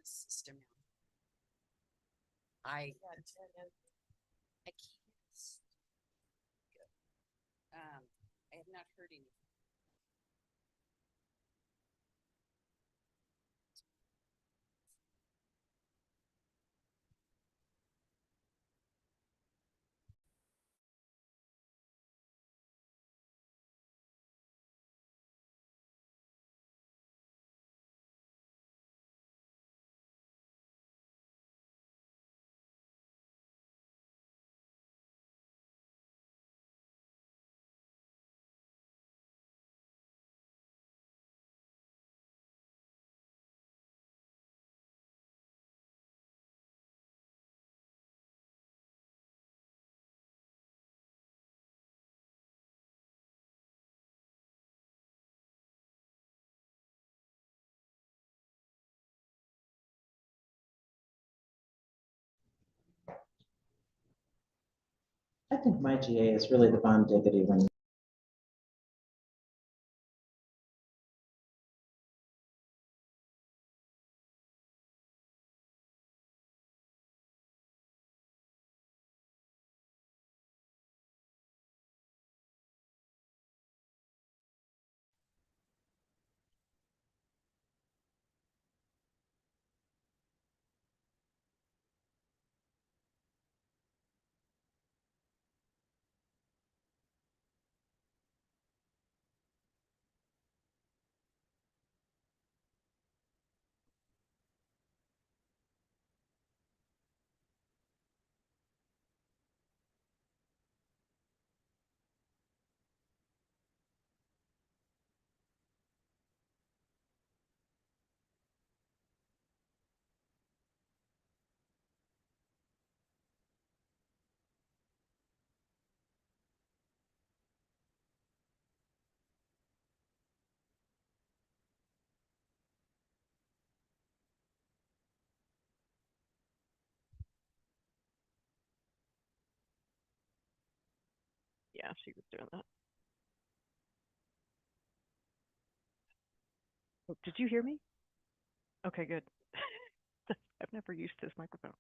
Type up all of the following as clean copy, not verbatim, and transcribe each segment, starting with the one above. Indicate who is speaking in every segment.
Speaker 1: the system now. I can't. I have not heard anything.
Speaker 2: I think my GA is really the Von Diggity one.
Speaker 3: Yeah, she was doing that. Oh, did you hear me? Okay, good. I've never used this microphone.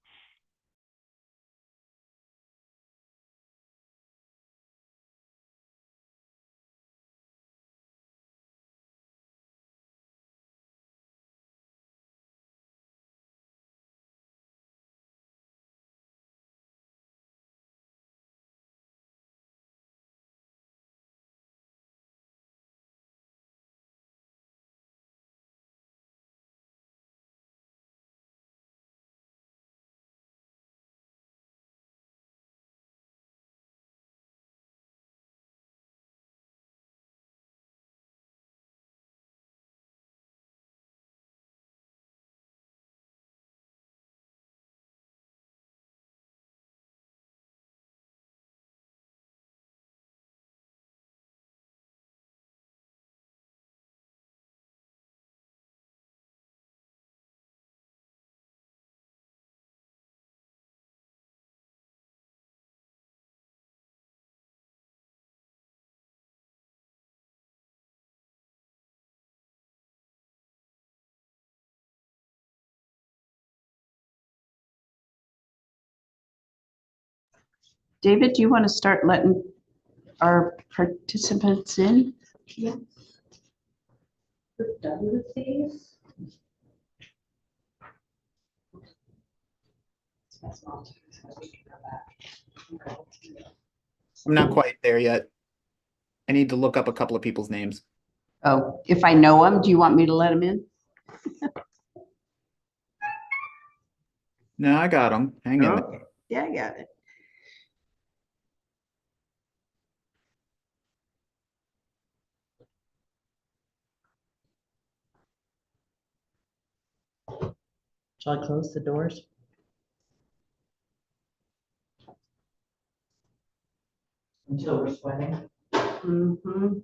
Speaker 4: David, do you want to start letting our participants in?
Speaker 5: Yeah. We're done with these.
Speaker 6: I'm not quite there yet. I need to look up a couple of people's names.
Speaker 4: Oh, if I know them, do you want me to let them in?
Speaker 6: No, I got them. Hang in there.
Speaker 4: Okay. Yeah, I got it.
Speaker 2: Shall I close the doors? Until we're sweating.
Speaker 4: Mm-hmm.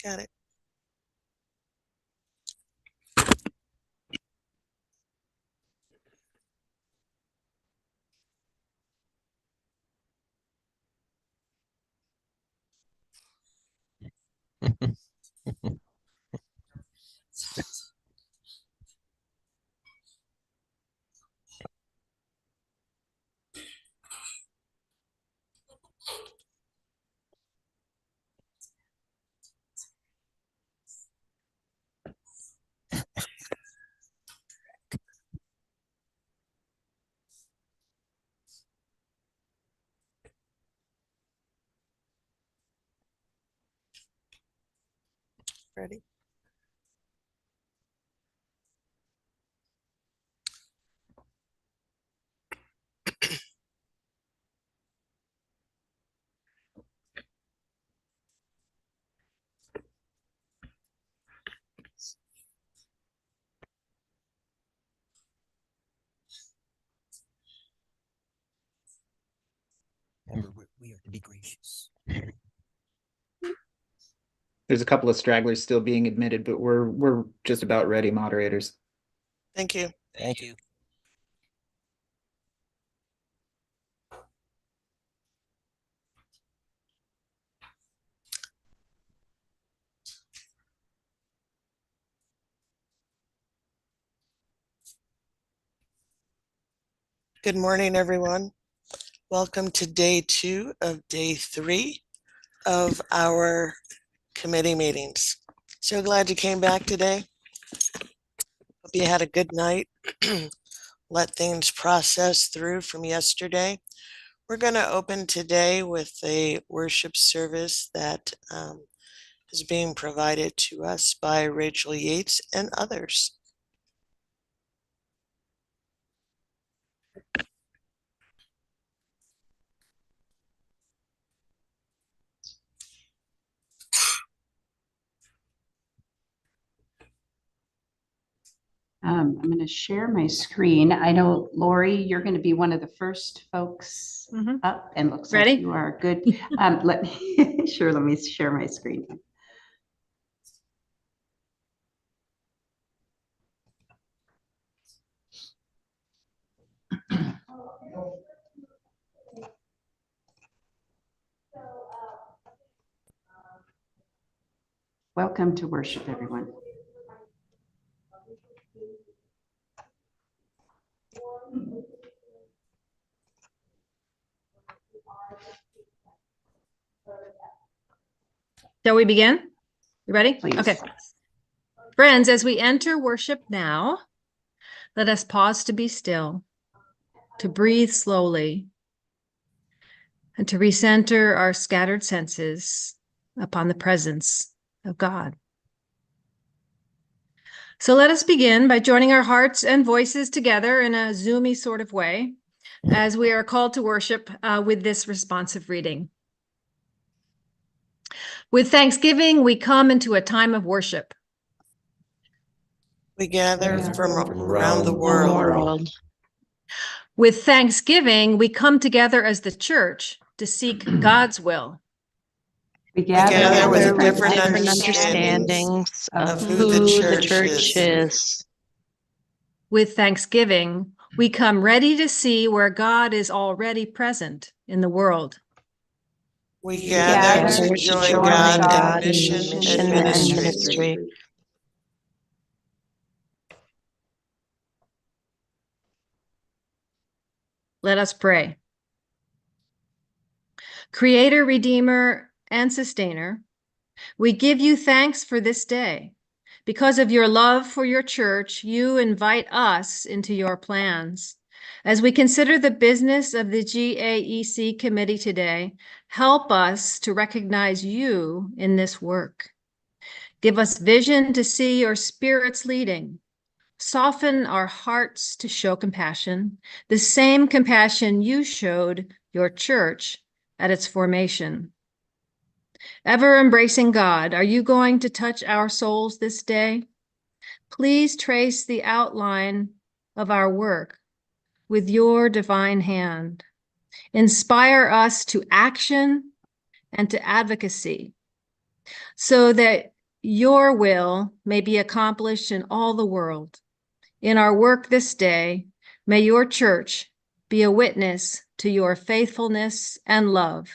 Speaker 7: Got it. Ready?
Speaker 8: Remember, we are to be gracious.
Speaker 6: There's a couple of stragglers still being admitted, but we're just about ready, moderators.
Speaker 7: Thank you.
Speaker 8: Thank you.
Speaker 7: Good morning, everyone. Welcome to day 2 of day 3 of our committee meetings. So glad you came back today. Hope you had a good night. Let things process through from yesterday. We're going to open today with a worship service that is being provided to us by Rachel Yates and others.
Speaker 4: I'm going to share my screen. I know, Lori, you're going to be one of the first folks
Speaker 3: Mhm.
Speaker 4: up, and looks
Speaker 9: Ready?
Speaker 4: like you are good. Let me share my screen. Welcome to worship, everyone.
Speaker 9: Shall we begin? You ready?
Speaker 4: Please.
Speaker 9: Okay. Friends, as we enter worship now, let us pause to be still, to breathe slowly, and to recenter our scattered senses upon the presence of God. So let us begin by joining our hearts and voices together in a Zoomy sort of way as we are called to worship with this responsive reading. With thanksgiving, we come into a time of worship.
Speaker 7: We gather
Speaker 4: Yeah.
Speaker 7: from
Speaker 8: From
Speaker 7: around the world.
Speaker 9: With thanksgiving, we come together as the church to seek God's will.
Speaker 4: We
Speaker 7: gather with
Speaker 4: with
Speaker 7: different
Speaker 4: understandings
Speaker 7: of who the church is.
Speaker 9: With thanksgiving, we come ready to see where God is already present in the world.
Speaker 7: We
Speaker 4: gather
Speaker 7: gather to join God in mission and ministry.
Speaker 9: Let us pray. Creator, Redeemer, and Sustainer, we give you thanks for this day. Because of your love for your church, you invite us into your plans. As we consider the business of the GAEC committee today, help us to recognize you in this work. Give us vision to see your Spirit's leading. Soften our hearts to show compassion, the same compassion you showed your church at its formation. Ever embracing God, are you going to touch our souls this day? Please trace the outline of our work with your divine hand. Inspire us to action and to advocacy so that your will may be accomplished in all the world. In our work this day, may your church be a witness to your faithfulness and love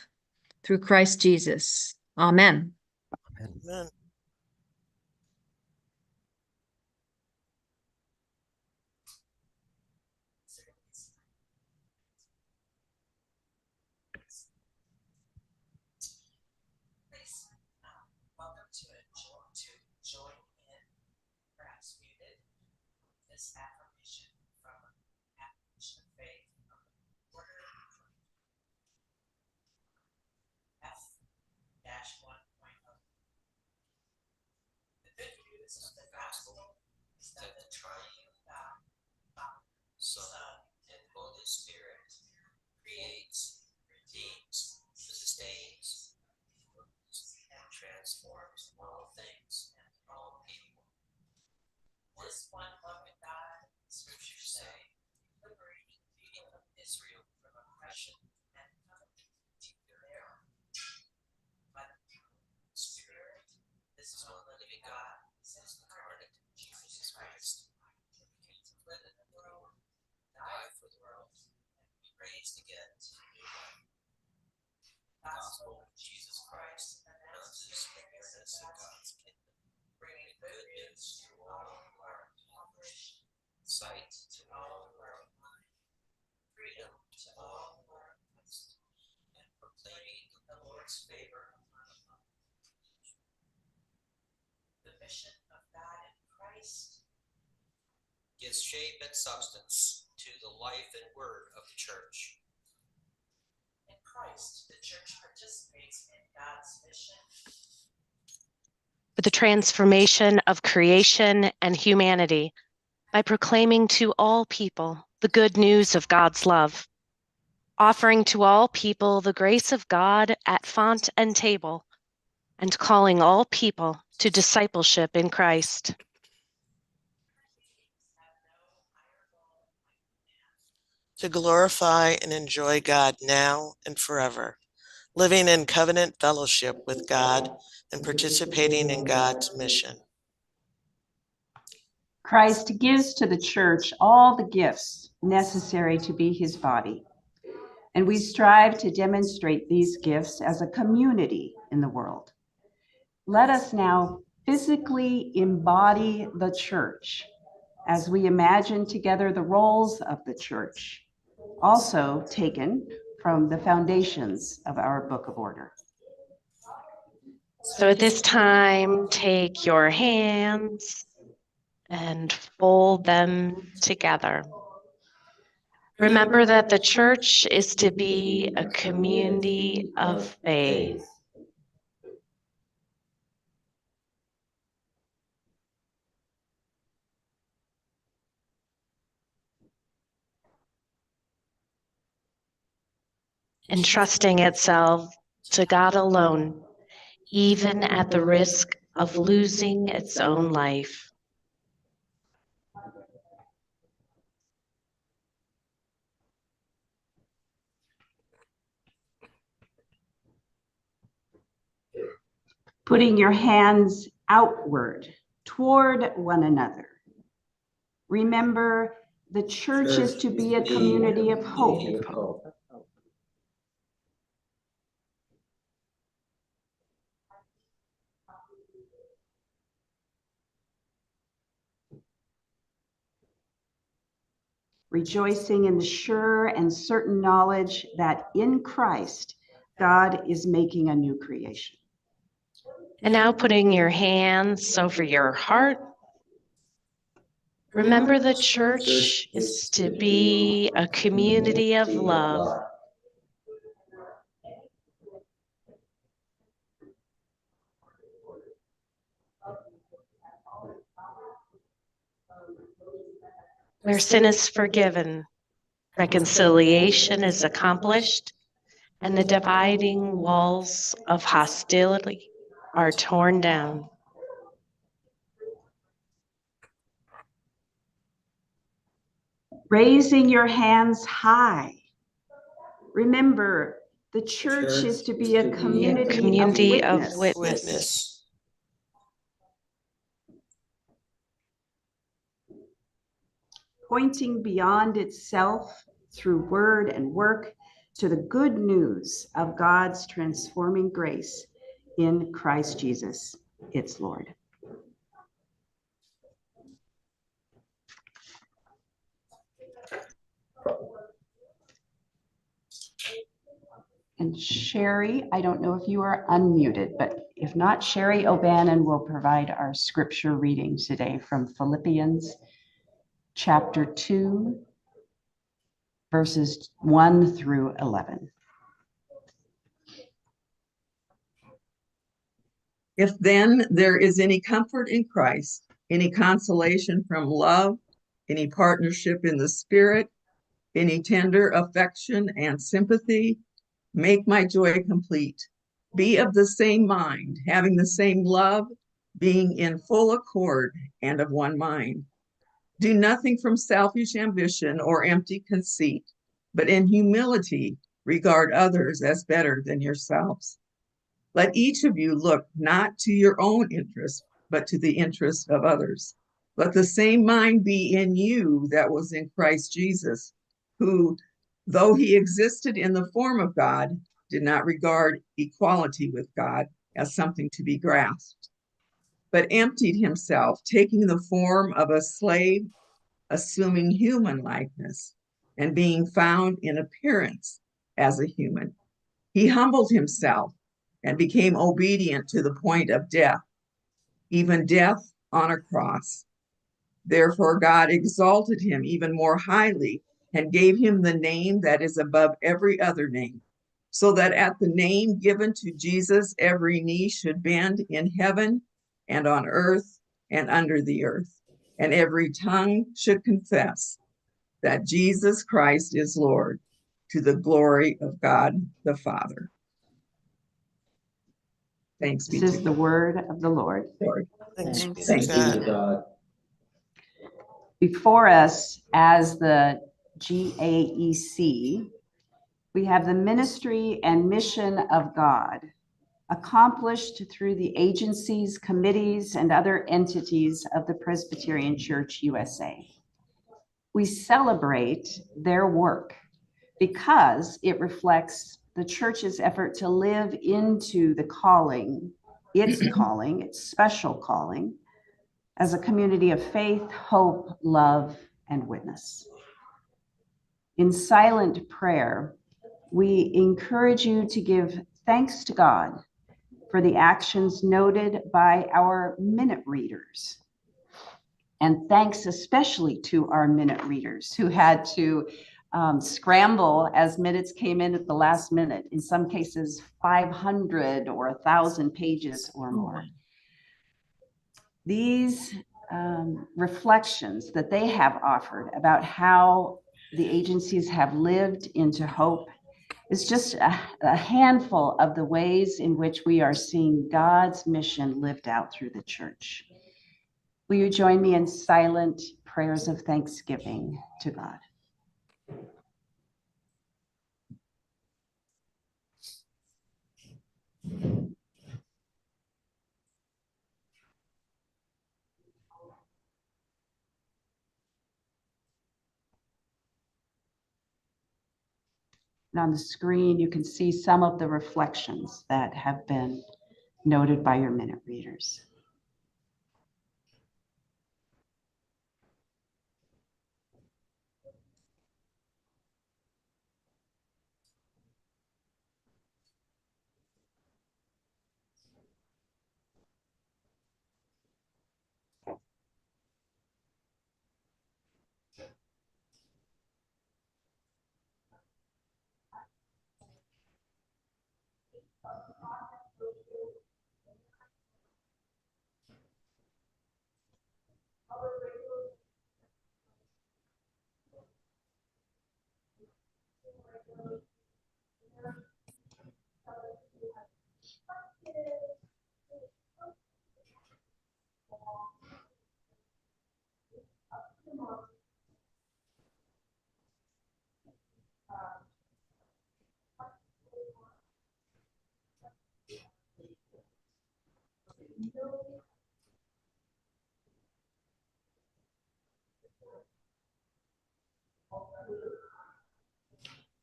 Speaker 9: through Christ Jesus. Amen.
Speaker 7: Amen.
Speaker 2: Welcome to join in, perhaps muted, this affirmation from Affirmation of Faith from order F-1.0. The good news of the gospel is that the triune God, Father, Son, and Holy Spirit creates, redeems, sustains, and transforms all things and all people. This one loving God, scriptures say, liberating the people of Israel from oppression and covenant error. By the Spirit, this one living God is incarnate, Jesus Christ, who came to live in the world, die for the world, and be raised again to new life. The gospel of Jesus Christ announces the nearness of God's kingdom, bringing good news to all who are impoverished, sight to all who are blind, freedom to all who are oppressed, and proclaiming the Lord's favor upon all. The mission of God in Christ
Speaker 8: Gives shape and substance to the life and word of the church.
Speaker 2: In Christ, the church participates in God's mission
Speaker 10: for the transformation of creation and humanity by proclaiming to all people the good news of God's love, offering to all people the grace of God at font and table, and calling all people to discipleship in Christ.
Speaker 7: To glorify and enjoy God now and forever, living in covenant fellowship with God and participating in God's mission.
Speaker 4: Christ gives to the church all the gifts necessary to be his body, and we strive to demonstrate these gifts as a community in the world. Let us now physically embody the church as we imagine together the roles of the church, also taken from the foundations of our Book of Order.
Speaker 10: So at this time, take your hands and fold them together. Remember that the church is to be a community of faith. Entrusting itself to God alone, even at the risk of losing its own life.
Speaker 4: Putting your hands outward toward one another. Remember, the church is to be a community of hope. rejoicing in the sure and certain knowledge that in Christ, God is making a new creation.
Speaker 10: And now putting your hands over your heart. Remember, the church is to be a community of love. Where sin is forgiven, reconciliation is accomplished, and the dividing walls of hostility are torn down.
Speaker 4: Raising your hands high. Remember, the church is to be a community of witness.
Speaker 8: Witness.
Speaker 4: Pointing beyond itself through word and work to the good news of God's transforming grace in Christ Jesus, its Lord. And Sherry, I don't know if you are unmuted, but if not, Sherry O'Bannon will provide our scripture reading today from Philippians chapter 2, verses 1 through 11.
Speaker 11: If then there is any comfort in Christ, any consolation from love, any partnership in the Spirit, any tender affection and sympathy, make my joy complete. Be of the same mind, having the same love, being in full accord and of one mind. Do nothing from selfish ambition or empty conceit, but in humility regard others as better than yourselves. Let each of you look not to your own interest, but to the interest of others. Let the same mind be in you that was in Christ Jesus, who, though he existed in the form of God, did not regard equality with God as something to be grasped, but emptied himself, taking the form of a slave, assuming human likeness, and being found in appearance as a human. He humbled himself and became obedient to the point of death, even death on a cross. Therefore, God exalted him even more highly and gave him the name that is above every other name, so that at the name given to Jesus, every knee should bend in heaven and on earth and under the earth, and every tongue should confess that Jesus Christ is Lord, to the glory of God the Father. Thanks be to God.
Speaker 4: This is the word of the Lord.
Speaker 7: Thanks be
Speaker 11: Thanks
Speaker 7: to
Speaker 11: be to
Speaker 7: God.
Speaker 11: God.
Speaker 4: Before us, as the GAEC, we have the ministry and mission of God, accomplished through the agencies, committees, and other entities of the Presbyterian Church USA. We celebrate their work because it reflects the church's effort to live into the calling, its special calling, as a community of faith, hope, love, and witness. In silent prayer, we encourage you to give thanks to God for the actions noted by our minute readers. And thanks especially to our minute readers who had to scramble as minutes came in at the last minute, in some cases 500 or 1,000 pages or more. These reflections that they have offered about how the agencies have lived into hope is just a handful of the ways in which we are seeing God's mission lived out through the church. Will you join me in silent prayers of thanksgiving to God? And on the screen, you can see some of the reflections that have been noted by your minute readers.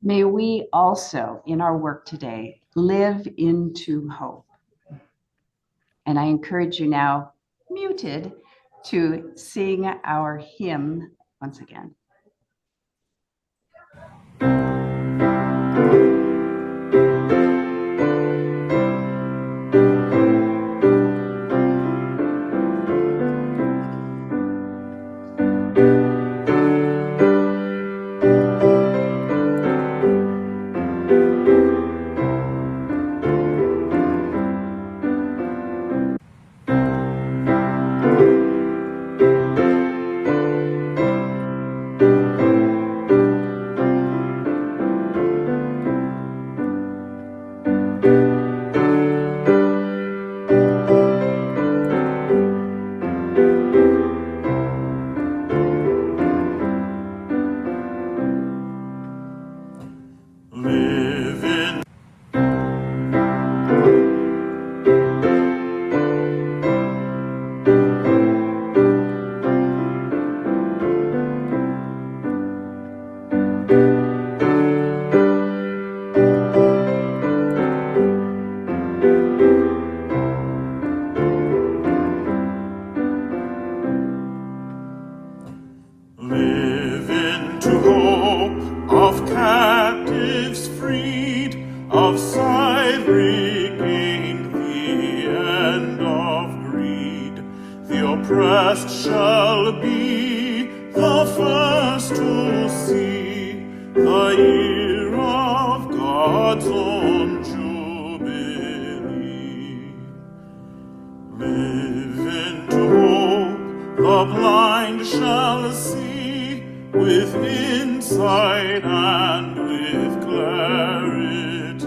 Speaker 4: May we also, in our work today, live into hope. And I encourage you now, muted, to sing our hymn once again.
Speaker 12: Live into hope of captives freed, of sight regained, the end of greed. The oppressed shall be the first to see the year of God's own jubilee. Live into hope, the blind shall see with insight and with clarity,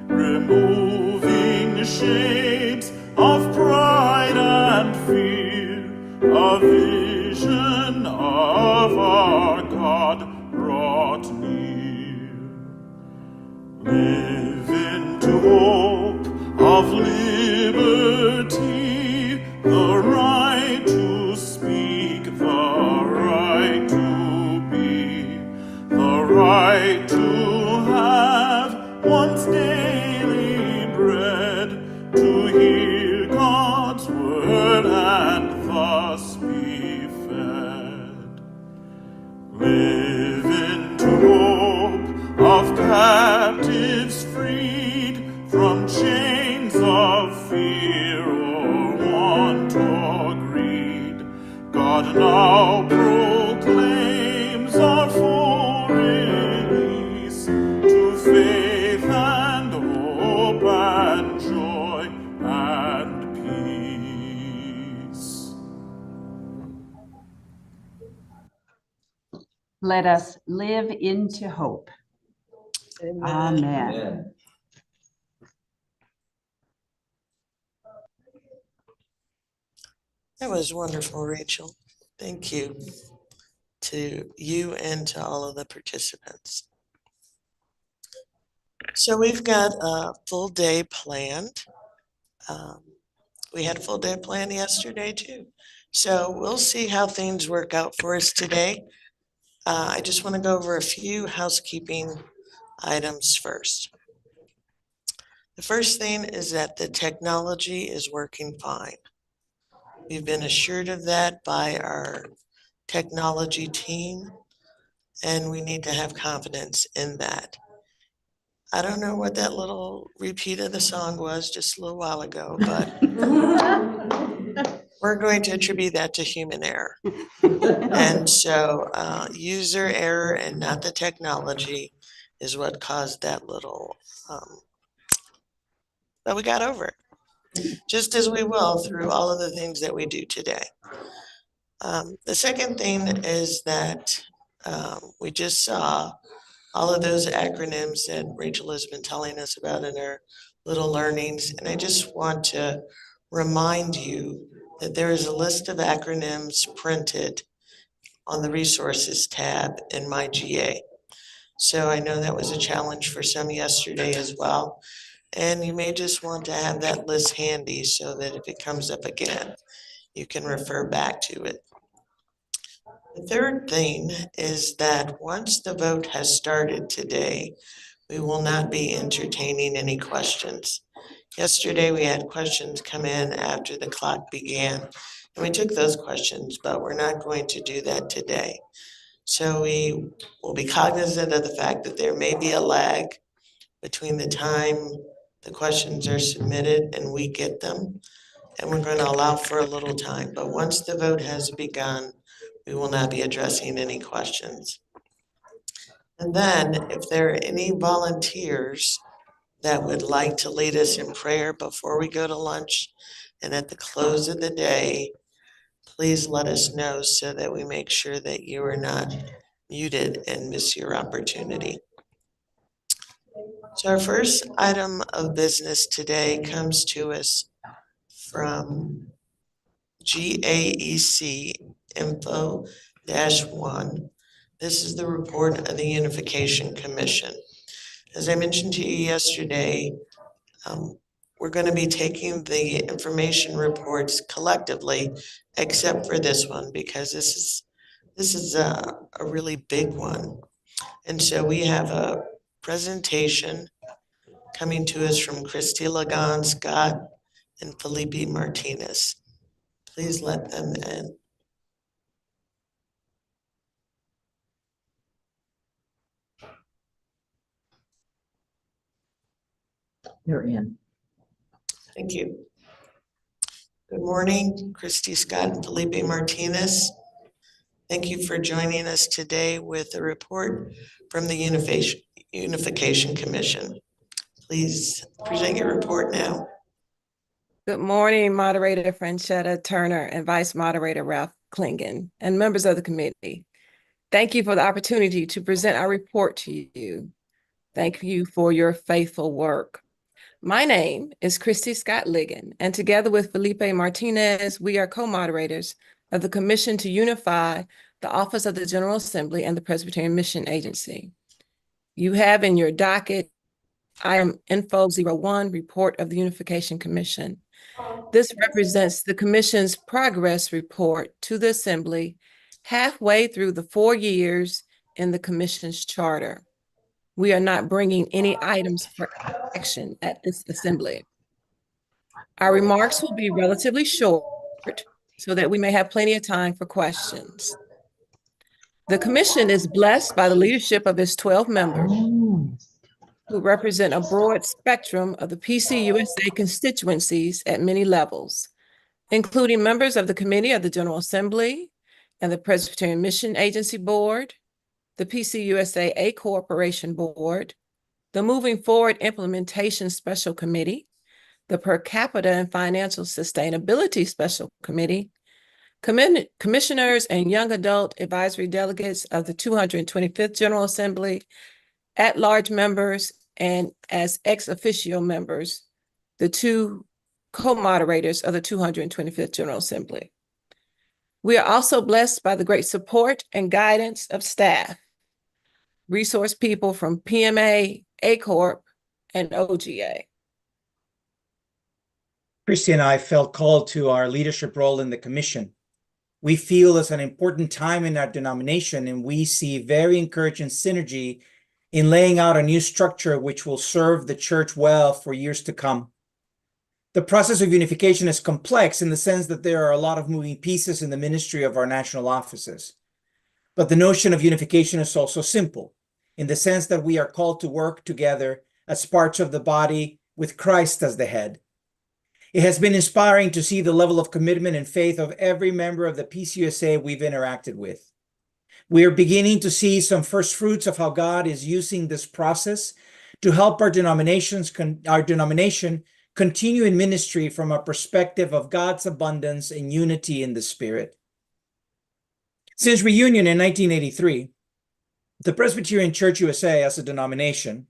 Speaker 12: removing shades of pride and fear, a vision of our God brought near. Live into hope of liberty, the right to speak, the right to be, the right to have one's daily bread, to hear God's word and thus be fed. Live into hope of captives freed from chains of fear or want or greed. God now proclaims our full release to faith and hope and joy and peace.
Speaker 4: Let us live into hope. Amen.
Speaker 2: Amen.
Speaker 7: That was wonderful, Rachel. Thank you to you and to all of the participants. So we've got a full day planned. We had a full day planned yesterday too. So we'll see how things work out for us today. I just want to go over a few housekeeping items first. The first thing is that the technology is working fine. We've been assured of that by our technology team, and we need to have confidence in that. I don't know what that little repeat of the song was just a little while ago, but we're going to attribute that to human error. And so user error and not the technology is what caused that little but we got over it, just as we will through all of the things that we do today. The second thing is that we just saw all of those acronyms that Rachel has been telling us about in her little learnings. And I just want to remind you that there is a list of acronyms printed on the resources tab in my GA. So I know that was a challenge for some yesterday as well. And you may just want to have that list handy so that if it comes up again, you can refer back to it. The third thing is that once the vote has started today, we will not be entertaining any questions. Yesterday, we had questions come in after the clock began, and we took those questions, but we're not going to do that today. So we will be cognizant of the fact that there may be a lag between the time the questions are submitted and we get them, and we're going to allow for a little time. But once the vote has begun, we will not be addressing any questions. And then if there are any volunteers that would like to lead us in prayer before we go to lunch and at the close of the day, please let us know so that we make sure that you are not muted and miss your opportunity. So our first item of business today comes to us from GAEC Info-1. This is the report of the Unification Commission. As I mentioned to you yesterday, we're going to be taking the information reports collectively, except for this one, because this is a really big one. And so we have a presentation coming to us from Christy Lagan Scott and Felipe Martinez. Please let them in.
Speaker 11: They're in.
Speaker 7: Thank you. Good morning, Christy Scott and Felipe Martinez. Thank you for joining us today with a report from the Unification Commission. Please present your report now.
Speaker 13: Good morning, Moderator Franchetta Turner and Vice Moderator Ralph Klingon and members of the committee. Thank you for the opportunity to present our report to you. Thank you for your faithful work. My name is Christy Scott Ligon, and together with Felipe Martinez, we are co-moderators of the Commission to Unify the Office of the General Assembly and the Presbyterian Mission Agency. You have in your docket item Info 01, Report of the Unification Commission. This represents the Commission's progress report to the Assembly halfway through the 4 years in the Commission's charter. We are not bringing any items for action at this Assembly. Our remarks will be relatively short so that we may have plenty of time for questions. The Commission is blessed by the leadership of its 12 members who represent a broad spectrum of the PCUSA constituencies at many levels, including members of the Committee of the General Assembly and the Presbyterian Mission Agency Board, the PCUSA A Corporation Board, the Moving Forward Implementation Special Committee, the Per Capita and Financial Sustainability Special Committee, commissioners and young adult advisory delegates of the 225th General Assembly, at-large members, and as ex officio members, the two co-moderators of the 225th General Assembly. We are also blessed by the great support and guidance of staff, resource people from PMA, A Corp, and OGA.
Speaker 14: Christy and I felt called to our leadership role in the Commission. We feel it's an important time in our denomination, and we see very encouraging synergy in laying out a new structure which will serve the church well for years to come. The process of unification is complex in the sense that there are a lot of moving pieces in the ministry of our national offices. But the notion of unification is also simple, in the sense that we are called to work together as parts of the body with Christ as the head. It has been inspiring to see the level of commitment and faith of every member of the PCUSA we've interacted with. We are beginning to see some first fruits of how God is using this process to help our denomination continue in ministry from a perspective of God's abundance and unity in the Spirit. Since reunion in 1983, the Presbyterian Church USA as a denomination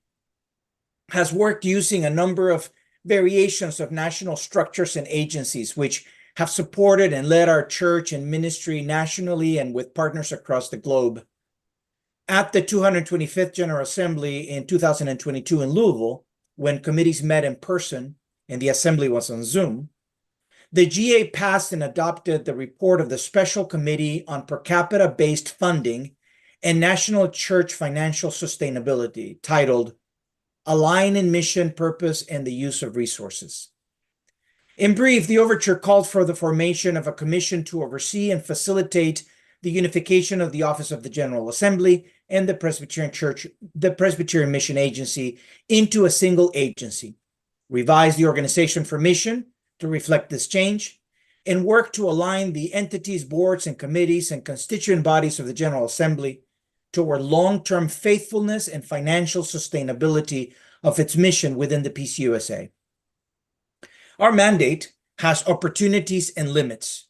Speaker 14: has worked using a number of variations of national structures and agencies which have supported and led our church and ministry nationally and with partners across the globe. At the 225th General Assembly in 2022 in Louisville, when committees met in person and the assembly was on Zoom, the GA passed and adopted the report of the Special Committee on Per Capita-Based Funding and National Church Financial Sustainability, titled Align in Mission, Purpose, and the Use of Resources. In brief, the overture called for the formation of a commission to oversee and facilitate the unification of the Office of the General Assembly and the Presbyterian Church, the Presbyterian Mission Agency, into a single agency, revise the organization for mission to reflect this change, and work to align the entities, boards, and committees and constituent bodies of the General Assembly toward long-term faithfulness and financial sustainability of its mission within the PCUSA. Our mandate has opportunities and limits.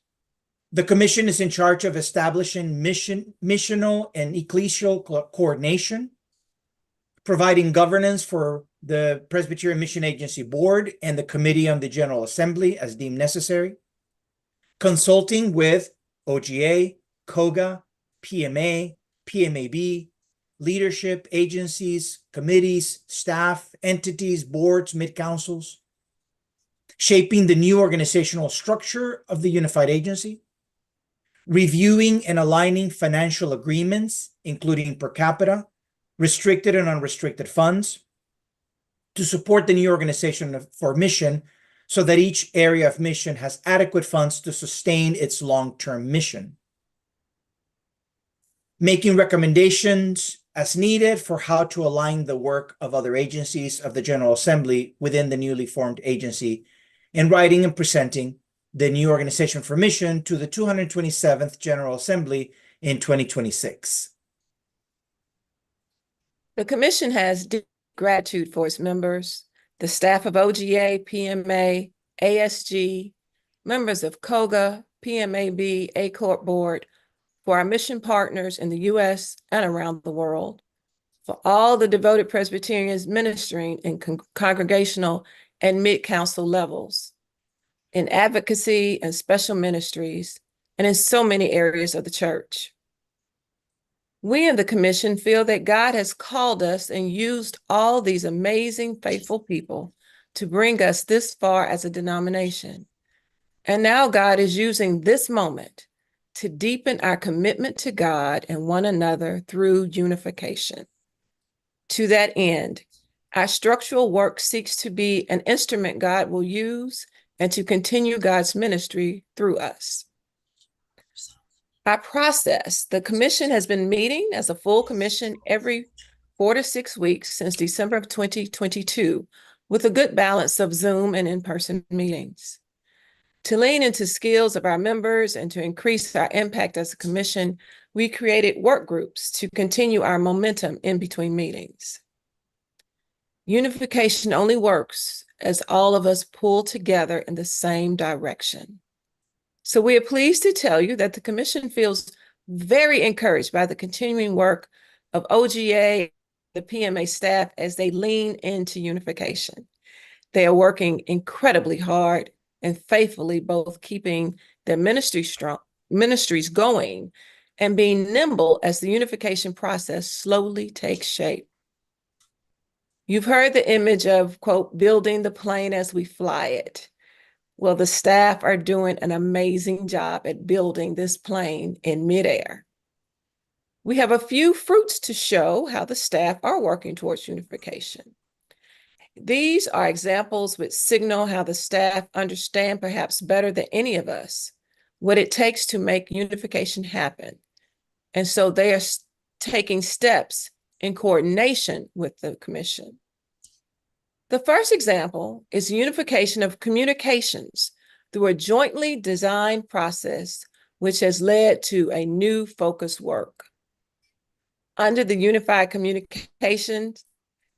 Speaker 14: The commission is in charge of establishing missional and ecclesial coordination, providing governance for the Presbyterian Mission Agency Board and the Committee on the General Assembly as deemed necessary, consulting with OGA, COGA, PMA, PMAB, leadership, agencies, committees, staff, entities, boards, mid-councils, shaping the new organizational structure of the unified agency, reviewing and aligning financial agreements, including per capita, restricted and unrestricted funds, to support the new organization for mission so that each area of mission has adequate funds to sustain its long-term mission. Making recommendations as needed for how to align the work of other agencies of the General Assembly within the newly formed agency, and writing and presenting the new organization for mission to the 227th General Assembly in 2026.
Speaker 13: The commission has deep gratitude for its members, the staff of OGA, PMA, ASG, members of COGA, PMAB, A-Corp Board, for our mission partners in the U.S. and around the world, for all the devoted Presbyterians ministering in congregational and mid-council levels, in advocacy and special ministries, and in so many areas of the church. We in the commission feel that God has called us and used all these amazing, faithful people to bring us this far as a denomination. And now God is using this moment to deepen our commitment to God and one another through unification. To that end, our structural work seeks to be an instrument God will use and to continue God's ministry through us. Our process, the commission has been meeting as a full commission every 4 to 6 weeks since December of 2022, with a good balance of Zoom and in-person meetings. To lean into skills of our members and to increase our impact as a commission, we created work groups to continue our momentum in between meetings. Unification only works as all of us pull together in the same direction. So we are pleased to tell you that the commission feels very encouraged by the continuing work of OGA, the PMA staff, as they lean into unification. They are working incredibly hard and faithfully, both keeping their ministries going and being nimble as the unification process slowly takes shape. You've heard the image of, quote, building the plane as we fly it. Well, the staff are doing an amazing job at building this plane in midair. We have a few fruits to show how the staff are working towards unification. These are examples which signal how the staff understand perhaps better than any of us what it takes to make unification happen. And so they are taking steps in coordination with the commission. The first example is unification of communications through a jointly designed process, which has led to a new focused work. Under the Unified Communications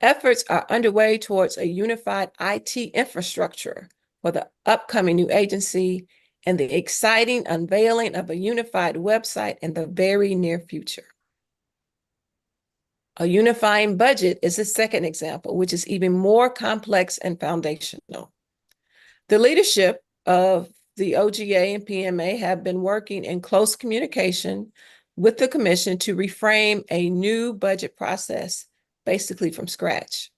Speaker 13: Efforts are underway towards a unified IT infrastructure for the upcoming new agency and the exciting unveiling of a unified website in the very near future. A unifying budget is a second example, which is even more complex and foundational. The leadership of the OGA and PMA have been working in close communication with the Commission to reframe a new budget process, basically from scratch.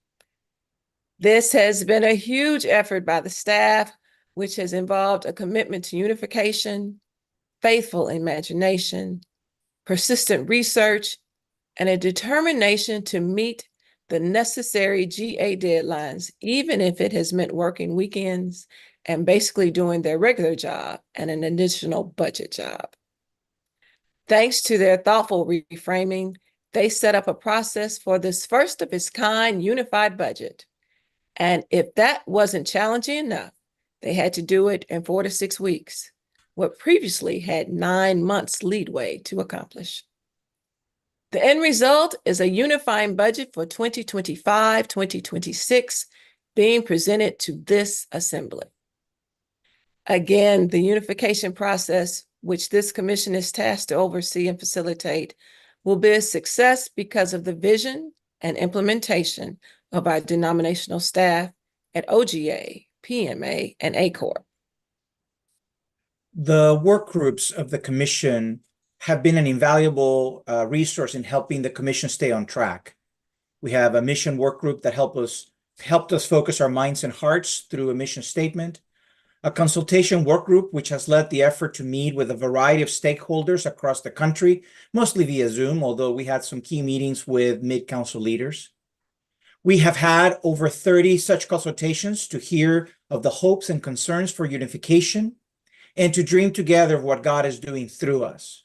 Speaker 13: This has been a huge effort by the staff, which has involved a commitment to unification, faithful imagination, persistent research, and a determination to meet the necessary GA deadlines, even if it has meant working weekends and basically doing their regular job and an additional budget job. Thanks to their thoughtful reframing, they set up a process for this first of its kind unified budget. And if that wasn't challenging enough, they had to do it in 4 to 6 weeks, what previously had 9 months leadway to accomplish. The end result is a unifying budget for 2025-2026 being presented to this assembly. Again, the unification process, which this commission is tasked to oversee and facilitate, will be a success because of the vision and implementation of our denominational staff at OGA, PMA, and ACORP.
Speaker 14: The work groups of the commission have been an invaluable resource in helping the commission stay on track. We have a mission work group that helped us focus our minds and hearts through a mission statement, a consultation work group which has led the effort to meet with a variety of stakeholders across the country, mostly via Zoom, although we had some key meetings with mid-council leaders. We have had over 30 such consultations to hear of the hopes and concerns for unification and to dream together of what God is doing through us.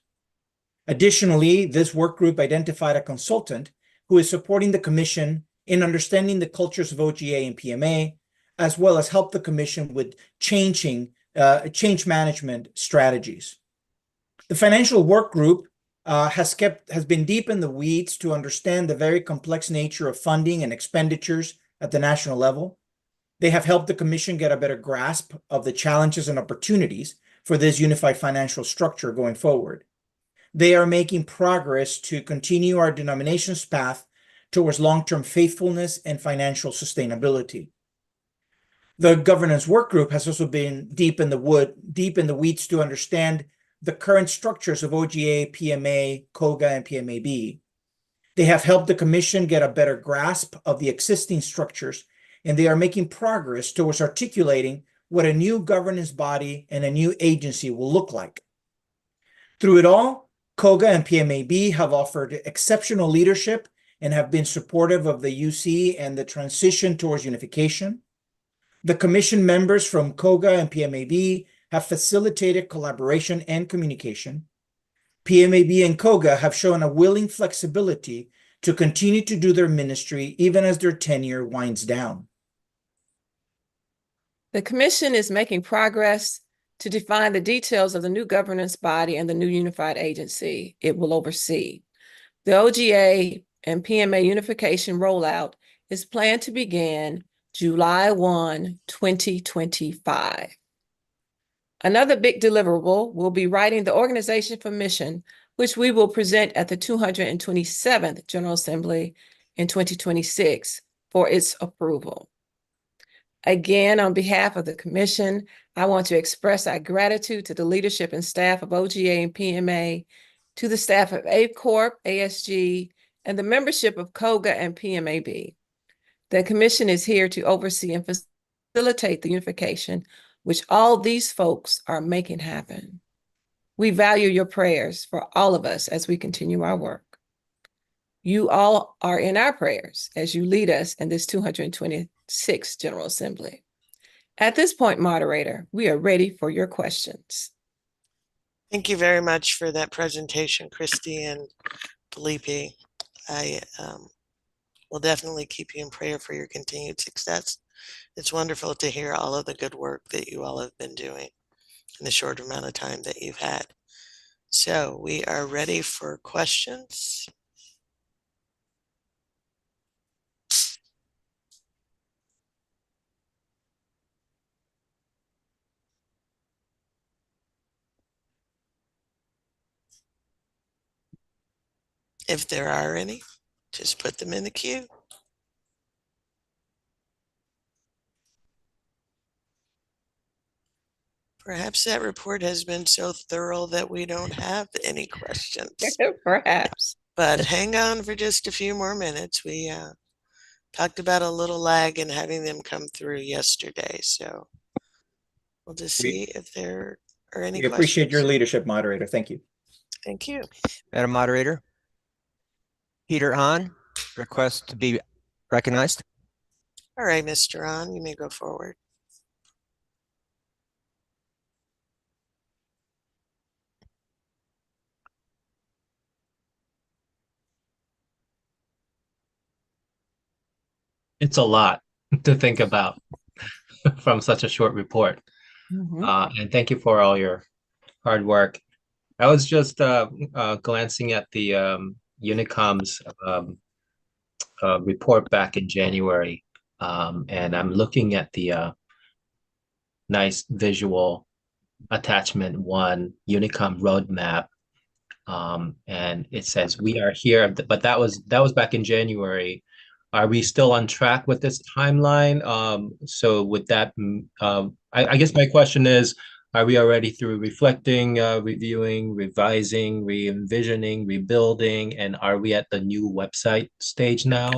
Speaker 14: Additionally, this work group identified a consultant who is supporting the commission in understanding the cultures of OGA and PMA, as well as help the commission with change management strategies. The financial work group has been deep in the weeds to understand the very complex nature of funding and expenditures at the national level. They have helped the commission get a better grasp of the challenges and opportunities for this unified financial structure going forward. They are making progress to continue our denomination's path towards long-term faithfulness and financial sustainability. The governance work group has also been deep in the weeds to understand the current structures of OGA, PMA, COGA, and PMAB. They have helped the commission get a better grasp of the existing structures, and they are making progress towards articulating what a new governance body and a new agency will look like. Through it all, COGA and PMAB have offered exceptional leadership and have been supportive of the UC and the transition towards unification. The commission members from COGA and PMAB have facilitated collaboration and communication. PMAB and COGA have shown a willing flexibility to continue to do their ministry even as their tenure winds down.
Speaker 13: The commission is making progress to define the details of the new governance body and the new unified agency it will oversee. The OGA and PMA unification rollout is planned to begin July 1, 2025. Another big deliverable will be writing the organization for mission, which we will present at the 227th General Assembly in 2026 for its approval. Again, on behalf of the commission, I want to express our gratitude to the leadership and staff of OGA and PMA, to the staff of ACORP, ASG, and the membership of COGA and PMAB. The commission is here to oversee and facilitate the unification, which all these folks are making happen. We value your prayers for all of us as we continue our work. You all are in our prayers as you lead us in this 226th General Assembly. At this point, moderator, we are ready for your questions.
Speaker 7: Thank you very much for that presentation, Christy and Felipe. I will definitely keep you in prayer for your continued success. It's wonderful to hear all of the good work that you all have been doing in the short amount of time that you've had. So we are ready for questions. If there are any, just put them in the queue. Perhaps that report has been so thorough that we don't have any questions.
Speaker 13: Perhaps.
Speaker 7: But hang on for just a few more minutes. We talked about a little lag in having them come through yesterday, so we'll just see if there are any
Speaker 14: We appreciate your
Speaker 7: questions.
Speaker 14: leadership, moderator. Thank you.
Speaker 7: Thank you.
Speaker 15: Madam Moderator, Peter Hahn, request to be recognized.
Speaker 7: All right, Mr. On, you may go forward.
Speaker 16: It's a lot to think about from such a short report. And thank you for all your hard work. I was just glancing at the Unicom's report back in January, and I'm looking at the nice visual attachment 1 Unicom roadmap, and it says we are here, but that was back in January. Are we still on track with this timeline? So with that, I guess my question is, are we already through reflecting, reviewing, revising, re-envisioning, rebuilding, and are we at the new website stage now?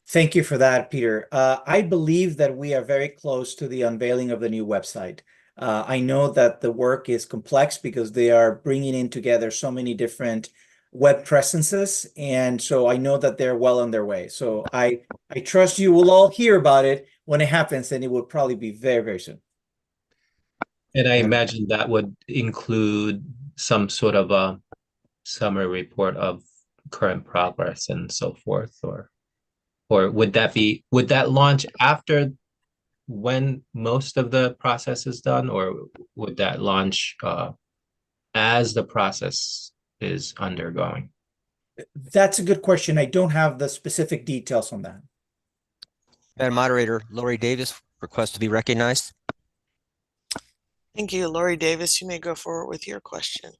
Speaker 14: Thank you for that, Peter. I believe that we are very close to the unveiling of the new website. I know that the work is complex because they are bringing in together so many different web presences, and so I know that they're well on their way. So I trust you will all hear about it when it happens, and it will probably be very, very soon.
Speaker 16: And I imagine that would include some sort of a summary report of current progress and so forth, or would that launch after when most of the process is done, or would that launch as the process is undergoing?
Speaker 14: That's a good question. I don't have the specific details on that.
Speaker 15: Madam Moderator, Lori Davis, request to be recognized.
Speaker 7: Thank you, Lori Davis. You may go forward with your question.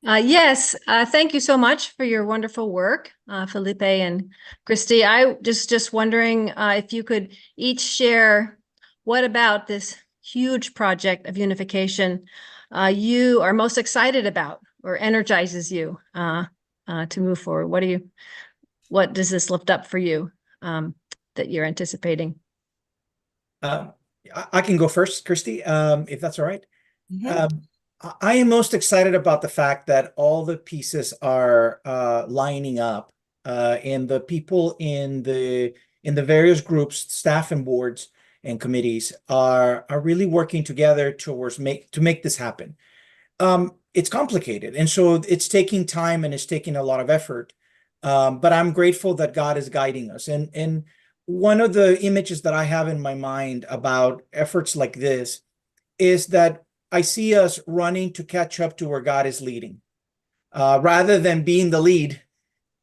Speaker 9: Yes, thank you so much for your wonderful work, Felipe and Christy. I just wondering if you could each share what about this huge project of unification you are most excited about or energizes you to move forward. What does this lift up for you that you're anticipating?
Speaker 14: I can go first, Christy, if that's all right. I am most excited about the fact that all the pieces are lining up, and the people in the various groups, staff and boards and committees are really working together towards to make this happen. It's complicated, and so it's taking time and it's taking a lot of effort. But I'm grateful that God is guiding us. And one of the images that I have in my mind about efforts like this is that I see us running to catch up to where God is leading. Rather than being the lead,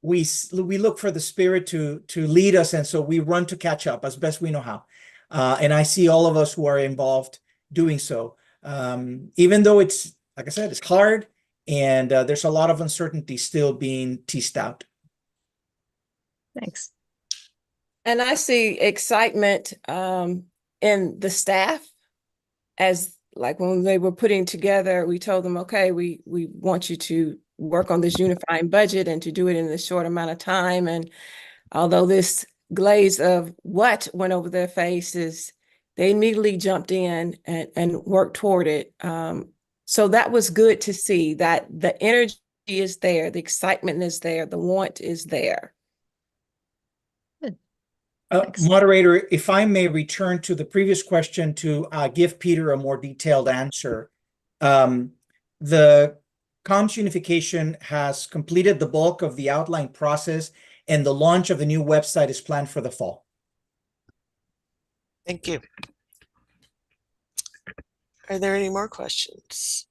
Speaker 14: we look for the Spirit to lead us, and so we run to catch up as best we know how. And I see all of us who are involved doing so. Even though it's, like I said, it's hard, and there's a lot of uncertainty still being teased out.
Speaker 9: Thanks.
Speaker 13: And I see excitement in the staff, as like when they were putting together, we told them, okay, we want you to work on this unifying budget and to do it in this short amount of time. And although this glaze of what went over their faces, they immediately jumped in and worked toward it. So that was good to see that the energy is there, the excitement is there, the want is there.
Speaker 14: Moderator, if I may return to the previous question to give Peter a more detailed answer. The comms unification has completed the bulk of the outline process, and the launch of the new website is planned for the fall.
Speaker 7: Thank you. Are there any more questions?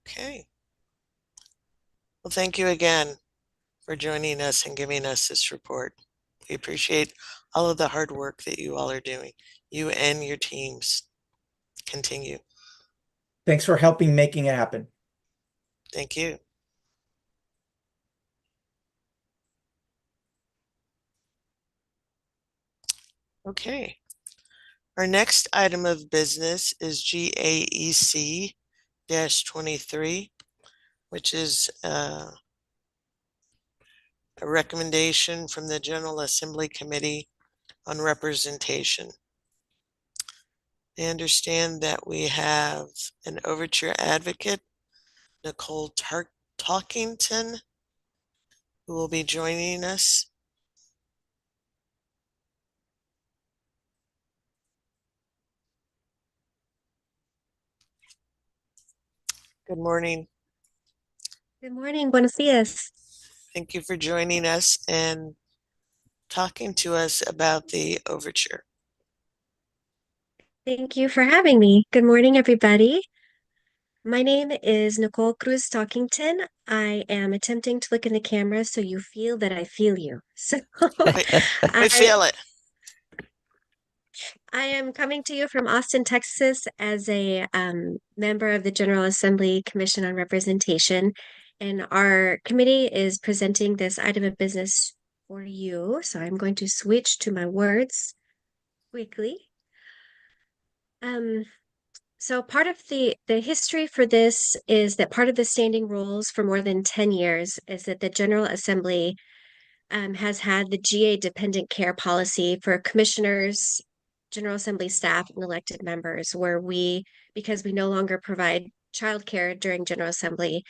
Speaker 7: Okay. Well, thank you again for joining us and giving us this report. We appreciate all of the hard work that you all are doing. You and your teams. Continue.
Speaker 14: Thanks for helping making it happen.
Speaker 7: Thank you. Okay. Our next item of business is GAEC 23, which is a recommendation from the General Assembly Committee on Representation. I understand that we have an overture advocate, Nicole Talkington, who will be joining us. Good morning.
Speaker 17: Good morning, buenos dias.
Speaker 7: Thank you for joining us and talking to us about the overture.
Speaker 17: Thank you for having me. Good morning, everybody. My name is Nicole Cruz Talkington. I am attempting to look in the camera so you feel that I feel you. So
Speaker 7: I feel it.
Speaker 17: I am coming to you from Austin, Texas as a member of the General Assembly Commission on Representation. And our committee is presenting this item of business for you. So I'm going to switch to my words quickly. So part of the history for this is that part of the standing rules for more than 10 years is that the General Assembly has had the GA dependent care policy for commissioners, General Assembly staff, and elected members, where because we no longer provide childcare during General Assembly,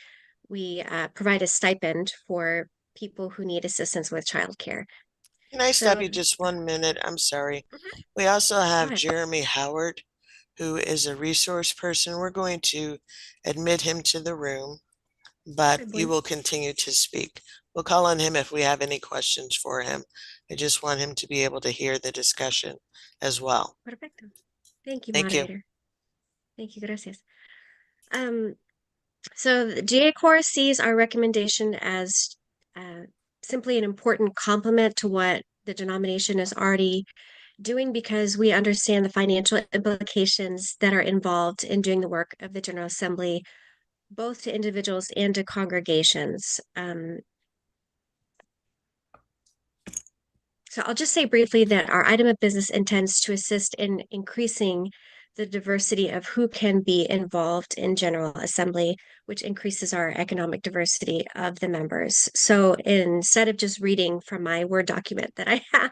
Speaker 17: we provide a stipend for people who need assistance with childcare.
Speaker 7: Can I stop you just 1 minute? I'm sorry. We also have Jeremy Howard, who is a resource person. We're going to admit him to the room, but you will continue to speak. We'll call on him if we have any questions for him. I just want him to be able to hear the discussion as well.
Speaker 17: Perfecto. Thank you,
Speaker 7: Thank
Speaker 17: moderator.
Speaker 7: you.
Speaker 17: Thank you, gracias. So the GA Corps sees our recommendation as simply an important complement to what the denomination is already doing, because we understand the financial implications that are involved in doing the work of the General Assembly, both to individuals and to congregations. So I'll just say briefly that our item of business intends to assist in increasing the diversity of who can be involved in General Assembly, which increases our economic diversity of the members. So instead of just reading from my Word document that I have,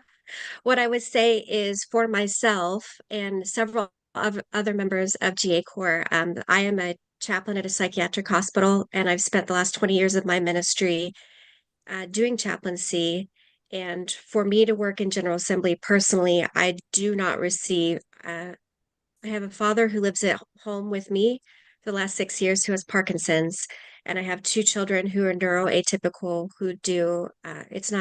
Speaker 17: what I would say is, for myself and several of other members of GA Corps, I am a chaplain at a psychiatric hospital, and I've spent the last 20 years of my ministry doing chaplaincy. And for me to work in General Assembly personally, I do not receive, I have a father who lives at home with me for the last 6 years who has Parkinson's. And I have 2 children who are neuroatypical who do, it's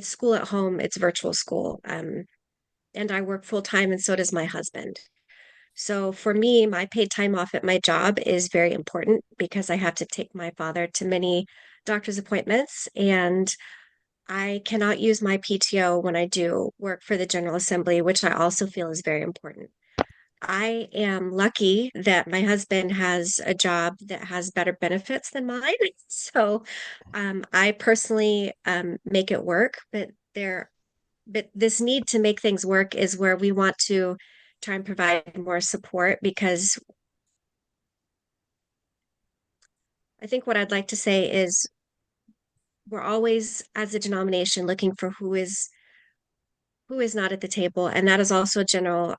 Speaker 17: school at home, it's virtual school. And I work full time, and so does my husband. So for me, my paid time off at my job is very important because I have to take my father to many doctor's appointments, and I cannot use my PTO when I do work for the General Assembly, which I also feel is very important. I am lucky that my husband has a job that has better benefits than mine. So I personally make it work, but this need to make things work is where we want to try and provide more support, because I think what I'd like to say is we're always, as a denomination, looking for who is not at the table. And that is also General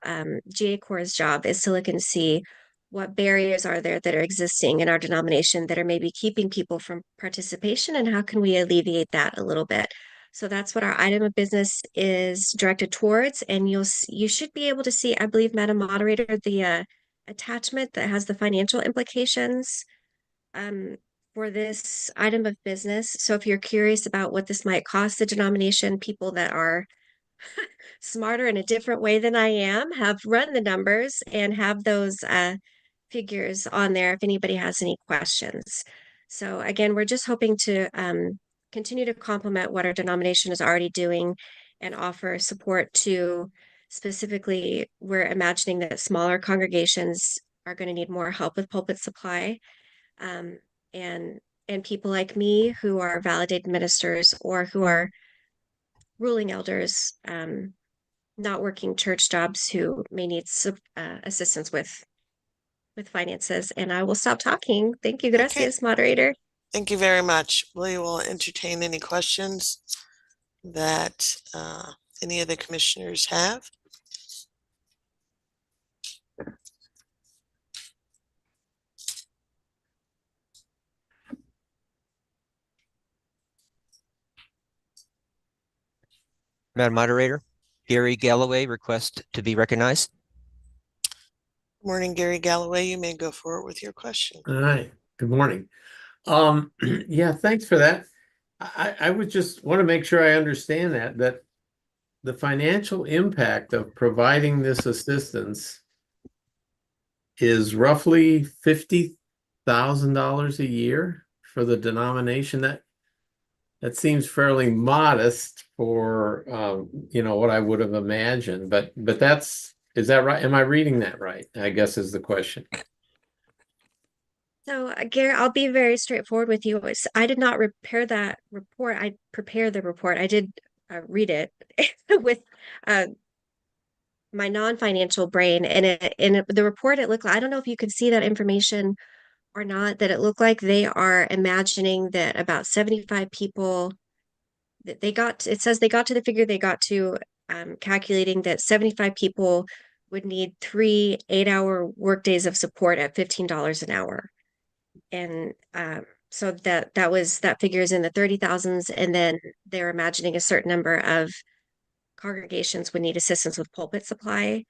Speaker 17: GA Corps' job, is to look and see what barriers are there that are existing in our denomination that are maybe keeping people from participation, and how can we alleviate that a little bit. So that's what our item of business is directed towards. And you should be able to see, I believe, Madam Moderator, the attachment that has the financial implications for this item of business. So if you're curious about what this might cost the denomination, people that are smarter in a different way than I am have run the numbers and have those figures on there if anybody has any questions. So again, we're just hoping to continue to complement what our denomination is already doing, and offer support to specifically, we're imagining that smaller congregations are going to need more help with pulpit supply. And people like me who are validated ministers or who are ruling elders, not working church jobs, who may need assistance with finances. And I will stop talking. Thank you. Gracias, moderator.
Speaker 7: Thank you very much. We will entertain any questions that any of the commissioners have.
Speaker 15: Madam Moderator, Gary Galloway requests to be recognized.
Speaker 7: Morning, Gary Galloway. You may go forward with your question.
Speaker 18: All right. Good morning. Yeah, thanks for that. I would just want to make sure I understand that the financial impact of providing this assistance is roughly $50,000 a year for the denomination. That seems fairly modest for what I would have imagined, but is that right? Am I reading that right? I guess is the question.
Speaker 17: So, Gary, I'll be very straightforward with you. I did not prepare that report. I prepared the report. I did read it with my non-financial brain. And in the report, it looked like, I don't know if you could see that information or not, that it looked like they are imagining that about 75 people, that it says they got to the figure they got to, calculating that 75 people would need 3 8-hour workdays of support at $15 an hour. And so that figure is in the 30,000s, and then they're imagining a certain number of congregations would need assistance with pulpit supply.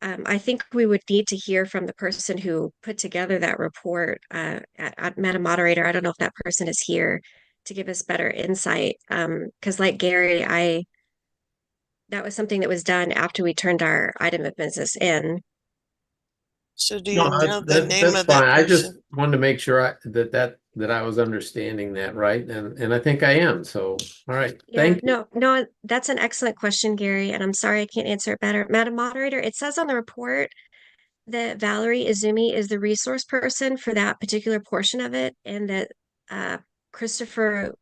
Speaker 17: I think we would need to hear from the person who put together that report. Madam Moderator, I don't know if that person is here to give us better insight. Because like Gary, that was something that was done after we turned our item of business in.
Speaker 7: So do you know the name
Speaker 18: that's
Speaker 7: of that
Speaker 18: fine. I
Speaker 7: person?
Speaker 18: just wanted to make sure that I was understanding that right, and I think I am. So, all right, thank you.
Speaker 17: No, that's an excellent question, Gary, and I'm sorry I can't answer it better. Madam Moderator, it says on the report that Valerie Izumi is the resource person for that particular portion of it, and that Christopher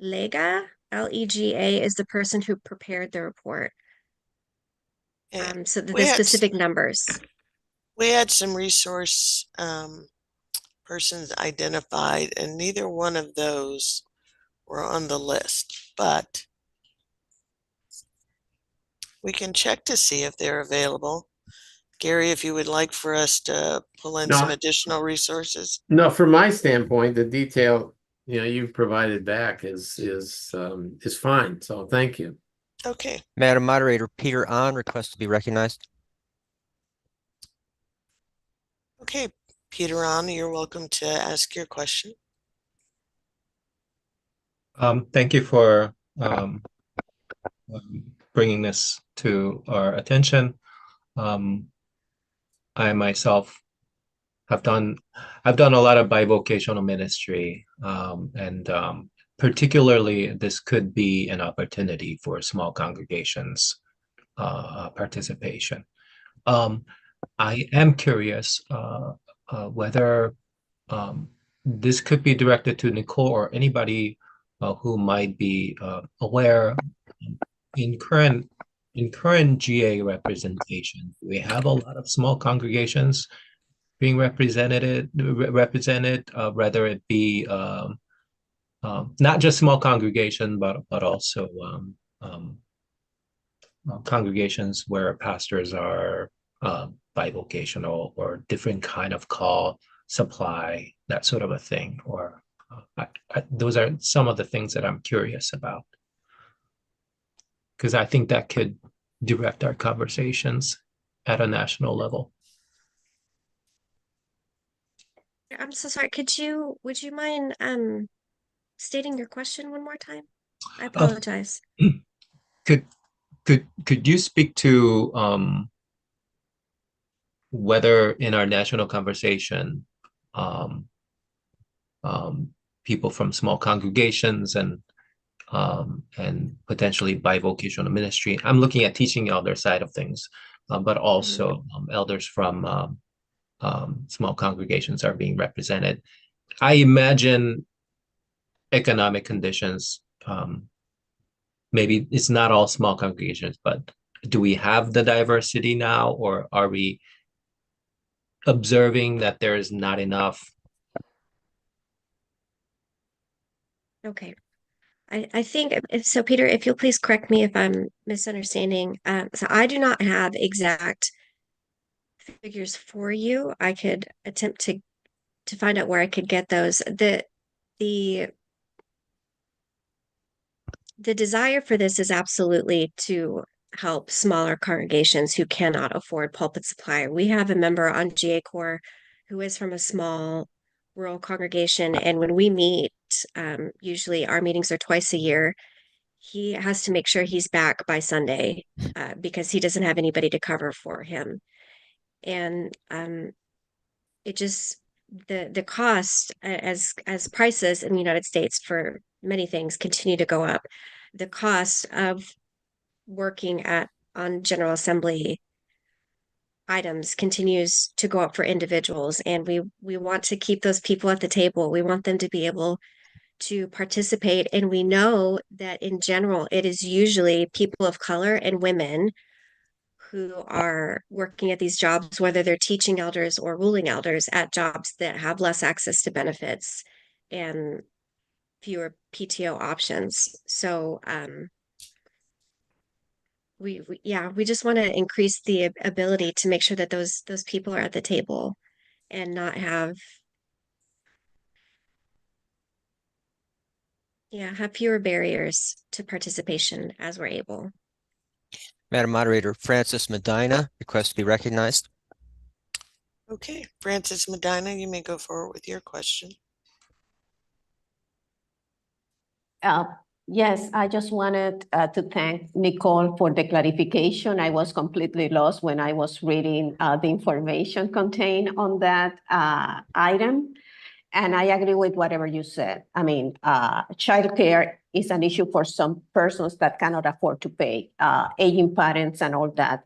Speaker 17: Lega, Lega, is the person who prepared the report. So the specific numbers.
Speaker 7: We had some resource persons identified, and neither one of those were on the list, but we can check to see if they're available. Gary, if you would like for us to pull in some additional resources.
Speaker 18: No, from my standpoint, the detail you've provided back is fine. So thank you.
Speaker 7: Okay.
Speaker 15: Madam Moderator, Peter Ahn requests to be recognized.
Speaker 7: Okay, Peter Ahn, you're welcome to ask your question.
Speaker 16: Thank you for bringing this to our attention. I myself I've done a lot of bivocational ministry, and particularly this could be an opportunity for small congregations participation. I am curious whether this could be directed to Nicole or anybody who might be aware. In current GA representation, we have a lot of small congregations being represented, whether it be not just small congregation, but also congregations where pastors are bivocational or different kind of call, supply, that sort of a thing. Or those are some of the things that I'm curious about, because I think that could direct our conversations at a national level.
Speaker 17: I'm so sorry. Would you mind stating your question one more time? I apologize.
Speaker 16: Could you speak to whether in our national conversation, people from small congregations and and potentially bivocational ministry. I'm looking at teaching elder side of things, but also elders from small congregations are being represented. I imagine economic conditions, maybe it's not all small congregations, but do we have the diversity now, or are we observing that there is not enough?
Speaker 17: Okay. I think so, Peter, if you'll please correct me if I'm misunderstanding. So I do not have exact figures for you. I could attempt to find out where I could get those. The desire for this is absolutely to help smaller congregations who cannot afford pulpit supply. We have a member on GA Corps who is from a small rural congregation, and when we meet, usually our meetings are twice a year. He has to make sure he's back by Sunday because he doesn't have anybody to cover for him. And it just the cost as prices in the United States for many things continue to go up. The cost of working on General Assembly items continues to go up for individuals, and we want to keep those people at the table. We want them to be able to participate, and we know that in general it is usually people of color and women who are working at these jobs, whether they're teaching elders or ruling elders at jobs that have less access to benefits and fewer PTO options. So we just want to increase the ability to make sure that those people are at the table and not have fewer barriers to participation as we're able.
Speaker 15: Madam Moderator, Francis Medina requests to be recognized.
Speaker 7: Okay, Francis Medina, you may go forward with your question.
Speaker 5: Yes, I just wanted to thank Nicole for the clarification. I was completely lost when I was reading the information contained on that item. And I agree with whatever you said. I mean, childcare is an issue for some persons that cannot afford to pay, aging parents and all that.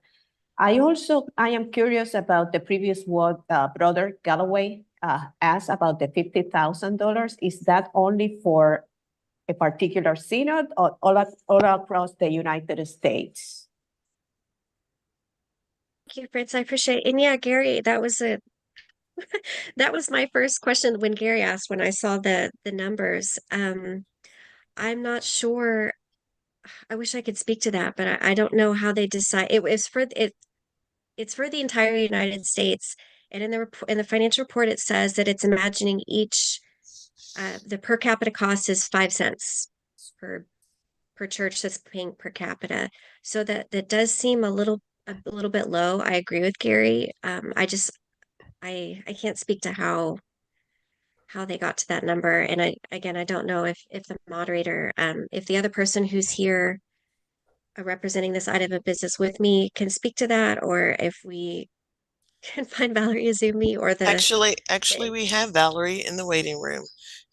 Speaker 5: I am curious about the previous word Brother Galloway asked about the $50,000. Is that only for a particular synod or all across the United States?
Speaker 17: Thank you, Fritz. I appreciate it. And yeah, Gary, that was that was my first question when Gary asked when I saw the numbers. I'm not sure. I wish I could speak to that, but I don't know how they decide. It's for the entire United States. And in the financial report, it says that it's imagining each the per capita cost is 5 cents per church that's paying per capita. So that does seem a little bit low. I agree with Gary. I can't speak to how they got to that number. And I don't know if the moderator, if the other person who's here representing this item of business with me can speak to that, or if we can find Valerie Izumi or
Speaker 7: Actually, we have Valerie in the waiting room.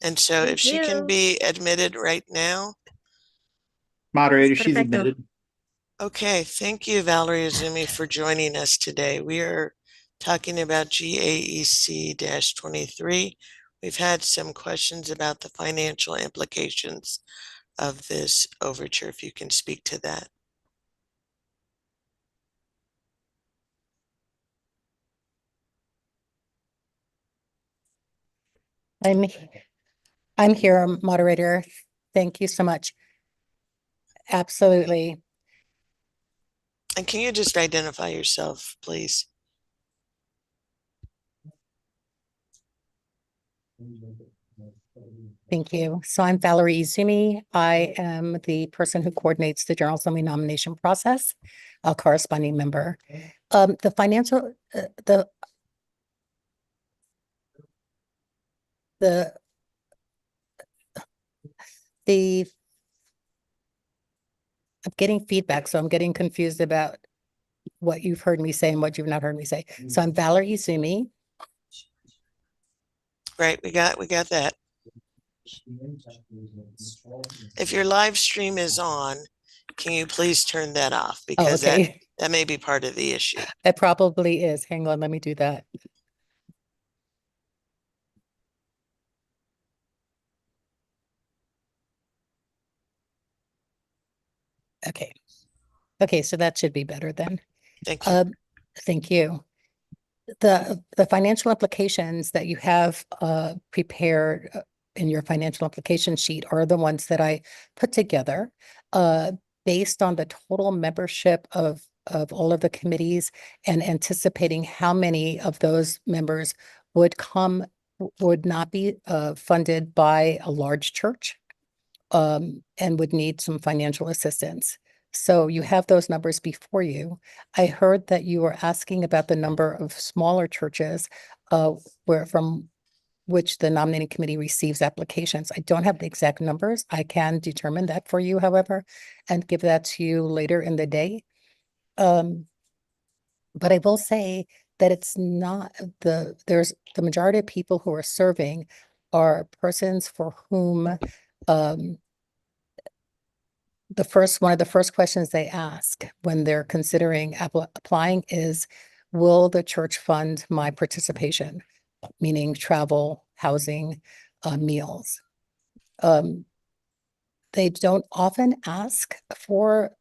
Speaker 7: And so if she can be admitted right now.
Speaker 6: Moderator, she's admitted.
Speaker 7: Okay, thank you, Valerie Izumi, for joining us today. We are talking about GAEC-23. We've had some questions about the financial implications of this overture, if you can speak to that.
Speaker 19: I'm here, moderator. Thank you so much. Absolutely.
Speaker 7: And can you just identify yourself, please?
Speaker 19: Thank you. So I'm Valerie Izumi. I am the person who coordinates the General Assembly nomination process, a corresponding member. The financial, I'm getting feedback, so I'm getting confused about what you've heard me say and what you've not heard me say. So I'm Valerie Izumi.
Speaker 7: Right, we got that. If your live stream is on, can you please turn that off? Because
Speaker 19: okay.
Speaker 7: that may be part of the issue.
Speaker 19: It probably is. Hang on, let me do that. Okay. Okay, so that should be better then.
Speaker 7: Thank you.
Speaker 19: Thank you. The financial implications that you have prepared in your financial implication sheet are the ones that I put together based on the total membership of all of the committees and anticipating how many of those members would not be funded by a large church and would need some financial assistance. So you have those numbers before you. I heard that you were asking about the number of smaller churches from which the nominating committee receives applications. I don't have the exact numbers. I can determine that for you, however, and give that to you later in the day. But I will say that it's not there's the majority of people who are serving are persons for whom one of the first questions they ask when they're considering applying is, will the church fund my participation? Meaning travel, housing, meals. They don't often ask for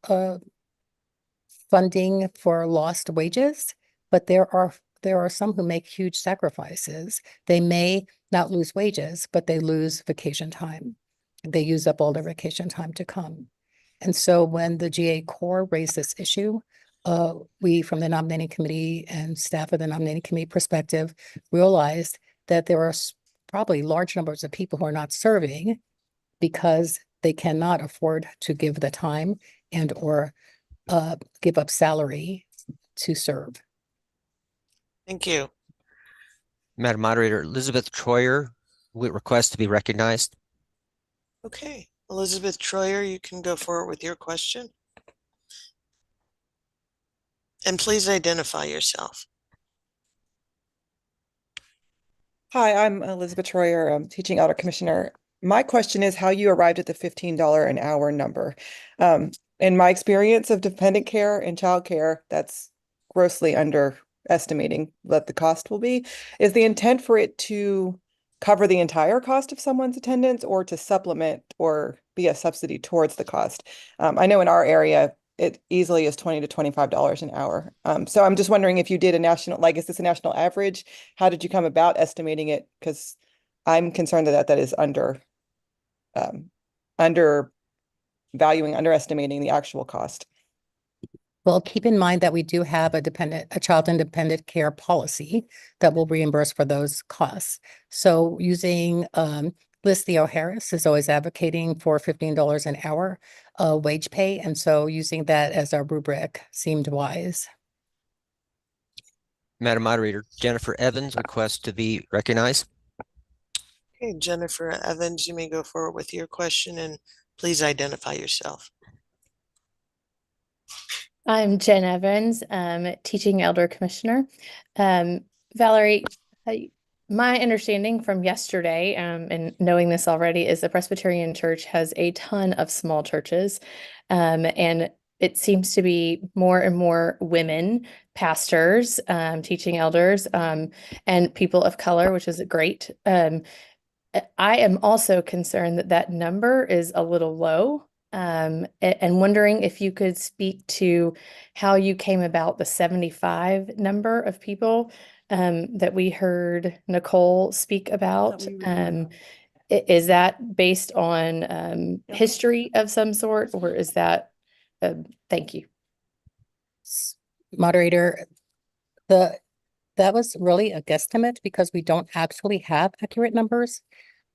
Speaker 19: funding for lost wages, but there are some who make huge sacrifices. They may not lose wages, but they lose vacation time. They use up all their vacation time to come. And so when the GA Corps raised this issue, we from the nominating committee and staff of the nominating committee perspective realized that there are probably large numbers of people who are not serving because they cannot afford to give the time and or give up salary to serve.
Speaker 7: Thank you.
Speaker 15: Madam Moderator, Elizabeth Troyer would request to be recognized.
Speaker 7: Okay, Elizabeth Troyer, you can go forward with your question. And please identify yourself.
Speaker 20: Hi, I'm Elizabeth Troyer, teaching elder commissioner. My question is how you arrived at the $15 an hour number. In my experience of dependent care and childcare, that's grossly underestimating what the cost will be. Is the intent for it to cover the entire cost of someone's attendance or to supplement or be a subsidy towards the cost? I know in our area, it easily is $20 to $25 an hour. So I'm just wondering if you did a national, like, is this a national average? How did you come about estimating it? Because I'm concerned that that is underestimating the actual cost.
Speaker 19: Well, keep in mind that we do have a child independent care policy that will reimburse for those costs. So using Liz Theo Harris is always advocating for $15 an hour wage pay. And so using that as our rubric seemed wise.
Speaker 15: Madam Moderator, Jennifer Evans requests to be recognized.
Speaker 7: Okay, Jennifer Evans, you may go forward with your question and please identify yourself.
Speaker 21: I'm Jen Evans, teaching elder commissioner. Valerie, my understanding from yesterday, and knowing this already, is the Presbyterian Church has a ton of small churches, and it seems to be more and more women pastors, teaching elders, and people of color, which is great. I am also concerned that that number is a little low. And wondering if you could speak to how you came about the 75 number of people that we heard Nicole speak about. Is that based on history of some sort, or is that, thank you.
Speaker 19: Moderator, that was really a guesstimate because we don't actually have accurate numbers.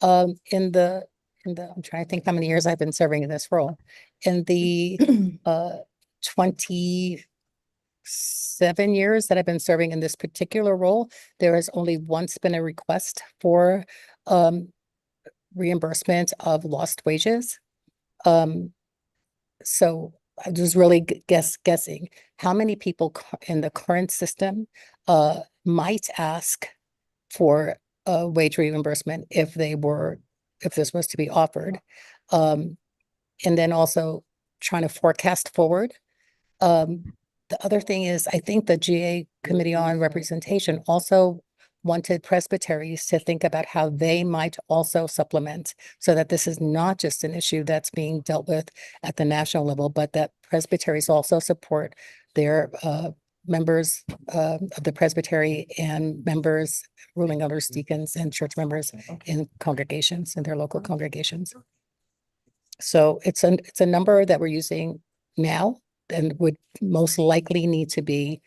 Speaker 19: I'm trying to think how many years I've been serving in this role. In the 27 years that I've been serving in this particular role, there has only once been a request for reimbursement of lost wages. So I was really guessing how many people in the current system might ask for a wage reimbursement if they were if this was to be offered. And then also trying to forecast forward. The other thing is, I think the GA Committee on Representation also wanted presbyteries to think about how they might also supplement, so that this is not just an issue that's being dealt with at the national level, but that presbyteries also support their members of the presbytery and members, ruling elders, deacons, and church members in congregations, in their local congregations. So it's a number that we're using now and would most likely need to be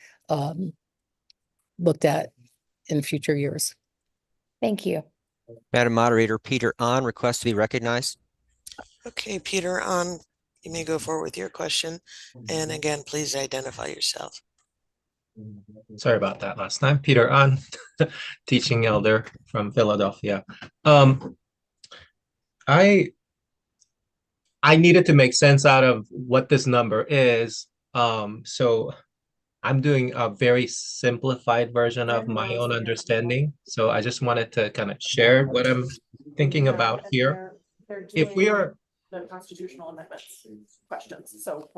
Speaker 19: looked at in future years. Thank you.
Speaker 15: Madam Moderator, Peter On requests to be recognized.
Speaker 7: Okay, Peter On, you may go forward with your question. And again, please identify yourself.
Speaker 16: Sorry about that last time. Peter On, teaching elder from Philadelphia. I needed to make sense out of what this number is. So I'm doing a very simplified version of my own understanding. So I just wanted to kind of share what I'm thinking about here. If we are
Speaker 1: the constitutional amendments questions, so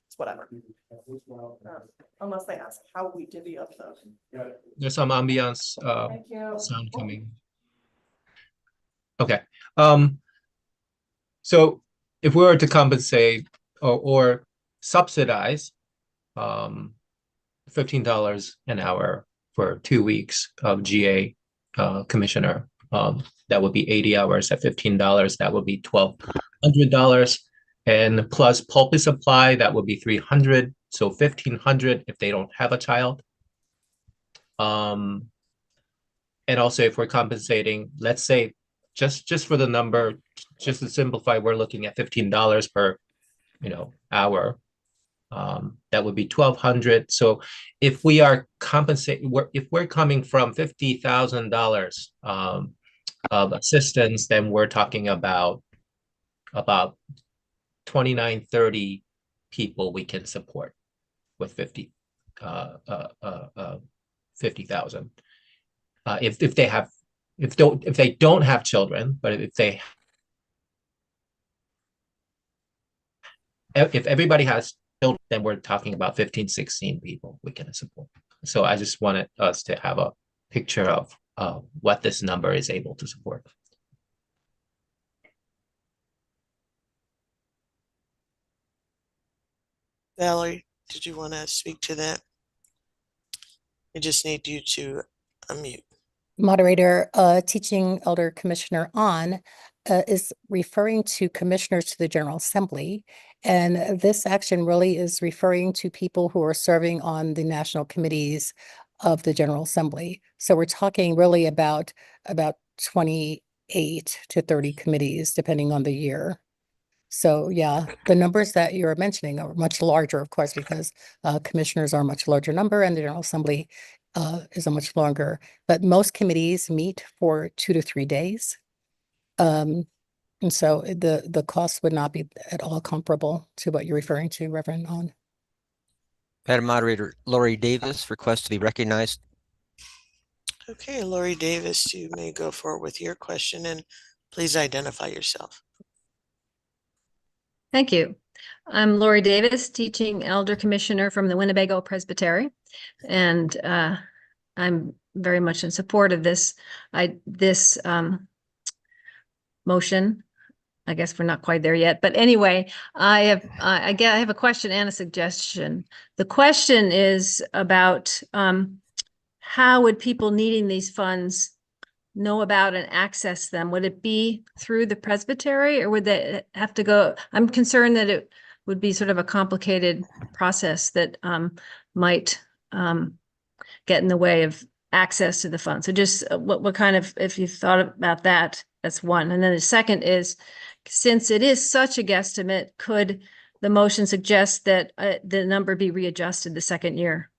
Speaker 1: it's whatever. Unless they ask how we divvy up the.
Speaker 16: There's some ambiance
Speaker 1: Thank you.
Speaker 16: sound coming. Okay. So if we were to compensate or subsidize $15 an hour for 2 weeks of GA commissioner, that would be 80 hours at $15. That would be $1,200. And plus pulpit supply, that would be $300. So $1,500 if they don't have a child. And also if we're compensating, let's say just for the number, just to simplify, we're looking at $15 per, hour. That would be $1,200. So if we are compensating, if we're coming from $50,000 of assistance, then we're talking about 29, 30 people we can support with 50,000. If they don't have children, but if everybody has children, then we're talking about 15, 16 people we can support. So I just wanted us to have a picture of what this number is able to support.
Speaker 7: Valerie, did you want to speak to that? I just need you to unmute.
Speaker 19: Moderator, Teaching Elder Commissioner On is referring to commissioners to the General Assembly. And this action really is referring to people who are serving on the national committees of the General Assembly. So we're talking really about 28 to 30 committees, depending on the year. So yeah, the numbers that you're mentioning are much larger, of course, because commissioners are a much larger number and the General Assembly is a much longer, but most committees meet for 2 to 3 days. And so the cost would not be at all comparable to what you're referring to, Reverend On.
Speaker 15: Madam Moderator, Lori Davis requests to be recognized.
Speaker 7: Okay, Lori Davis, you may go forward with your question and please identify yourself.
Speaker 9: Thank you. I'm Lori Davis, teaching elder commissioner from the Winnebago Presbytery, and I'm very much in support of this motion. I guess we're not quite there yet, but anyway, I have a question and a suggestion. The question is about how would people needing these funds know about and access them? Would it be through the presbytery, or would they have to go? I'm concerned that it would be sort of a complicated process that might get in the way of access to the funds. So just what kind of, if you've thought about that, that's one. And then the second is, since it is such a guesstimate, could the motion suggest that the number be readjusted the second year?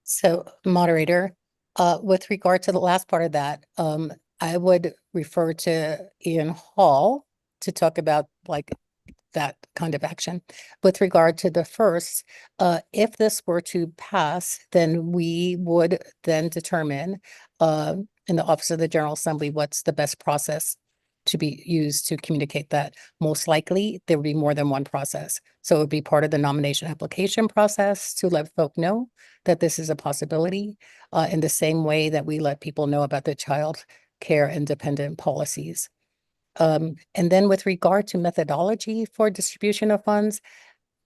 Speaker 19: So, moderator, with regard to the last part of that, I would refer to Ian Hall to talk about like that kind of action. With regard to the first, if this were to pass, then we would then determine in the Office of the General Assembly what's the best process to be used to communicate that. Most likely, there would be more than one process. So it would be part of the nomination application process to let folk know that this is a possibility, in the same way that we let people know about the child care and dependent policies. And then with regard to methodology for distribution of funds,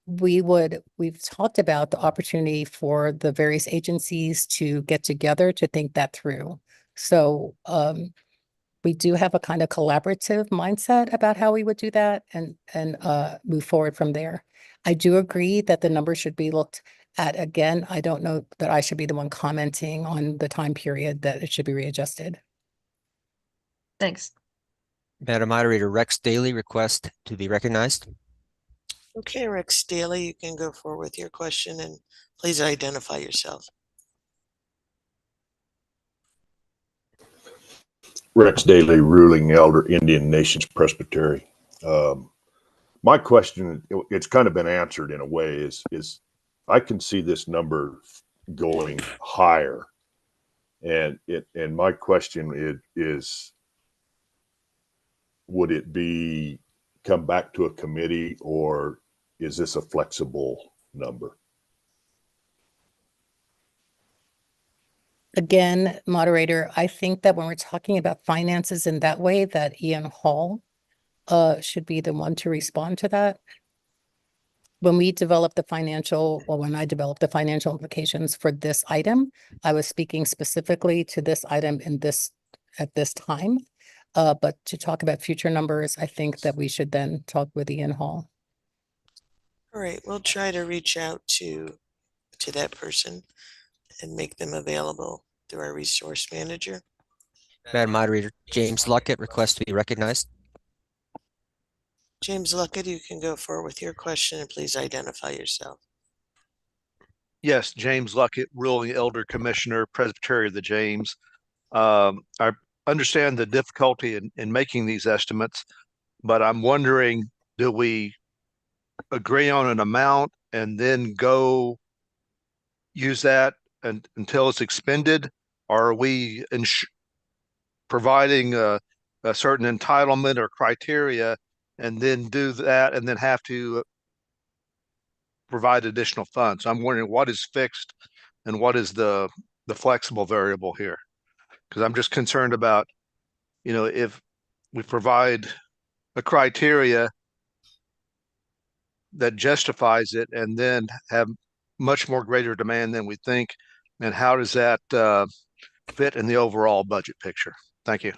Speaker 19: we've talked about the opportunity for the various agencies to get together to think that through. So we do have a kind of collaborative mindset about how we would do that and move forward from there. I do agree that the numbers should be looked at again. I don't know that I should be the one commenting on the time period that it should be readjusted.
Speaker 9: Thanks.
Speaker 15: Madam Moderator, Rex Daly request to be recognized.
Speaker 7: Okay, Rex Daly, you can go forward with your question and please identify yourself.
Speaker 3: Rex Daly, ruling elder, Indian Nations Presbytery. My question, it's kind of been answered in a way, is I can see this number going higher, and my question is, would it be come back to a committee, or is this a flexible number?
Speaker 19: Again, moderator, I think that when we're talking about finances in that way, that Ian Hall should be the one to respond to that. When we developed the financial, or when I developed the financial implications for this item, I was speaking specifically to this item at this time. But to talk about future numbers, I think that we should then talk with Ian Hall.
Speaker 7: All right, we'll try to reach out to that person and make them available through our resource manager.
Speaker 15: Madam Moderator, James Luckett request to be recognized.
Speaker 7: James Luckett, you can go forward with your question and please identify yourself.
Speaker 22: Yes, James Luckett, ruling elder commissioner, Presbytery of the James. I understand the difficulty in making these estimates, but I'm wondering, do we agree on an amount and then go use that until it's expended? Or are we providing a certain entitlement or criteria and then do that and then have to provide additional funds? I'm wondering what is fixed and what is the flexible variable here? Because I'm just concerned about, if we provide a criteria that justifies it and then have much more greater demand than we think, and how does that fit in the overall budget picture? Thank you.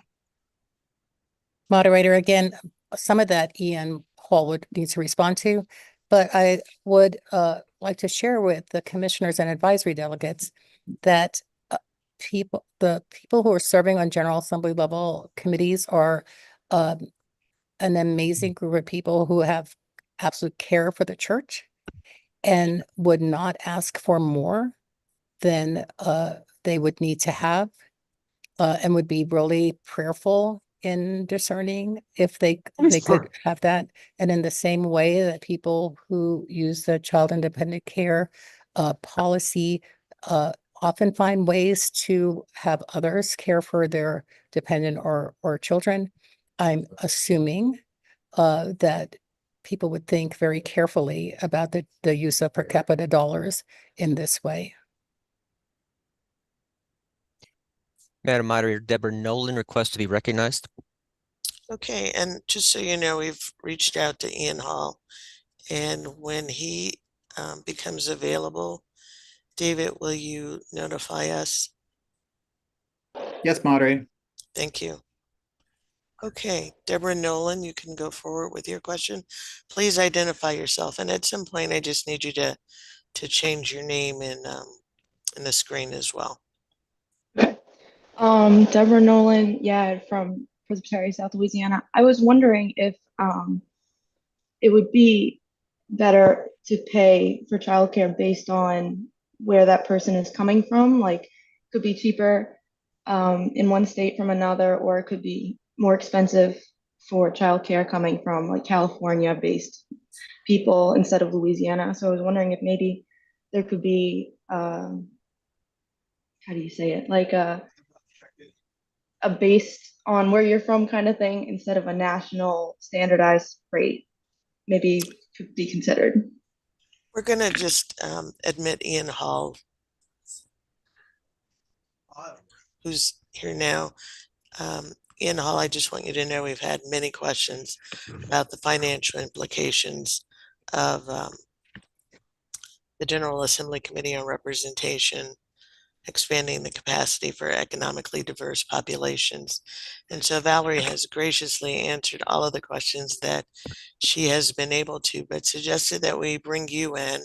Speaker 19: Moderator, again, some of that Ian Hall would need to respond to, but I would like to share with the commissioners and advisory delegates that the people who are serving on General Assembly level committees are an amazing group of people who have absolute care for the church and would not ask for more than they would need to have, and would be really prayerful in discerning if they could have that. And in the same way that people who use the child independent care policy often find ways to have others care for their dependent or children, I'm assuming that people would think very carefully about the use of per capita dollars in this way.
Speaker 15: Madam Moderator, Deborah Nolan request to be recognized.
Speaker 7: Okay, and just so you know, we've reached out to Ian Hall, and when he becomes available, David, will you notify us?
Speaker 6: Yes, moderator.
Speaker 7: Thank you. Okay, Deborah Nolan, you can go forward with your question. Please identify yourself, and at some point, I just need you to change your name in the screen as well.
Speaker 23: Deborah Nolan, from Presbytery, South Louisiana. I was wondering if it would be better to pay for childcare based on where that person is coming from. Like, could be cheaper in one state from another, or it could be more expensive for childcare coming from like California based people instead of Louisiana. So I was wondering if maybe there could be, how do you say it? Like a based on where you're from kind of thing instead of a national standardized rate, maybe could be considered.
Speaker 7: We're gonna just admit Ian Hall, who's here now. Ian Hall, I just want you to know we've had many questions about the financial implications of the General Assembly Committee on Representation expanding the capacity for economically diverse populations. And so Valerie has graciously answered all of the questions that she has been able to, but suggested that we bring you in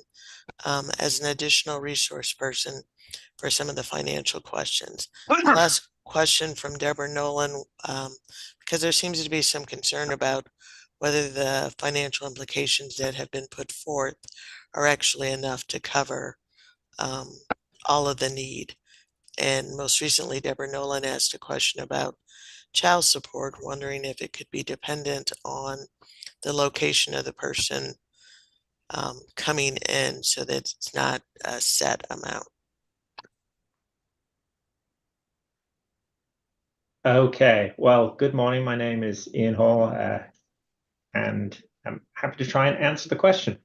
Speaker 7: as an additional resource person for some of the financial questions. Last question from Deborah Nolan, because there seems to be some concern about whether the financial implications that have been put forth are actually enough to cover all of the need. And most recently, Deborah Nolan asked a question about child support, wondering if it could be dependent on the location of the person coming in so that it's not a set amount.
Speaker 8: Okay, well, good morning. My name is Ian Hall, and I'm happy to try and answer the question.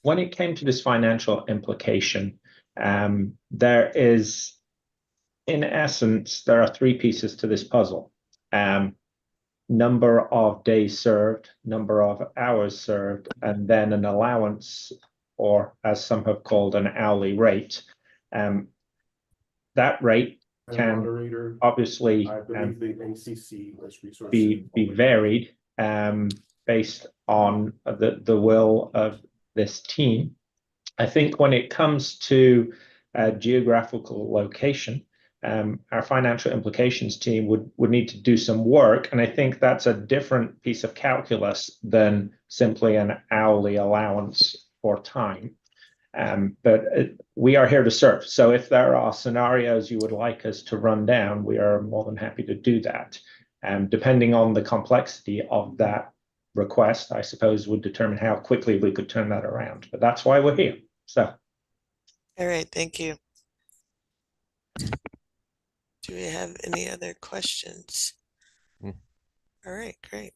Speaker 8: When it came to this financial implication, there is, in essence, there are three pieces to this puzzle. Number of days served, number of hours served, and then an allowance, or as some have called an hourly rate. That rate can obviously be varied based on the will of this team. I think when it comes to geographical location, our financial implications team would need to do some work, and I think that's a different piece of calculus than simply an hourly allowance for time. But we are here to serve. So if there are scenarios you would like us to run down, we are more than happy to do that. Depending on the complexity of that request, I suppose, would determine how quickly we could turn that around. But that's why we're here. So.
Speaker 7: All right, thank you. Do we have any other questions? All right, great.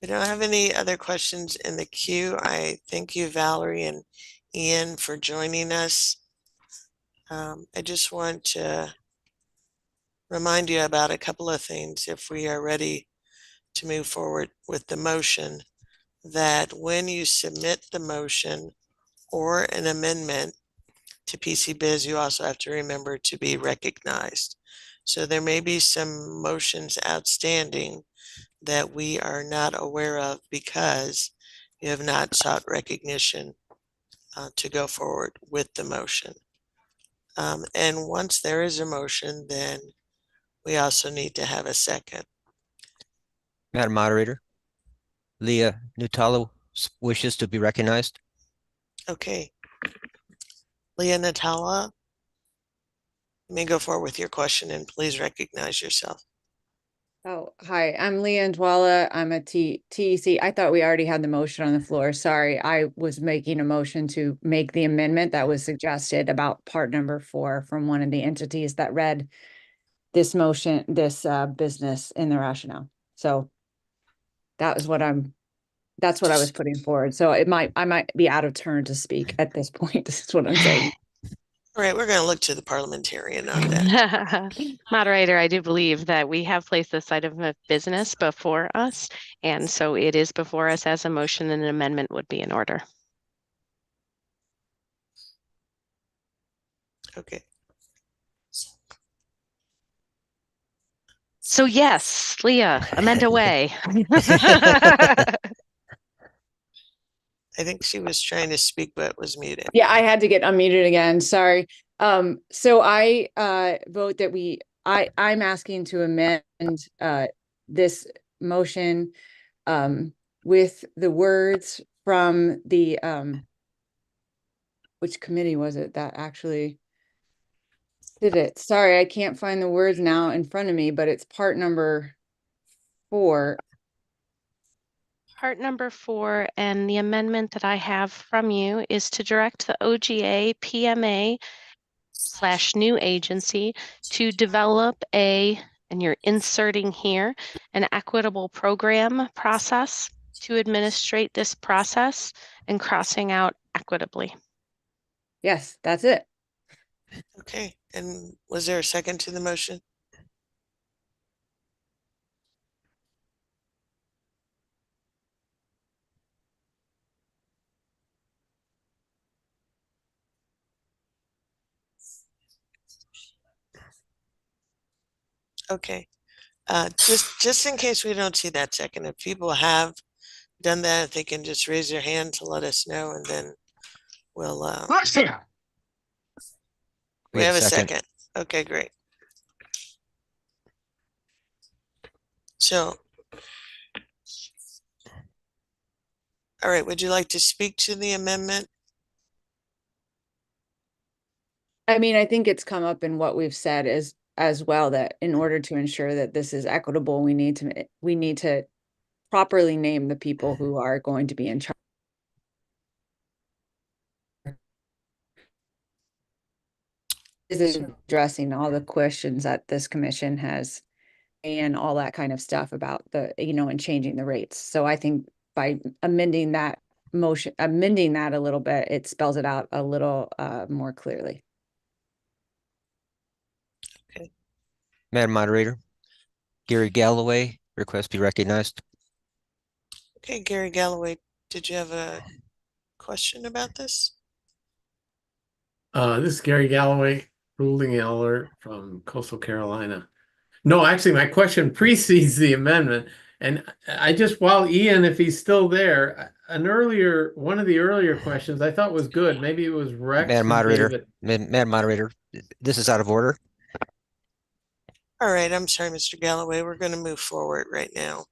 Speaker 7: We don't have any other questions in the queue. I thank you, Valerie and Ian, for joining us. I just want to remind you about a couple of things if we are ready to move forward with the motion, that when you submit the motion or an amendment to PC-Biz, you also have to remember to be recognized. So there may be some motions outstanding that we are not aware of because you have not sought recognition to go forward with the motion. And once there is a motion, then we also need to have a second.
Speaker 15: Madam Moderator, Leah Nutala wishes to be recognized.
Speaker 7: Okay. Leah Nutala, let me go forward with your question and please recognize yourself.
Speaker 10: Oh, hi, I'm Leah Ndwala. I'm a TEC. I thought we already had the motion on the floor. Sorry, I was making a motion to make the amendment that was suggested about part number 4 from one of the entities that read this motion, this business in the rationale. So that was that's what I was putting forward. So I might be out of turn to speak at this point. This is what I'm saying.
Speaker 7: All right, we're going to look to the parliamentarian on that.
Speaker 12: Moderator, I do believe that we have placed this item of business before us, and so it is before us as a motion, and an amendment would be in order.
Speaker 7: Okay.
Speaker 12: So yes, Leah, amend away.
Speaker 7: I think she was trying to speak, but was muted.
Speaker 10: Yeah, I had to get unmuted again. Sorry. So I vote that I'm asking to amend this motion with the words from the which committee was it that actually did it? Sorry, I can't find the words now in front of me, but it's part number 4.
Speaker 12: Part number 4 and the amendment that I have from you is to direct the OGA PMA/new agency to develop and you're inserting here, an equitable program process to administrate this process and crossing out equitably.
Speaker 10: Yes, that's it.
Speaker 7: Okay, and was there a second to the motion? Okay, just in case we don't see that second, if people have done that, if they can just raise their hand to let us know, and then we'll, we have a second. Okay, great. So, all right, would you like to speak to the amendment?
Speaker 10: I mean, I think it's come up in what we've said as well, that in order to ensure that this is equitable, we need to properly name the people who are going to be in charge. Is addressing all the questions that this commission has and all that kind of stuff about the, and changing the rates. So I think by amending that a little bit, it spells it out a little more clearly.
Speaker 7: Okay.
Speaker 15: Madam Moderator, Gary Galloway, request be recognized.
Speaker 7: Okay, Gary Galloway, did you have a question about this?
Speaker 18: This is Gary Galloway, ruling elder from Coastal Carolina. No, actually, my question precedes the amendment. And I just, while Ian, if he's still there, one of the earlier questions I thought was good. Maybe it was Rex.
Speaker 15: Madam Moderator, Madam Moderator, this is out of order.
Speaker 7: All right, I'm sorry, Mr. Galloway. We're going to move forward right now,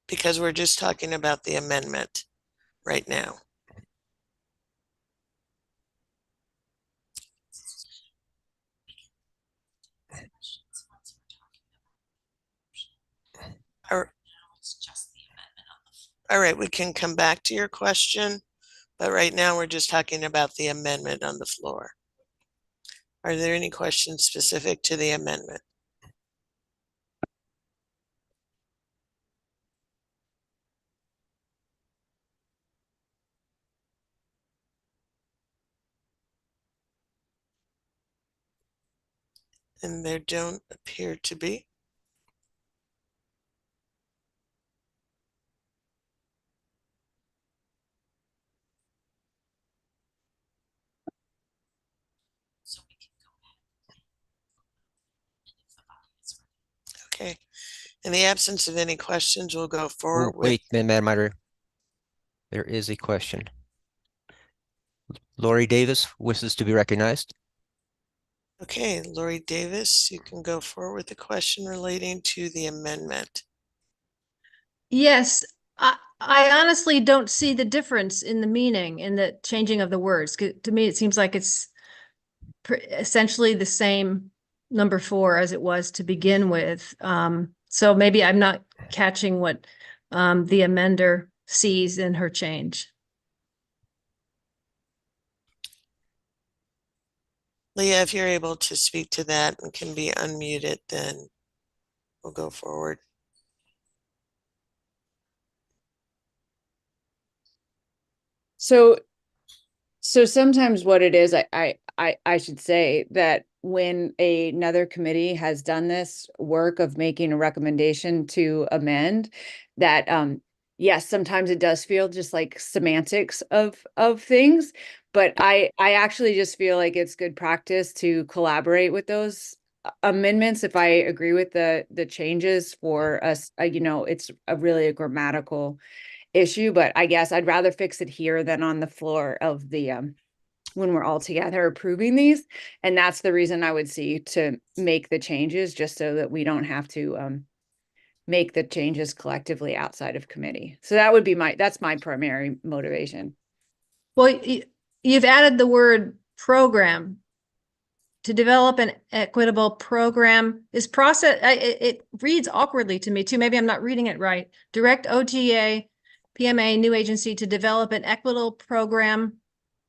Speaker 7: because we're just talking about the amendment right now. All right, we can come back to your question, but right now we're just talking about the amendment on the floor. Are there any questions specific to the amendment? And there don't appear to be. Okay. In the absence of any questions, we'll go forward with.
Speaker 15: Wait, Madam Moderator. There is a question. Lori Davis wishes to be recognized.
Speaker 7: Okay, Lori Davis, you can go forward with the question relating to the amendment.
Speaker 9: Yes, I honestly don't see the difference in the meaning in the changing of the words. To me, it seems like it's essentially the same number 4 as it was to begin with. So maybe I'm not catching what the amender sees in her change.
Speaker 7: Leah, if you're able to speak to that and can be unmuted, then we'll go forward.
Speaker 10: So sometimes what it is, I should say that when another committee has done this work of making a recommendation to amend, that yes, sometimes it does feel just like semantics of things, but I actually just feel like it's good practice to collaborate with those amendments. If I agree with the changes for us, it's really a grammatical issue, but I guess I'd rather fix it here than on the floor of the when we're all together approving these. And that's the reason I would see to make the changes, just so that we don't have to make the changes collectively outside of committee. So that would be that's my primary motivation.
Speaker 9: Well, you've added the word program to develop an equitable program is process, it reads awkwardly to me too. Maybe I'm not reading it right. Direct OTA, PMA, new agency to develop an equitable program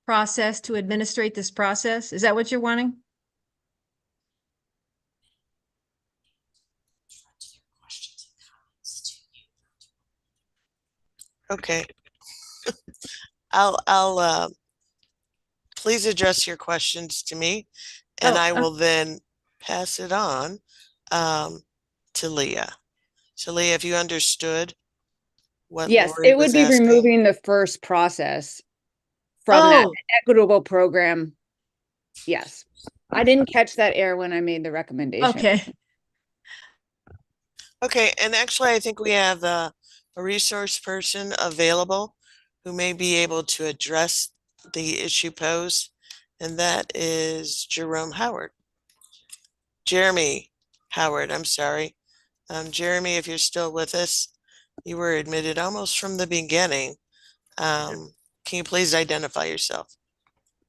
Speaker 9: process to administrate this process. Is that what you're wanting?
Speaker 7: Okay. Please address your questions to me, and I will then pass it on to Leah. So Leah, if you understood what
Speaker 10: Yes,
Speaker 7: Lori
Speaker 10: it would
Speaker 7: was
Speaker 10: be
Speaker 7: asking.
Speaker 10: removing the first process from that equitable program. Yes, I didn't catch that error when I made the recommendation.
Speaker 9: Okay.
Speaker 7: Okay, and actually I think we have a resource person available who may be able to address the issue posed, and that is Jerome Howard. Jeremy Howard, I'm sorry. Jeremy, if you're still with us, you were admitted almost from the beginning. Can you please identify yourself?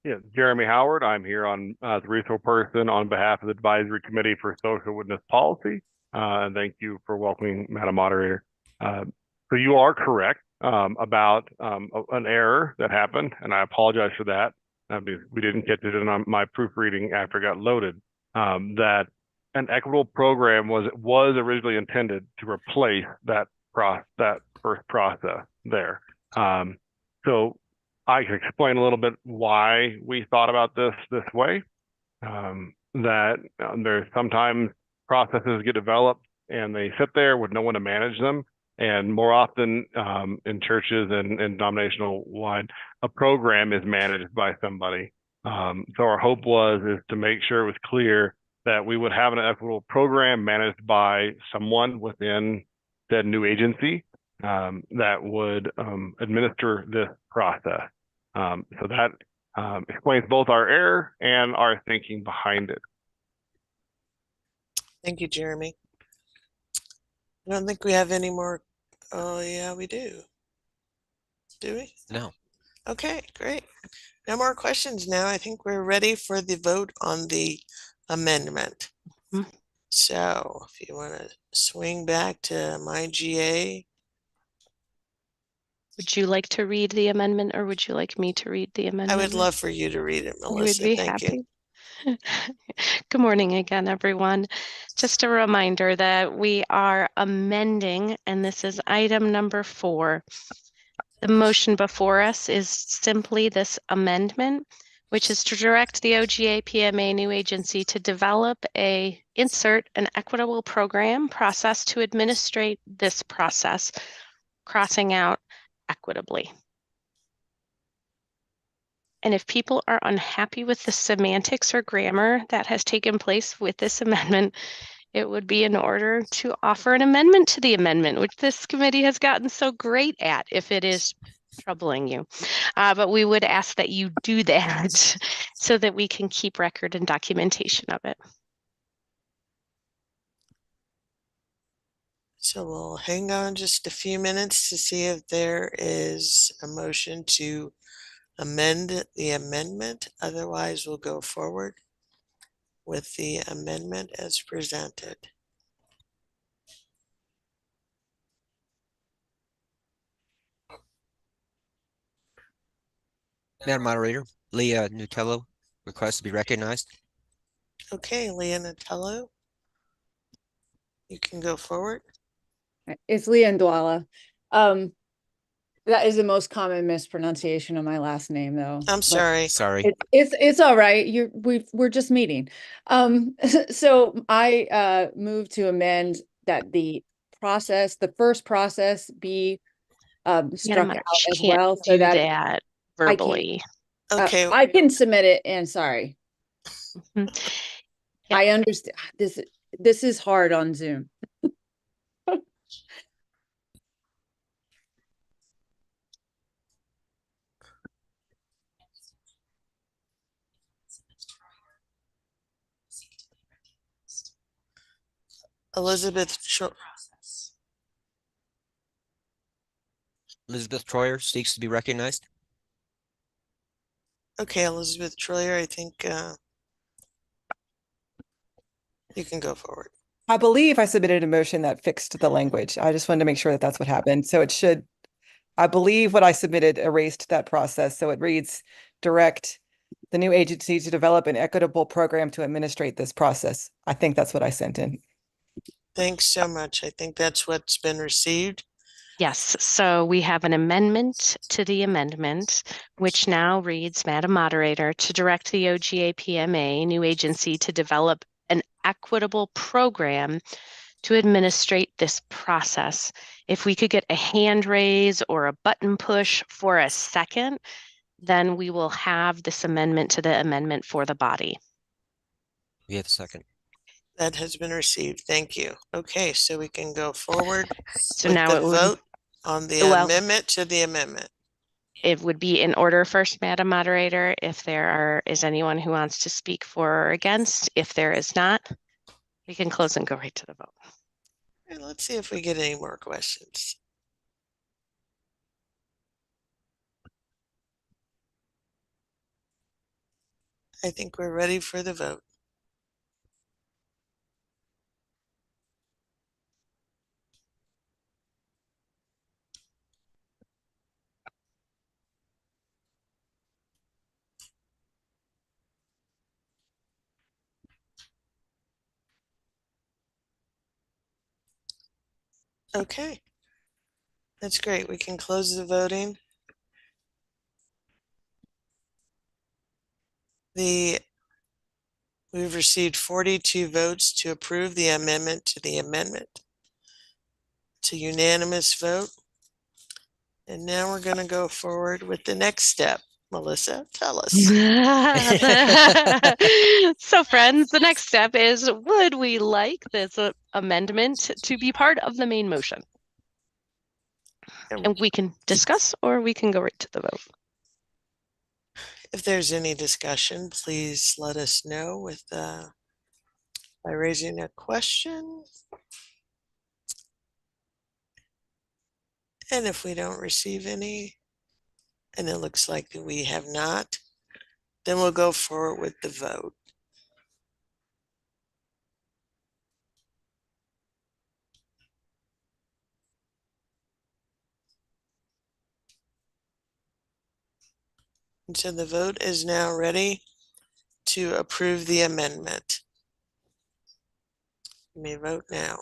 Speaker 2: Yeah, Jeremy Howard. I'm here on the resource person on behalf of the Advisory Committee for Social Witness Policy. And thank you for welcoming, Madam Moderator. So you are correct about an error that happened, and I apologize for that. We didn't get it in my proofreading after it got loaded. That an equitable program was originally intended to replace that first process there. So I can explain a little bit why we thought about this way. That there's sometimes processes get developed and they sit there with no one to manage them. And more often in churches and denominational wide, a program is managed by somebody. So our hope is to make sure it was clear that we would have an equitable program managed by someone within that new agency that would administer this process. So that explains both our error and our thinking behind it.
Speaker 7: Thank you, Jeremy. I don't think we have any more. Oh, yeah, we do. Do we?
Speaker 15: No.
Speaker 7: Okay, great. No more questions now. I think we're ready for the vote on the amendment. So if you want to swing back to my GA.
Speaker 12: Would you like to read the amendment, or would you like me to read the amendment?
Speaker 7: I would love for you to read it, Melissa.
Speaker 12: You would be
Speaker 7: Thank
Speaker 12: happy.
Speaker 7: you.
Speaker 12: Good morning again, everyone. Just a reminder that we are amending, and this is item number 4. The motion before us is simply this amendment, which is to direct the OGA PMA new agency to develop insert an equitable program process to administrate this process, crossing out equitably. And if people are unhappy with the semantics or grammar that has taken place with this amendment, it would be in order to offer an amendment to the amendment, which this committee has gotten so great at if it is troubling you. But we would ask that you do that so that we can keep record and documentation of it.
Speaker 7: So we'll hang on just a few minutes to see if there is a motion to amend the amendment. Otherwise, we'll go forward with the amendment as presented.
Speaker 15: Madam Moderator, Leah Nutello requests to be recognized.
Speaker 7: Okay, Leah Nutello, you can go forward.
Speaker 10: It's Leah Ndwala. That is the most common mispronunciation of my last name, though.
Speaker 7: I'm sorry.
Speaker 15: Sorry.
Speaker 10: It's all right. We're just meeting. So I move to amend that the first process be struck out as well, so that
Speaker 12: verbally.
Speaker 7: Okay.
Speaker 10: I can submit it, and sorry. I understand this is hard on Zoom.
Speaker 7: Elizabeth
Speaker 15: Troyer seeks to be recognized.
Speaker 7: Okay, Elizabeth Troyer, I think You can go forward.
Speaker 20: I believe I submitted a motion that fixed the language. I just wanted to make sure that that's what happened. So it should, I believe what I submitted erased that process. So it reads, direct the new agency to develop an equitable program to administrate this process. I think that's what I sent in.
Speaker 7: Thanks so much. I think that's what's been received.
Speaker 12: Yes, so we have an amendment to the amendment, which now reads, Madam Moderator, to direct the OGA PMA new agency to develop an equitable program to administrate this process. If we could get a hand raise or a button push for a second, then we will have this amendment to the amendment for the body.
Speaker 15: We have a second.
Speaker 7: That has been received. Thank you. Okay, so we can go forward
Speaker 12: So
Speaker 7: with
Speaker 12: now
Speaker 7: the
Speaker 12: it would,
Speaker 7: vote on the
Speaker 12: well,
Speaker 7: amendment to the amendment.
Speaker 12: it would be in order first, Madam Moderator, if there is anyone who wants to speak for or against. If there is not, we can close and go right to the vote.
Speaker 7: And let's see if we get any more questions. I think we're ready for the vote. Okay. That's great. We can close the voting. We've received 42 votes to approve the amendment to the amendment. It's a unanimous vote. And now we're going to go forward with the next step. Melissa, tell us.
Speaker 12: So friends, the next step is, would we like this amendment to be part of the main motion? And we can discuss, or we can go right to the vote.
Speaker 7: If there's any discussion, please let us know with by raising a question. And if we don't receive any, and it looks like we have not, then we'll go forward with the vote. And so the vote is now ready to approve the amendment. You may vote now.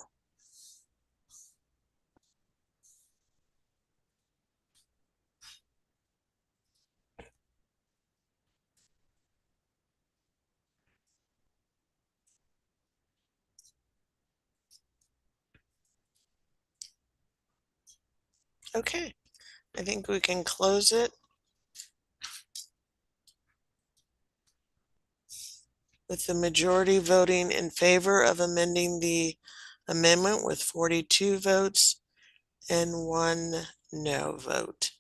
Speaker 7: Okay, I think we can close it. With the majority voting in favor of amending the amendment with 42 votes and 1 no vote.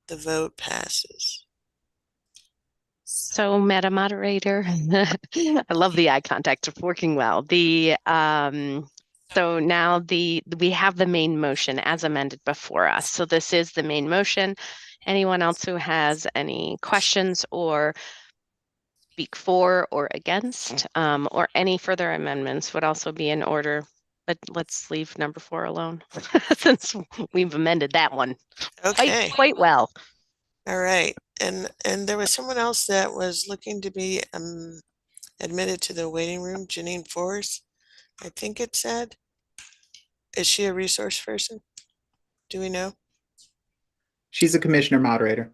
Speaker 7: The vote passes.
Speaker 12: So, Madam Moderator, I love the eye contact of working well. So now we have the main motion as amended before us. So this is the main motion. Anyone else who has any questions or speak for or against, or any further amendments would also be in order. But let's leave number 4 alone since we've amended that one
Speaker 7: Okay.
Speaker 12: quite well.
Speaker 7: All right. And there was someone else that was looking to be admitted to the waiting room, Janine Forrest, I think it said. Is she a resource person? Do we know?
Speaker 6: She's a commissioner moderator.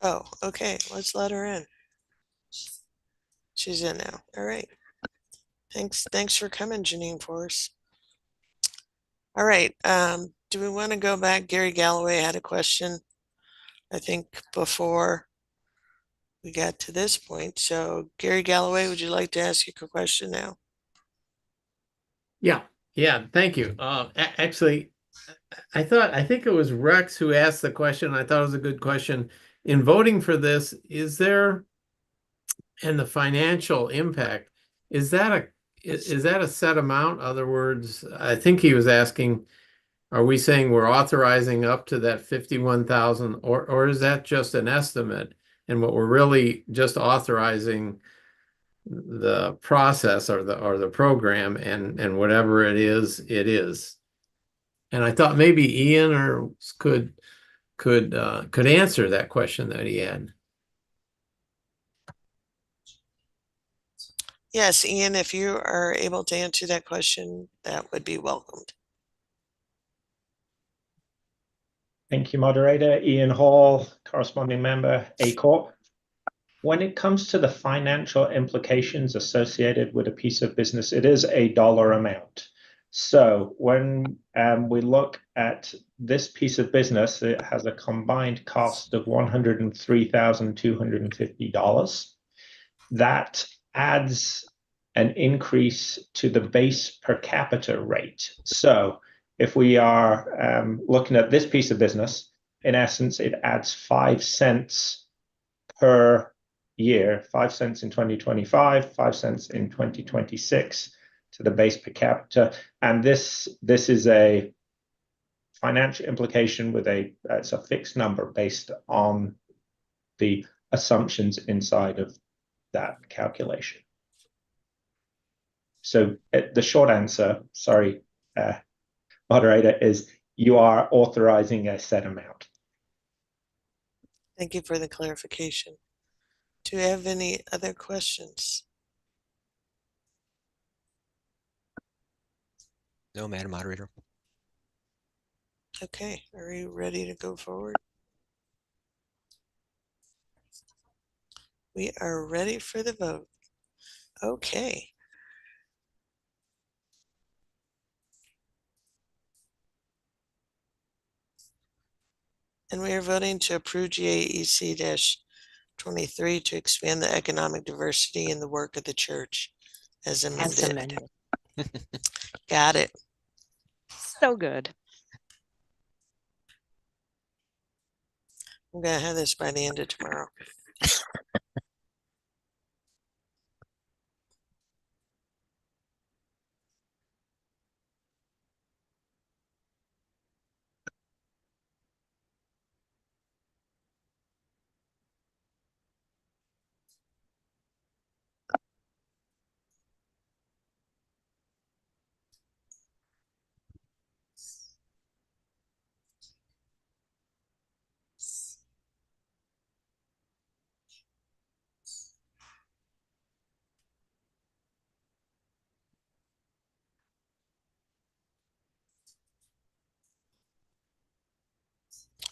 Speaker 7: Oh, okay. Let's let her in. She's in now. All right. Thanks for coming, Janine Forrest. All right. Do we want to go back? Gary Galloway had a question, I think, before we got to this point. So Gary Galloway, would you like to ask your question now?
Speaker 18: Yeah, thank you. Actually, I think it was Rex who asked the question. I thought it was a good question. In voting for this, is there, and the financial impact, is that a set amount? In other words, I think he was asking, are we saying we're authorizing up to that 51,000, or is that just an estimate? And what we're really just authorizing the process or the program, and whatever it is, it is. And I thought maybe Ian could answer that question that he had.
Speaker 7: Yes, Ian, if you are able to answer that question, that would be welcomed.
Speaker 8: Thank you, moderator. Ian Hall, corresponding member, A Corp. When it comes to the financial implications associated with a piece of business, it is a dollar amount. So when we look at this piece of business, it has a combined cost of $103,250. That adds an increase to the base per capita rate. So if we are looking at this piece of business, in essence, it adds 5 cents per year, 5 cents in 2025, 5 cents in 2026 to the base per capita. And this is a financial implication with it's a fixed number based on the assumptions inside of that calculation. So the short answer, sorry, moderator, is you are authorizing a set amount.
Speaker 7: Thank you for the clarification. Do you have any other questions?
Speaker 15: No, Madam Moderator.
Speaker 7: Okay, are you ready to go forward? We are ready for the vote. Okay. And we are voting to approve GAEC-23 to expand the economic diversity in the work of the church as amended. Got it.
Speaker 12: So good.
Speaker 7: I'm gonna have this by the end of tomorrow.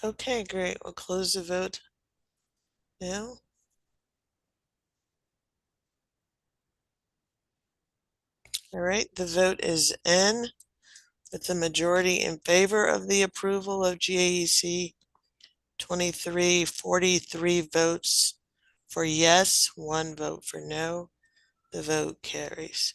Speaker 7: Okay, great. We'll close the vote now. All right, the vote is N, with the majority in favor of the approval of GAEC 23, 43 votes for yes, 1 vote for no. The vote carries.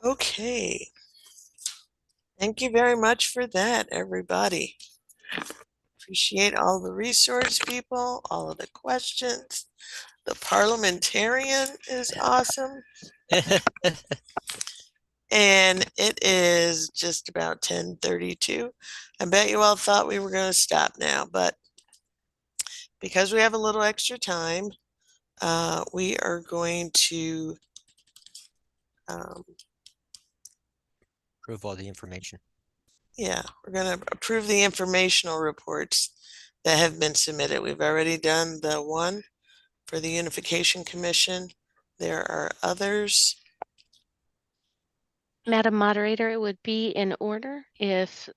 Speaker 7: Okay. Thank you very much for that, everybody. Appreciate all the resource people, all of the questions. The parliamentarian is awesome. And it is just about 10:32. I bet you all thought we were going to stop now, but because we have a little extra time, we are going to
Speaker 15: Approve all the information.
Speaker 7: yeah, we're going to approve the informational reports that have been submitted. We've already done the one for the Unification Commission. There are others.
Speaker 12: Madam Moderator, it would be in order if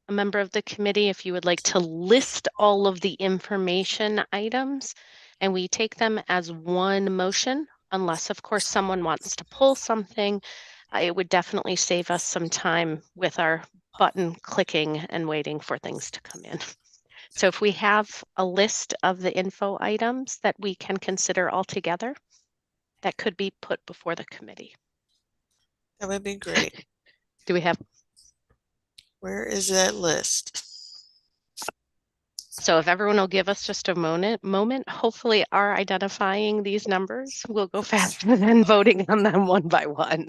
Speaker 12: a member of the committee, if you would like to list all of the information items and we take them as one motion, unless of course someone wants to pull something, it would definitely save us some time with our button clicking and waiting for things to come in. So if we have a list of the info items that we can consider all together, that could be put before the committee.
Speaker 7: That would be great.
Speaker 12: Do we have?
Speaker 7: Where is that list?
Speaker 12: So if everyone will give us just a moment, hopefully our identifying these numbers will go faster than voting on them one by one.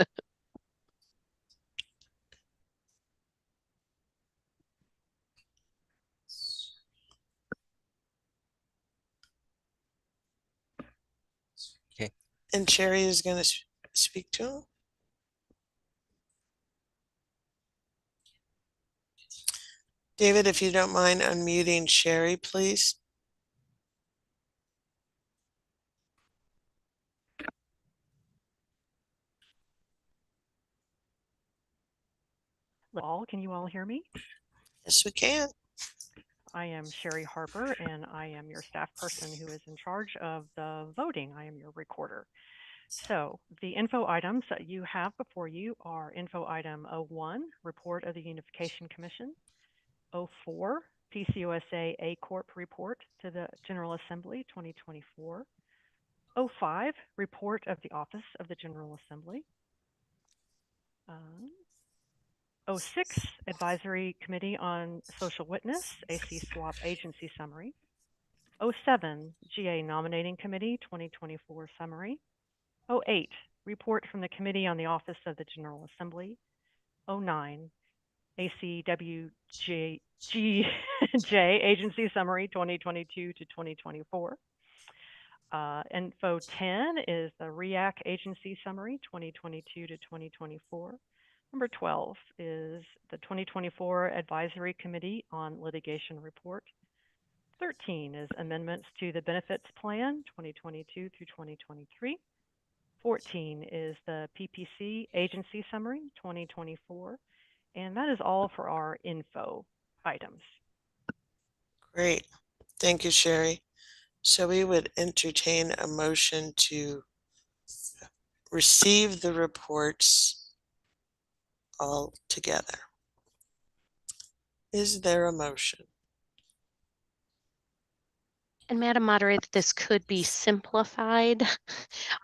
Speaker 7: And Sherry is going to speak to him. David, if you don't mind unmuting Sherry, please.
Speaker 4: All, can you all hear me?
Speaker 7: Yes, we can.
Speaker 4: I am Sherry Harper, and I am your staff person who is in charge of the voting. I am your recorder. So the info items that you have before you are info item 01, Report of the Unification Commission, 04, PCUSA A Corp Report to the General Assembly 2024, 05, Report of the Office of the General Assembly, 06, Advisory Committee on Social Witness, AC Swap Agency Summary. 07, GA Nominating Committee 2024 Summary. 08, Report from the Committee on the Office of the General Assembly. 09, ACWJ Agency Summary 2022 to 2024. Info 10 is the REAC Agency Summary 2022 to 2024. Number 12 is the 2024 Advisory Committee on Litigation Report. 13 is amendments to the Benefits Plan 2022 through 2023. 14 is the PPC Agency Summary 2024. And that is all for our info items.
Speaker 7: Great. Thank you, Sherry. So we would entertain a motion to receive the reports all together. Is there a motion?
Speaker 12: And Madam Moderator, this could be simplified.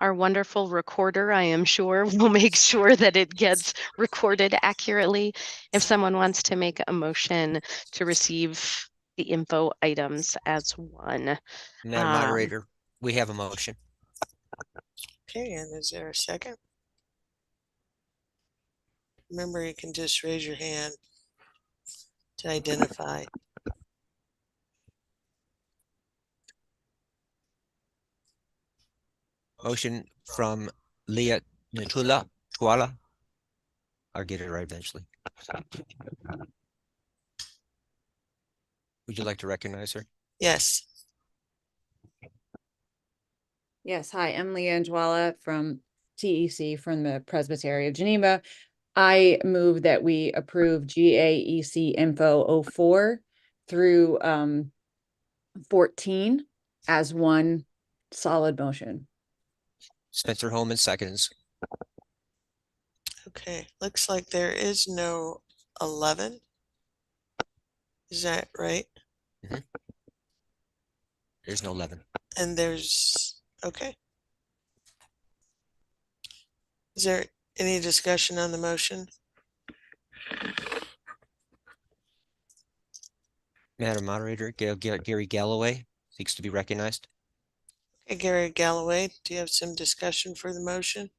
Speaker 12: Our wonderful recorder, I am sure, will make sure that it gets recorded accurately. If someone wants to make a motion to receive the info items as one.
Speaker 15: Madam Moderator, we have a motion.
Speaker 7: Okay, and is there a second? Remember, you can just raise your hand to identify.
Speaker 15: Motion from Leah Twala. I'll get it right eventually. Would you like to recognize her?
Speaker 7: Yes.
Speaker 10: Yes, hi, I'm Leah Njwala from TEC from the Presbytery of Geneva. I move that we approve GAEC Info 04 through 14 as one solid motion.
Speaker 15: Spencer Holman seconds.
Speaker 7: Okay, looks like there is no 11. Is that right?
Speaker 15: Mm-hmm. There's no 11.
Speaker 7: And there's, okay. Is there any discussion on the motion?
Speaker 15: Madam Moderator, Gary Galloway seeks to be recognized.
Speaker 7: Okay, Gary Galloway, do you have some discussion for the motion?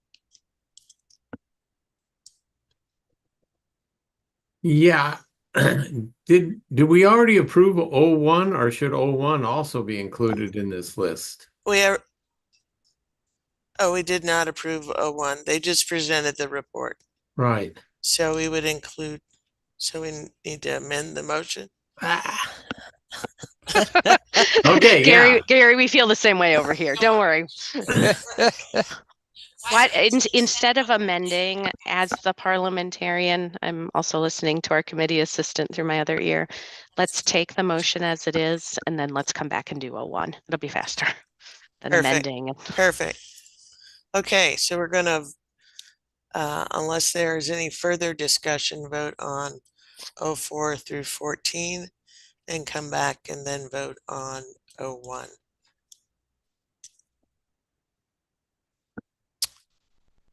Speaker 18: Yeah. Did we already approve 01, or should 01 also be included in this list?
Speaker 7: We did not approve 01. They just presented the report.
Speaker 18: Right.
Speaker 7: So we would include, so we need to amend the motion.
Speaker 18: Okay,
Speaker 12: Gary, we feel the same way over here. Don't worry. Instead of amending as the parliamentarian, I'm also listening to our committee assistant through my other ear. Let's take the motion as it is, and then let's come back and do 01. It'll be faster than amending.
Speaker 7: Perfect. Okay, so we're going to, unless there is any further discussion, vote on 04 through 14 and come back and then vote on 01.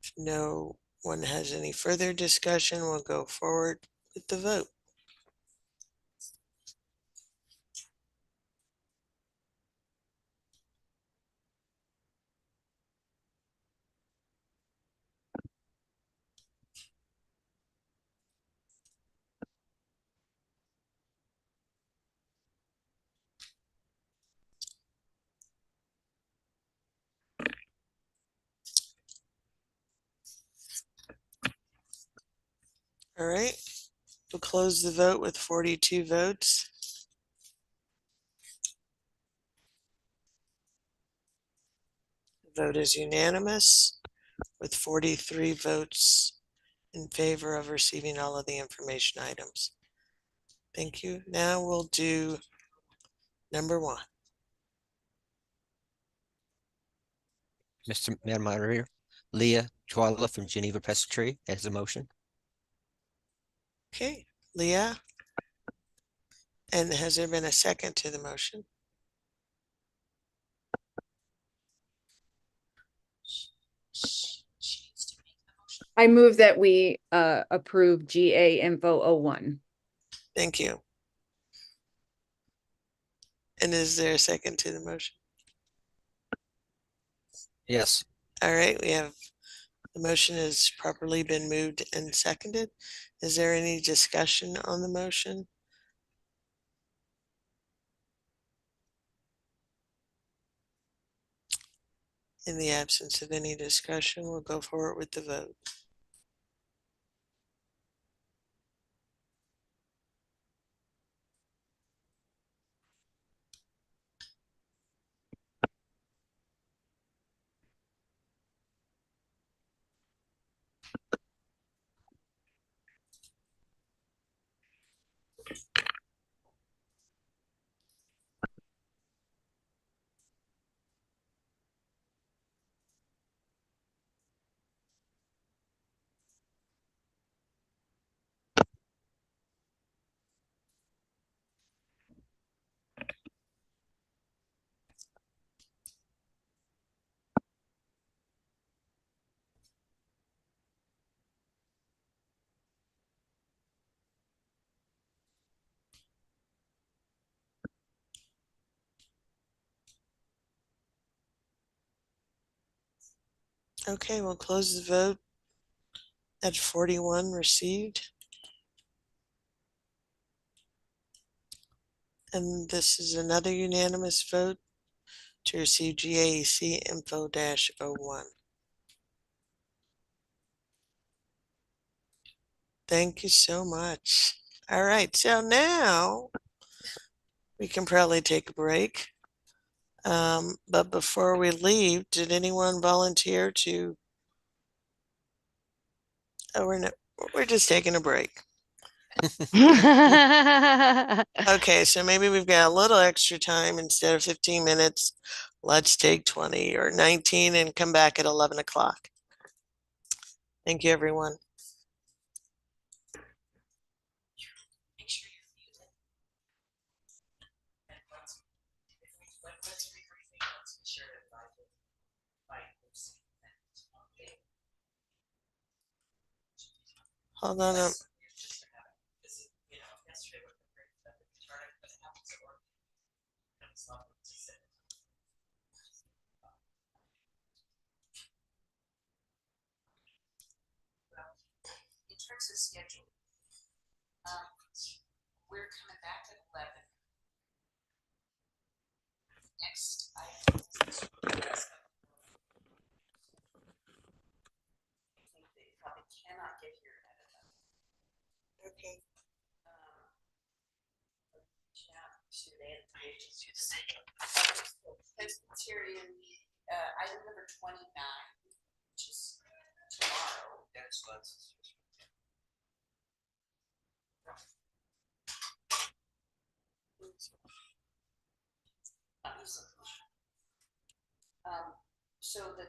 Speaker 7: If no one has any further discussion, we'll go forward with the vote. All right, we'll close the vote with 42 votes. The vote is unanimous with 43 votes in favor of receiving all of the information items. Thank you. Now we'll do number 1.
Speaker 15: Madam Moderator, Leah Chwala from Geneva Presbytery has a motion.
Speaker 7: Okay, Leah. And has there been a second to the motion?
Speaker 10: I move that we approve GA Info 01.
Speaker 7: Thank you. And is there a second to the motion?
Speaker 15: Yes.
Speaker 7: All right, we have, the motion has properly been moved and seconded. Is there any discussion on the motion? In the absence of any discussion, we'll go forward with the vote. Okay, we'll close the vote at 41 received. And this is another unanimous vote to receive GAEC Info-01. Thank you so much. All right, so now we can probably take a break. But before we leave, did anyone volunteer to? Oh, we're just taking a break. Okay, so maybe we've got a little extra time. Instead of 15 minutes, let's take 20 or 19 and come back at 11 o'clock. Thank you, everyone. Hold on.
Speaker 11: In terms of schedule, we're coming back at 11. Next item. They probably cannot get here at 11.
Speaker 7: Okay.
Speaker 11: To the agency to say. Presbyterian, item number 29, which is tomorrow. That's so the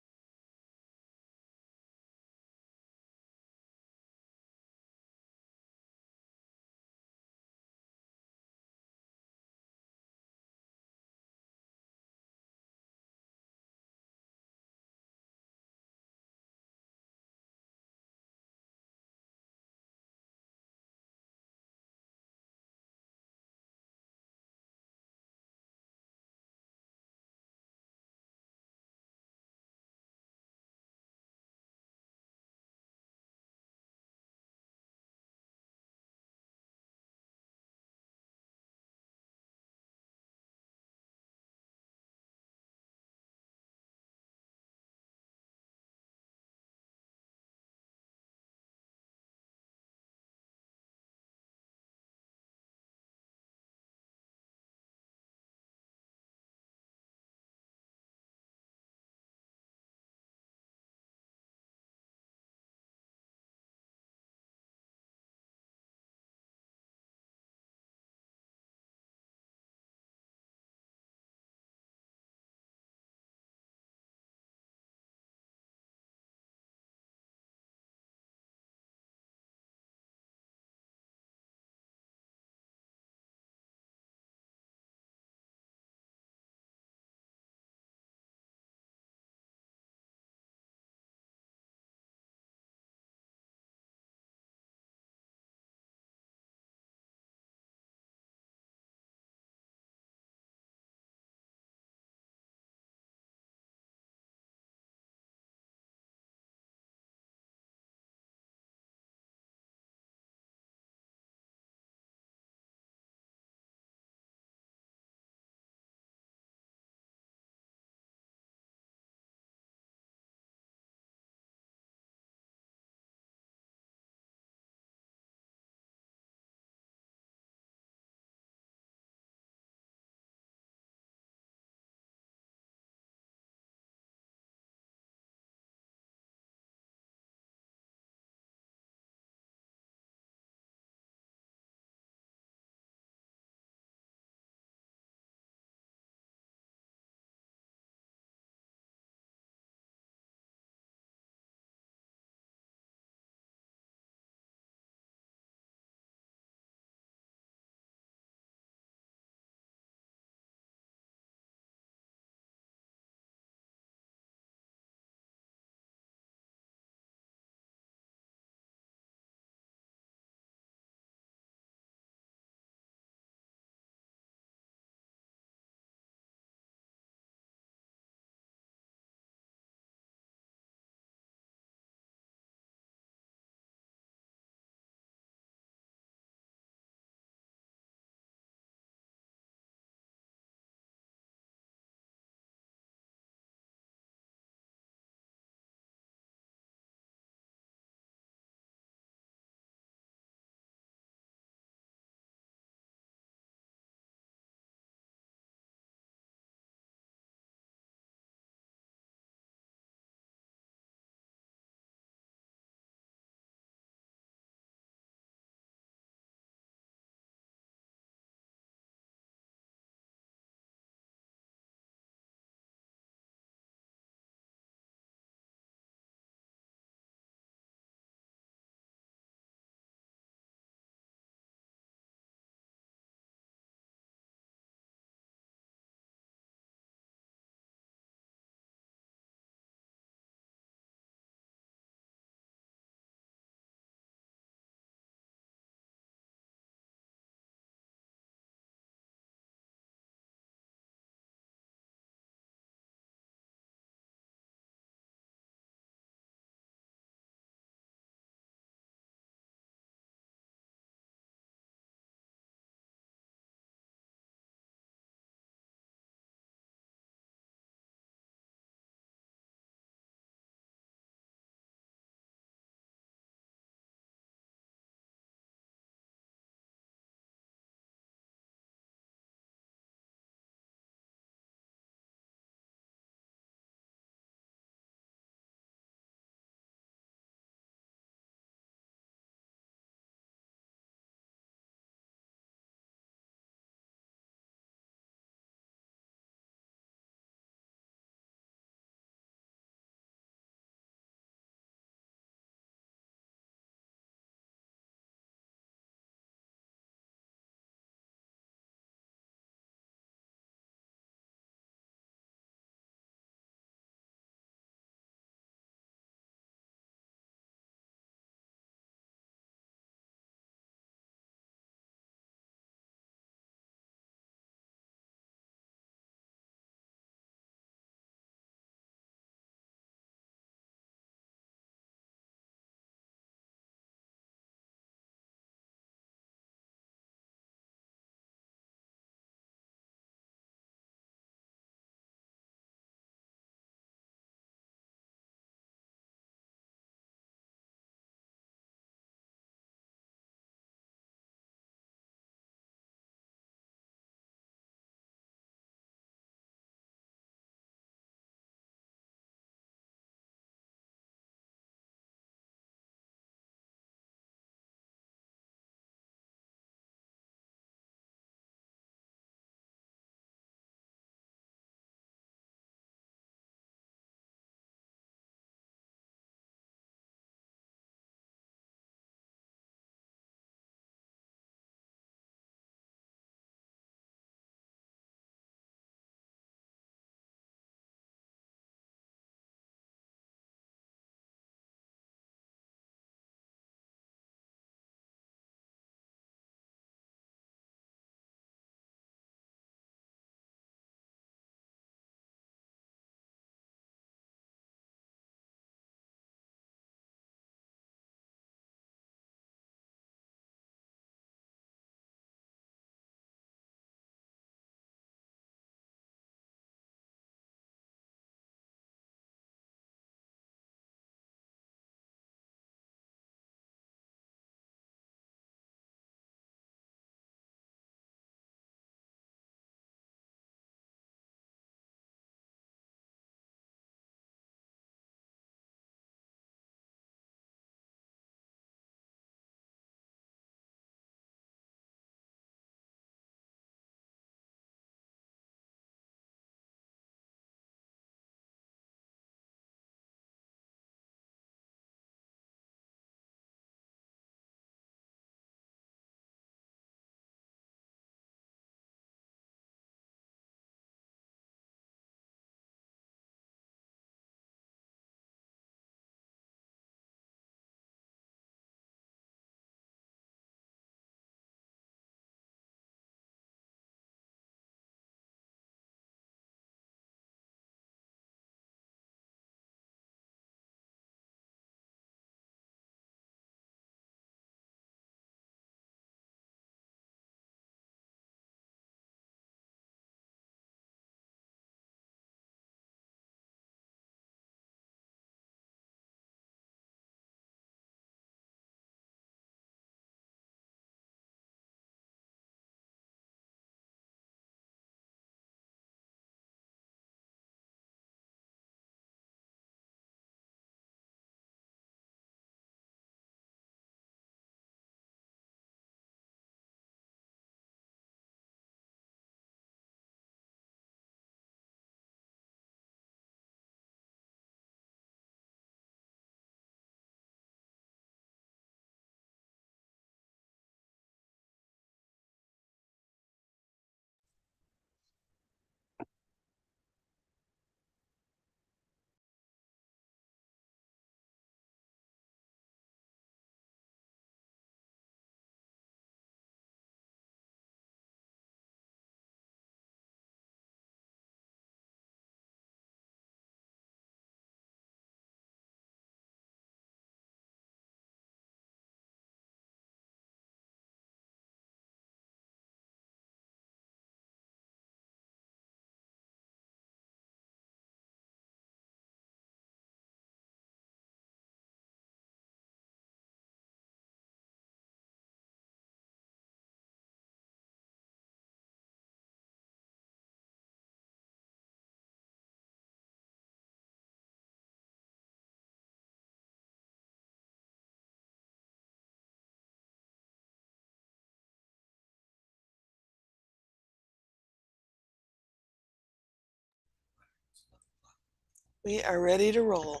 Speaker 7: We are ready to roll.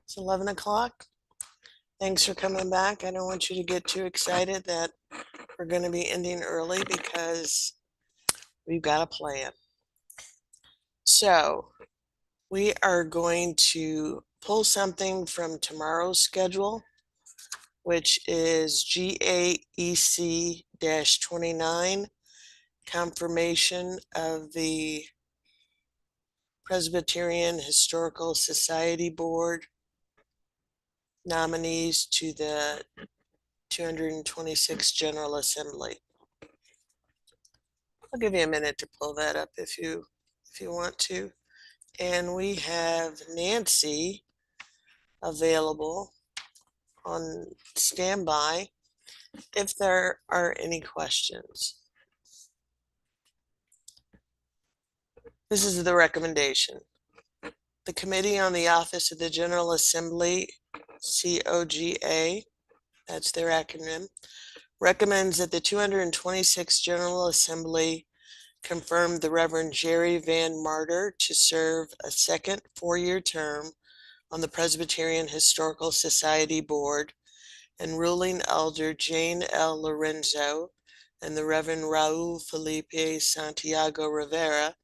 Speaker 7: It's 11 o'clock. Thanks for coming back. I don't want you to get too excited that we're going to be ending early because we've got a plan. So we are going to pull something from tomorrow's schedule, which is GAEC-29, confirmation of the Presbyterian Historical Society Board nominees to the 226th General Assembly. I'll give you a minute to pull that up if you want to. And we have Nancy available on standby if there are any questions. This is the recommendation. The Committee on the Office of the General Assembly, COGA, that's their acronym, recommends that the 226th General Assembly confirm the Reverend Jerry Van Martyr to serve a second four-year term on the Presbyterian Historical Society Board, and ruling elder Jane L. Lorenzo and the Reverend Raul Felipe Santiago Rivera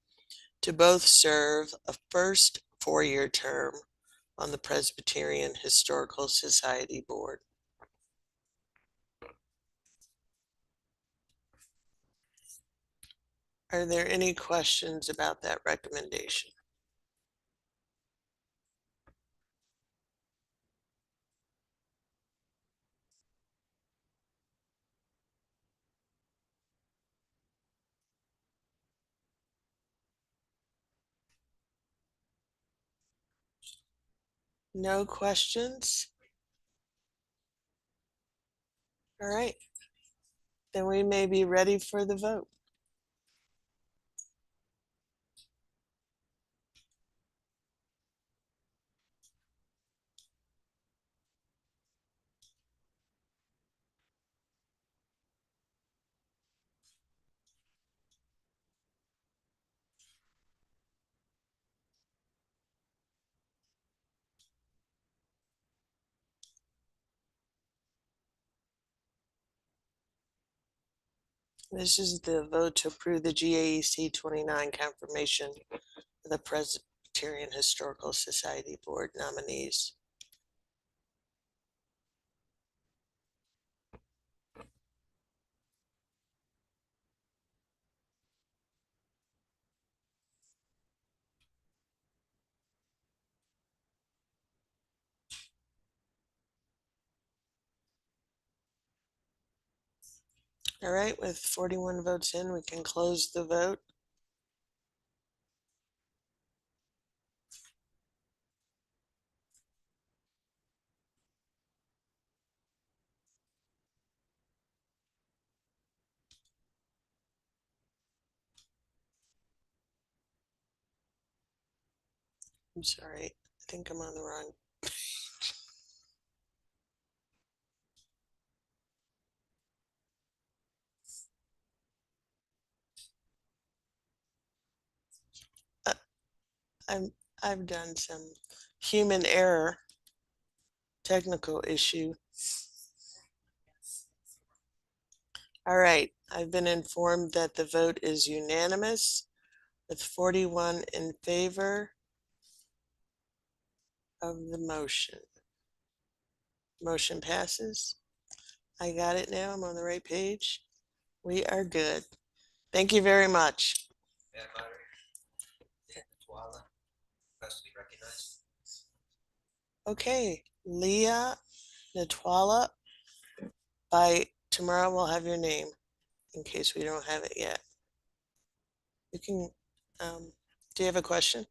Speaker 7: to both serve a first four-year term on the Presbyterian Historical Society Board. Are there any questions about that recommendation? No questions? All right. Then we may be ready for the vote. This is the vote to approve the GAEC 29 confirmation of the Presbyterian Historical Society Board nominees. All right, with 41 votes in, we can close the vote. I'm sorry, I think I'm on the wrong. I've done some human error, technical issue. All right, I've been informed that the vote is unanimous with 41 in favor of the motion. Motion passes. I got it now. I'm on the right page. We are good. Thank you very much. Okay, Leah Natwala, by tomorrow we'll have your name in case we don't have it yet. You can, do you have a question?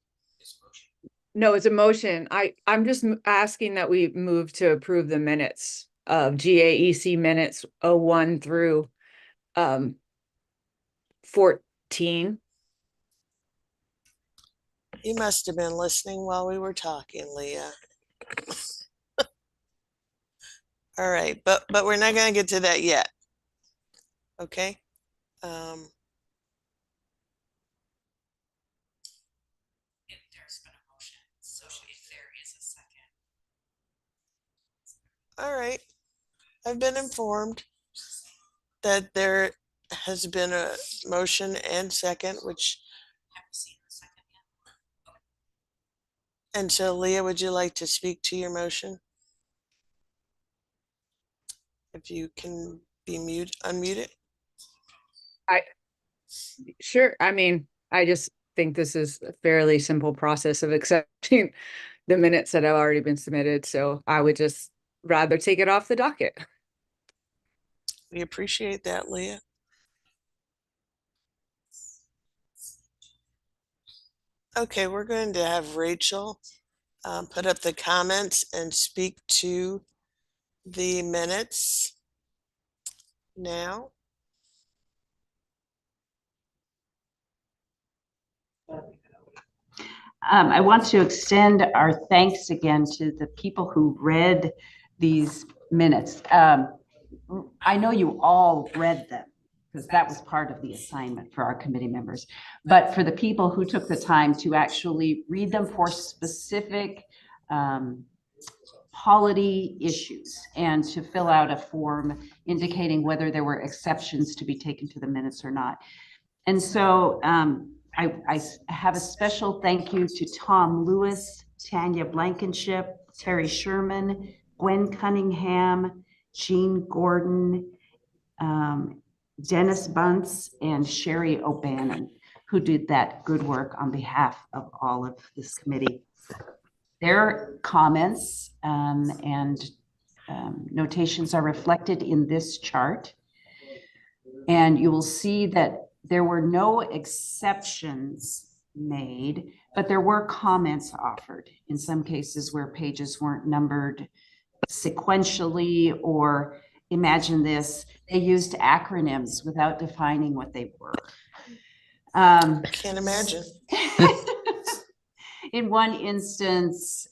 Speaker 10: No, it's a motion. I'm just asking that we move to approve the minutes of GAEC minutes 01 through 14.
Speaker 7: You must have been listening while we were talking, Leah. All right, but we're not going to get to that yet. Okay. All right. I've been informed that there has been a motion and second, which. And so Leah, would you like to speak to your motion? If you can be unmuted.
Speaker 10: Sure. I mean, I just think this is a fairly simple process of accepting the minutes that have already been submitted. So I would just rather take it off the docket.
Speaker 7: We appreciate that, Leah. Okay, we're going to have Rachel put up the comments and speak to the minutes now.
Speaker 5: I want to extend our thanks again to the people who read these minutes. I know you all read them because that was part of the assignment for our committee members. But for the people who took the time to actually read them for specific polity issues and to fill out a form indicating whether there were exceptions to be taken to the minutes or not. And so I have a special thank you to Tom Lewis, Tanya Blankenship, Terry Sherman, Gwen Cunningham, Jean Gordon, Dennis Bunce, and Sherry O'Bannon, who did that good work on behalf of all of this committee. Their comments and notations are reflected in this chart. And you will see that there were no exceptions made, but there were comments offered in some cases where pages weren't numbered sequentially, or imagine this, they used acronyms without defining what they were.
Speaker 7: I can't imagine.
Speaker 5: In one instance,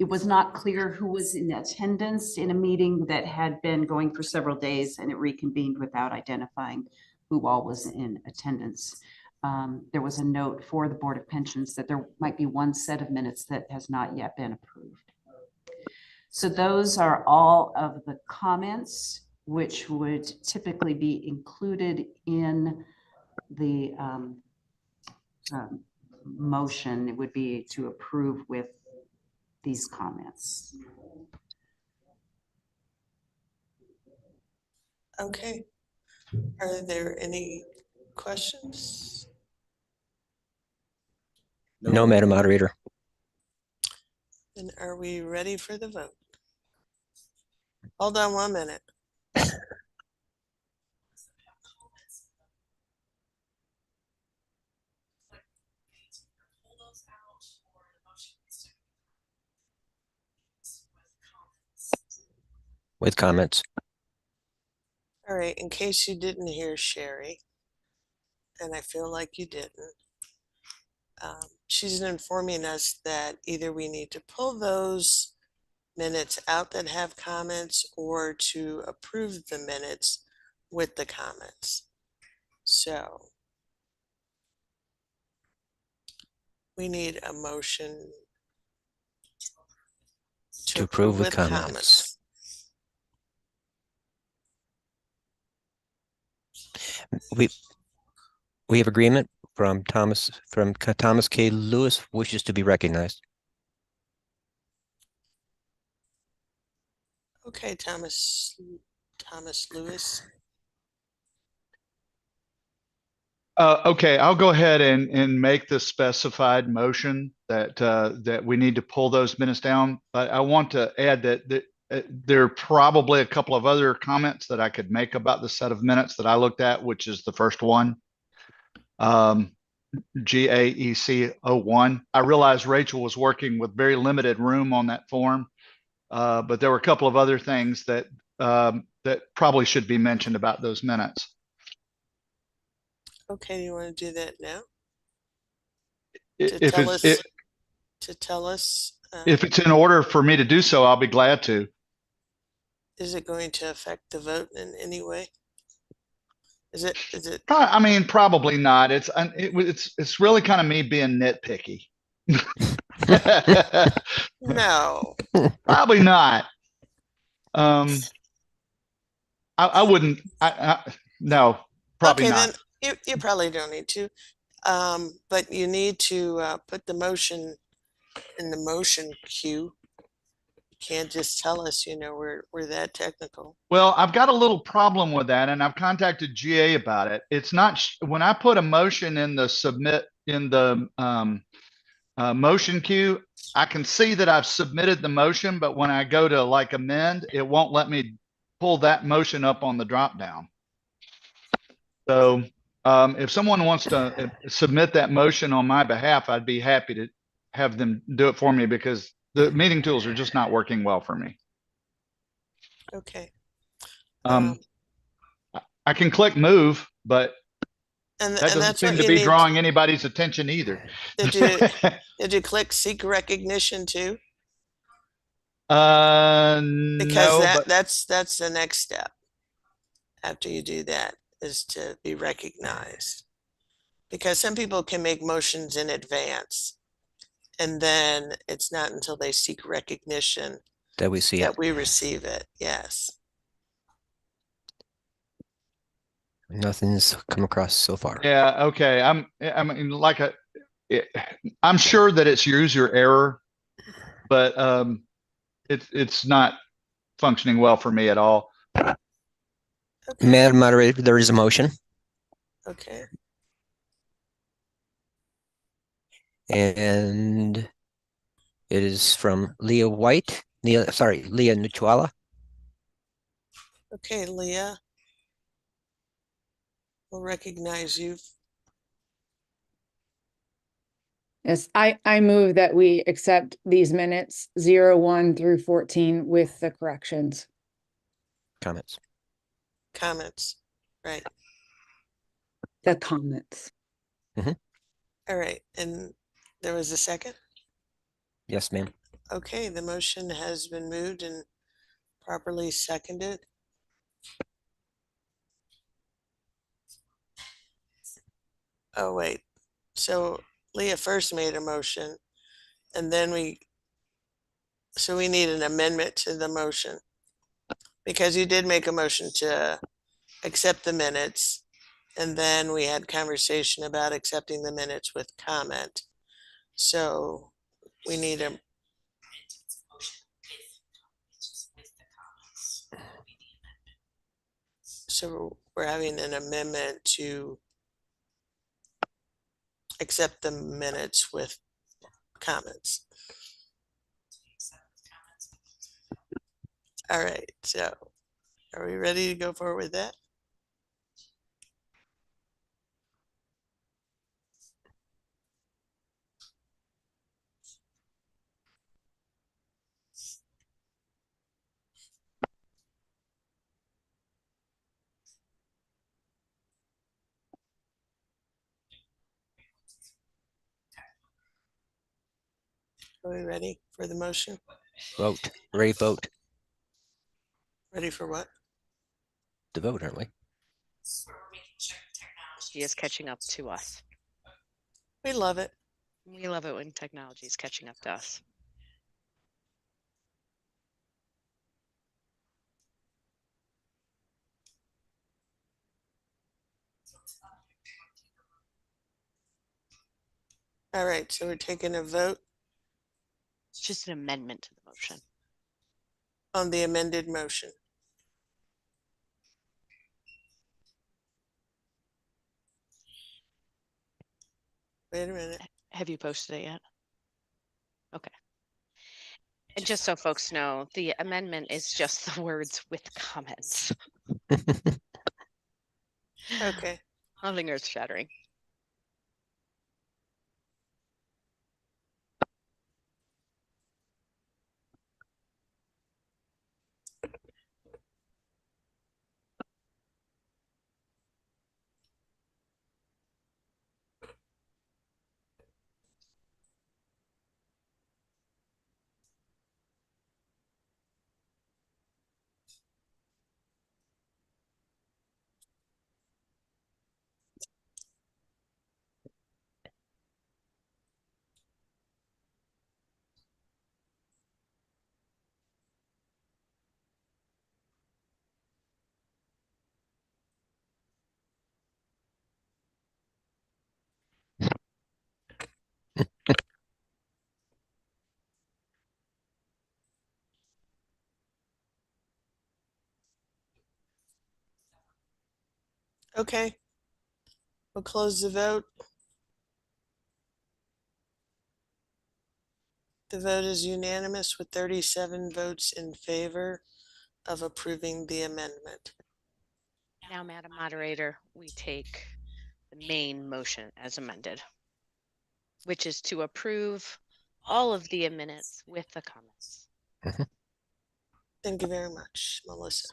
Speaker 5: it was not clear who was in attendance in a meeting that had been going for several days, and it reconvened without identifying who all was in attendance. There was a note for the Board of Pensions that there might be one set of minutes that has not yet been approved. So those are all of the comments which would typically be included in the motion. It would be to approve with these comments.
Speaker 7: Okay. Are there any questions?
Speaker 15: No, Madam Moderator.
Speaker 7: Then are we ready for the vote? Hold on 1 minute.
Speaker 15: With comments.
Speaker 7: All right, in case you didn't hear Sherry, and I feel like you didn't, she's informing us that either we need to pull those minutes out that have comments or to approve the minutes with the comments. So we need a motion
Speaker 15: to approve with comments. We have agreement from Thomas K. Lewis wishes to be recognized.
Speaker 7: Okay, Thomas Lewis.
Speaker 13: Okay, I'll go ahead and make the specified motion that that we need to pull those minutes down. But I want to add that there are probably a couple of other comments that I could make about the set of minutes that I looked at, which is the first one, GAEC 01. I realized Rachel was working with very limited room on that form, but there were a couple of other things that that probably should be mentioned about those minutes.
Speaker 7: Okay, you want to do that now?
Speaker 13: If
Speaker 7: tell us.
Speaker 13: If it's in order for me to do so, I'll be glad to.
Speaker 7: Is it going to affect the vote in any way? Is it?
Speaker 13: I mean, probably not. It's really kind of me being nitpicky.
Speaker 7: No.
Speaker 13: Probably not. I wouldn't, no, probably
Speaker 7: Okay,
Speaker 13: not.
Speaker 7: then you probably don't need to. But you need to put the motion in the motion queue. You can't just tell us, we're that technical.
Speaker 13: Well, I've got a little problem with that, and I've contacted GA about it. It's not when I put a motion in the motion queue, I can see that I've submitted the motion, but when I go to like amend, it won't let me pull that motion up on the drop down. So if someone wants to submit that motion on my behalf, I'd be happy to have them do it for me, because the meeting tools are just not working well for me.
Speaker 7: Okay.
Speaker 13: I can click move, but
Speaker 7: And
Speaker 13: that doesn't
Speaker 7: that's
Speaker 13: seem
Speaker 7: what
Speaker 13: to
Speaker 7: you
Speaker 13: be
Speaker 7: need.
Speaker 13: drawing anybody's attention either.
Speaker 7: Did you click seek recognition too?
Speaker 13: Because
Speaker 7: No, that's the next step. After you do that is to be recognized. Because some people can make motions in advance, and then it's not until they seek recognition
Speaker 15: that we see
Speaker 7: that we receive it. Yes.
Speaker 15: Nothing's come across so far.
Speaker 13: Yeah. Okay. I'm sure that it's user error, but it's not functioning well for me at all.
Speaker 15: Madam Moderator, there is a motion.
Speaker 7: Okay.
Speaker 15: And it is from Leah Nuchuala.
Speaker 7: Okay, Leah. We'll recognize you.
Speaker 10: Yes, I move that we accept these minutes 01 through 14 with the corrections.
Speaker 15: Comments.
Speaker 7: Right.
Speaker 10: The comments.
Speaker 7: All right. And there was a second?
Speaker 15: Yes, ma'am.
Speaker 7: Okay, the motion has been moved and properly seconded. Oh, wait. So Leah first made a motion, and then we need an amendment to the motion, because you did make a motion to accept the minutes, and then we had conversation about accepting the minutes with comment. So we need a So we're having an amendment to accept the minutes with comments. All right, so are we ready to go forward with that? Are we ready for the motion?
Speaker 15: Vote. Ready, vote.
Speaker 7: Ready for what?
Speaker 15: To vote, aren't we?
Speaker 4: She is catching up to us.
Speaker 7: We love it.
Speaker 4: We love it when technology is catching up to us.
Speaker 7: All right, so we're taking a vote.
Speaker 4: It's just an amendment to the motion.
Speaker 7: On the amended motion. Wait a minute.
Speaker 4: Have you posted it yet? Okay. And just so folks know, the amendment is just the words with comments.
Speaker 7: Okay.
Speaker 4: Nothing earth shattering.
Speaker 7: Okay. We'll close the vote. The vote is unanimous with 37 votes in favor of approving the amendment.
Speaker 12: Now, Madam Moderator, we take the main motion as amended, which is to approve all of the minutes with the comments.
Speaker 7: Thank you very much, Melissa.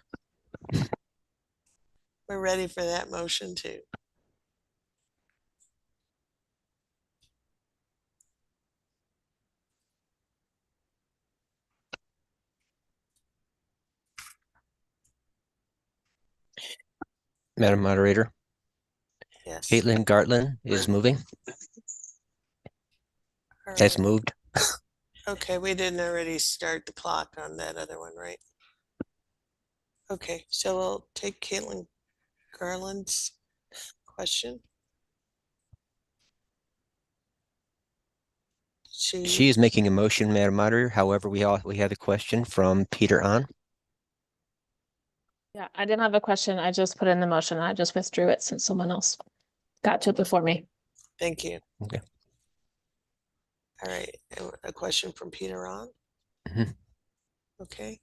Speaker 7: We're ready for that motion too.
Speaker 15: Madam Moderator.
Speaker 7: Yes.
Speaker 15: Caitlin Gartland is moving.
Speaker 7: All
Speaker 15: That's
Speaker 7: right.
Speaker 15: moved.
Speaker 7: Okay, we didn't already start the clock on that other one, right? Okay, so we'll take Caitlin Garland's question.
Speaker 15: She is making a motion, Madam Moderator. However, we had a question from Peter On.
Speaker 14: Yeah, I didn't have a question. I just put in the motion. I just withdrew it since someone else got to it before me.
Speaker 7: Thank you.
Speaker 15: Okay.
Speaker 7: All right, and a question from Peter On. Okay.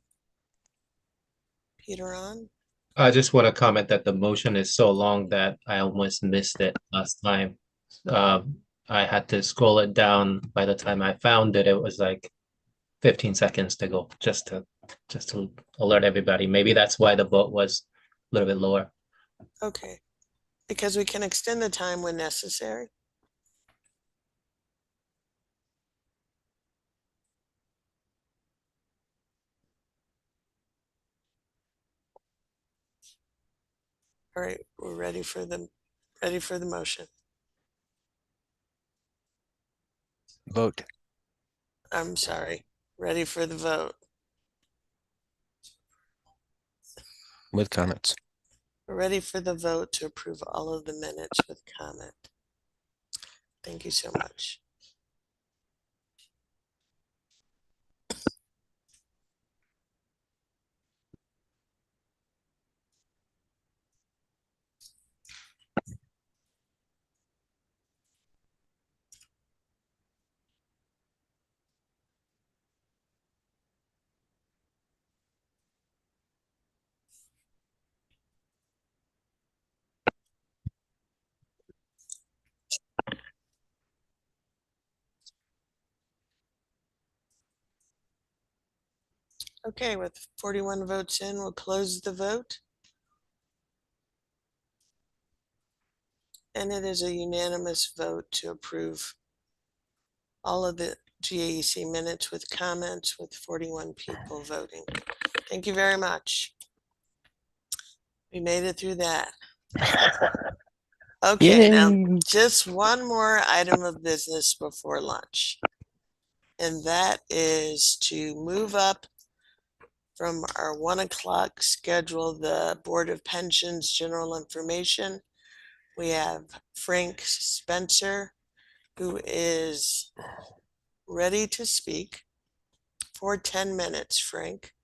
Speaker 7: Peter On.
Speaker 16: I just want to comment that the motion is so long that I almost missed it last time. I had to scroll it down. By the time I found it, it was like 15 seconds to go, just to alert everybody. Maybe that's why the vote was a little bit lower.
Speaker 7: Okay, because we can extend the time when necessary. All right, we're ready for the motion.
Speaker 15: Vote.
Speaker 7: I'm sorry, ready for the vote.
Speaker 15: With comments.
Speaker 7: We're ready for the vote to approve all of the minutes with comment. Thank you so much. Okay, with 41 votes in, we'll close the vote. And it is a unanimous vote to approve all of the GAEC minutes with comments, with 41 people voting. Thank you very much. We made it through that. Okay, now just one more item of business before lunch. And that is to move up from our 1 o'clock schedule, the Board of Pensions General Information. We have Frank Spencer, who is ready to speak for 10 minutes, Frank.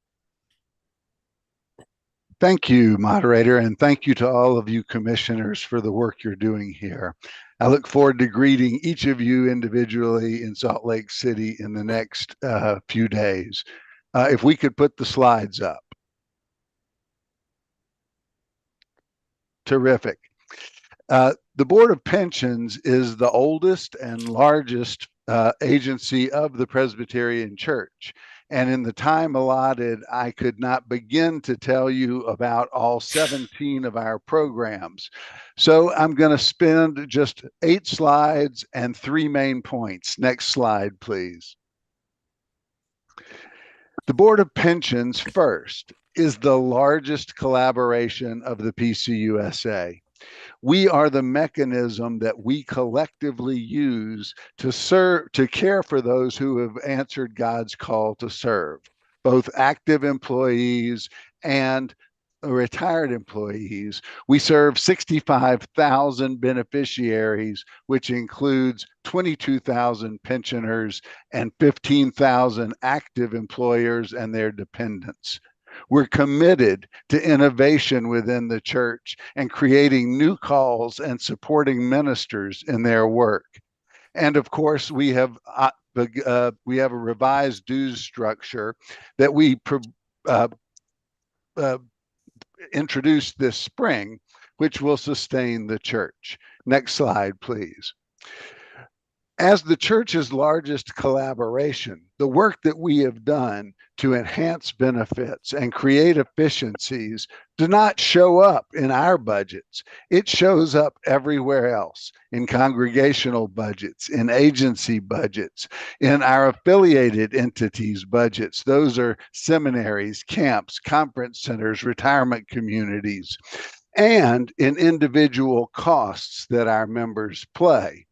Speaker 17: Thank you, moderator, and thank you to all of you commissioners for the work you're doing here. I look forward to greeting each of you individually in Salt Lake City in the next few days. If we could put the slides up. Terrific. The Board of Pensions is the oldest and largest agency of the Presbyterian Church. And in the time allotted, I could not begin to tell you about all 17 of our programs. So I'm going to spend just 8 slides and 3 main points. Next slide, please. The Board of Pensions, first, is the largest collaboration of the PCUSA. We are the mechanism that we collectively use to care for those who have answered God's call to serve, both active employees and retired employees. We serve 65,000 beneficiaries, which includes 22,000 pensioners and 15,000 active employers and their dependents. We're committed to innovation within the church and creating new calls and supporting ministers in their work. And of course, we have a revised dues structure that we introduced this spring, which will sustain the church. Next slide, please. As the church's largest collaboration, the work that we have done to enhance benefits and create efficiencies do not show up in our budgets. It shows up everywhere else, in congregational budgets, in agency budgets, in our affiliated entities budgets. Those are seminaries, camps, conference centers, retirement communities, and in individual costs that our members pay.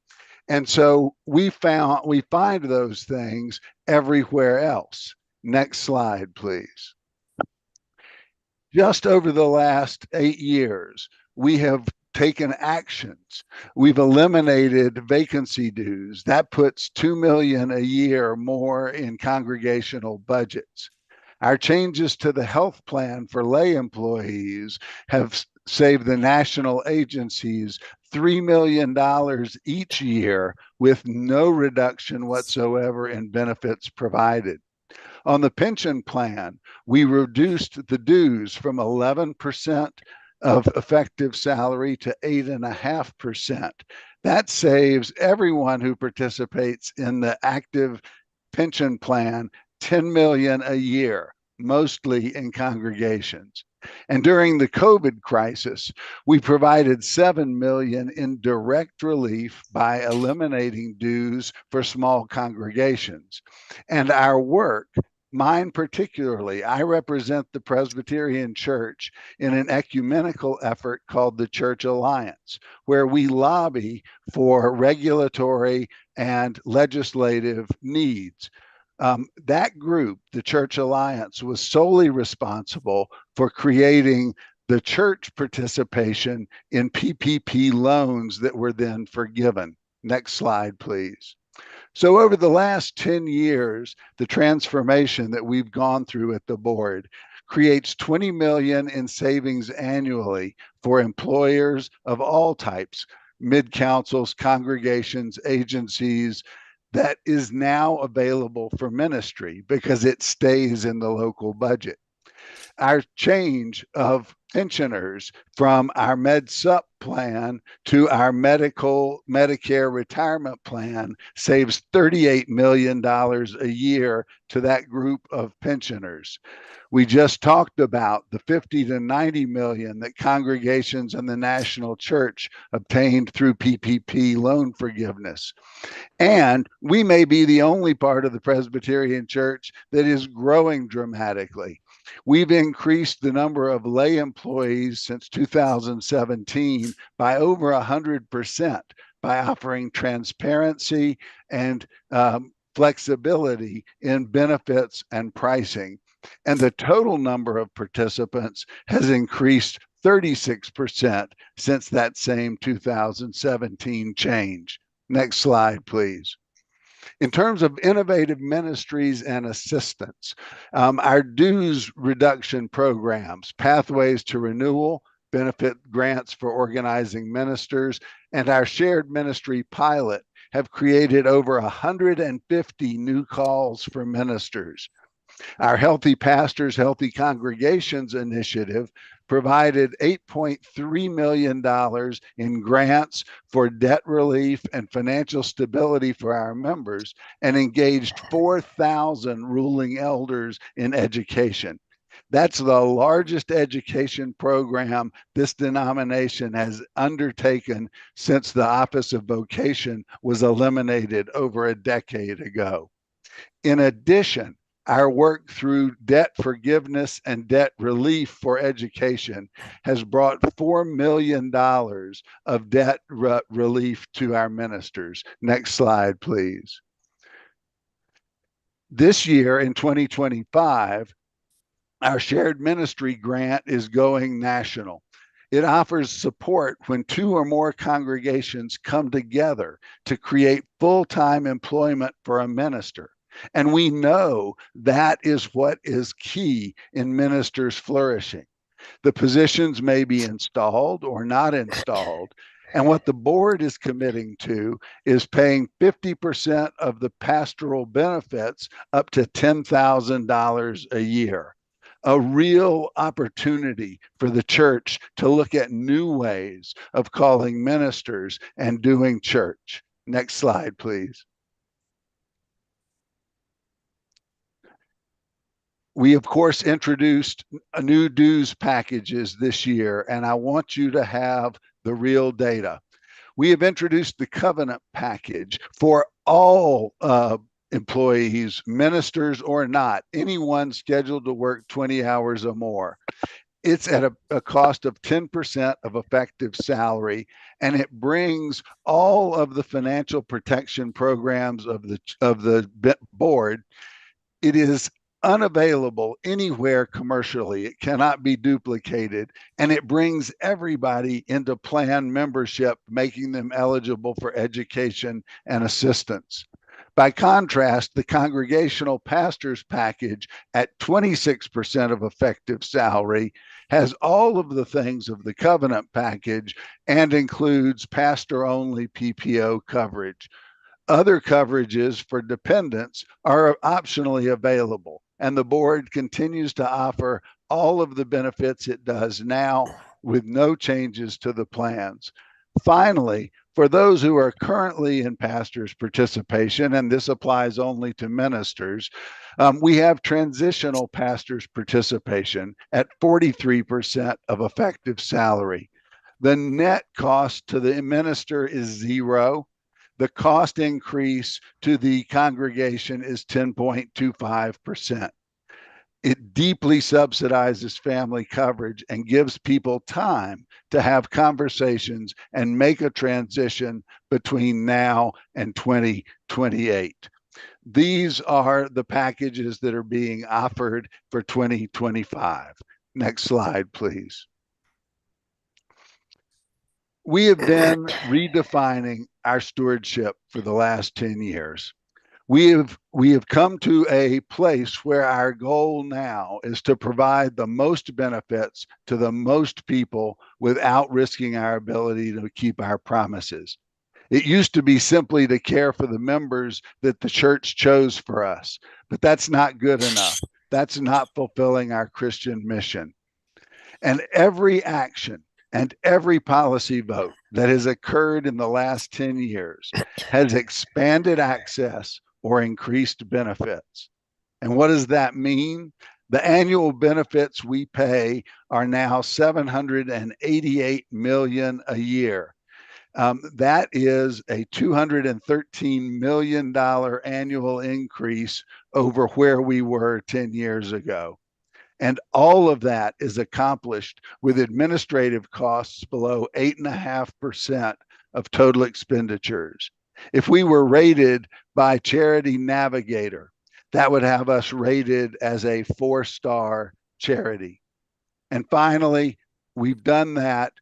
Speaker 17: And so we find those things everywhere else. Next slide, please. Just over the last 8 years, we have taken actions. We've eliminated vacancy dues. That puts $2 million a year more in congregational budgets. Our changes to the health plan for lay employees have saved the national agencies $3 million each year with no reduction whatsoever in benefits provided. On the pension plan, we reduced the dues from 11% of effective salary to 8.5%. That saves everyone who participates in the active pension plan $10 million a year, mostly in congregations. And during the COVID crisis, we provided $7 million in direct relief by eliminating dues for small congregations. And our work, mine particularly, I represent the Presbyterian Church in an ecumenical effort called the Church Alliance, where we lobby for regulatory and legislative needs. That group, the Church Alliance, was solely responsible for creating the church participation in PPP loans that were then forgiven. Next slide, please. So over the last 10 years, the transformation that we've gone through at the board creates $20 million in savings annually for employers of all types, mid-councils, congregations, agencies, that is now available for ministry because it stays in the local budget. Our change of pensioners from our MedSup plan to our Medicare retirement plan saves $38 million a year to that group of pensioners. We just talked about the 50 to 90 million that congregations in the national church obtained through PPP loan forgiveness. And we may be the only part of the Presbyterian Church that is growing dramatically. We've increased the number of lay employees since 2017 by over 100% by offering transparency and flexibility in benefits and pricing. And the total number of participants has increased 36% since that same 2017 change. Next slide, please. In terms of innovative ministries and assistance, our dues reduction programs, Pathways to Renewal, benefit grants for organizing ministers, and our shared ministry pilot have created over 150 new calls for ministers. Our Healthy Pastors, Healthy Congregations initiative provided $8.3 million in grants for debt relief and financial stability for our members and engaged 4,000 ruling elders in education. That's the largest education program this denomination has undertaken since the Office of Vocation was eliminated over a decade ago. In addition, our work through debt forgiveness and debt relief for education has brought $4 million of debt relief to our ministers. Next slide, please. This year in 2025, our shared ministry grant is going national. It offers support when 2 or more congregations come together to create full-time employment for a minister. And we know that is what is key in ministers flourishing. The positions may be installed or not installed. And what the board is committing to is paying 50% of the pastoral benefits up to $10,000 a year. A real opportunity for the church to look at new ways of calling ministers and doing church. Next slide, please. We, of course, introduced new dues packages this year, and I want you to have the real data. We have introduced the covenant package for all employees, ministers or not, anyone scheduled to work 20 hours or more. It's at a cost of 10% of effective salary, and it brings all of the financial protection programs of the board. It is unavailable anywhere commercially. It cannot be duplicated, and it brings everybody into plan membership, making them eligible for education and assistance. By contrast, the congregational pastors package at 26% of effective salary has all of the things of the covenant package and includes pastor-only PPO coverage. Other coverages for dependents are optionally available, and the board continues to offer all of the benefits it does now with no changes to the plans. Finally, for those who are currently in pastors' participation, and this applies only to ministers, we have transitional pastors' participation at 43% of effective salary. The net cost to the minister is zero. The cost increase to the congregation is 10.25%. It deeply subsidizes family coverage and gives people time to have conversations and make a transition between now and 2028. These are the packages that are being offered for 2025. Next slide, please. We have been redefining our stewardship for the last 10 years. We have come to a place where our goal now is to provide the most benefits to the most people without risking our ability to keep our promises. It used to be simply to care for the members that the church chose for us, but that's not good enough. That's not fulfilling our Christian mission. And every action and every policy vote that has occurred in the last 10 years has expanded access or increased benefits. And what does that mean? The annual benefits we pay are now $788 million a year. That is a $213 million annual increase over where we were 10 years ago. And all of that is accomplished with administrative costs below 8.5% of total expenditures. If we were rated by Charity Navigator, that would have us rated as a 4-star charity. And finally, we've done that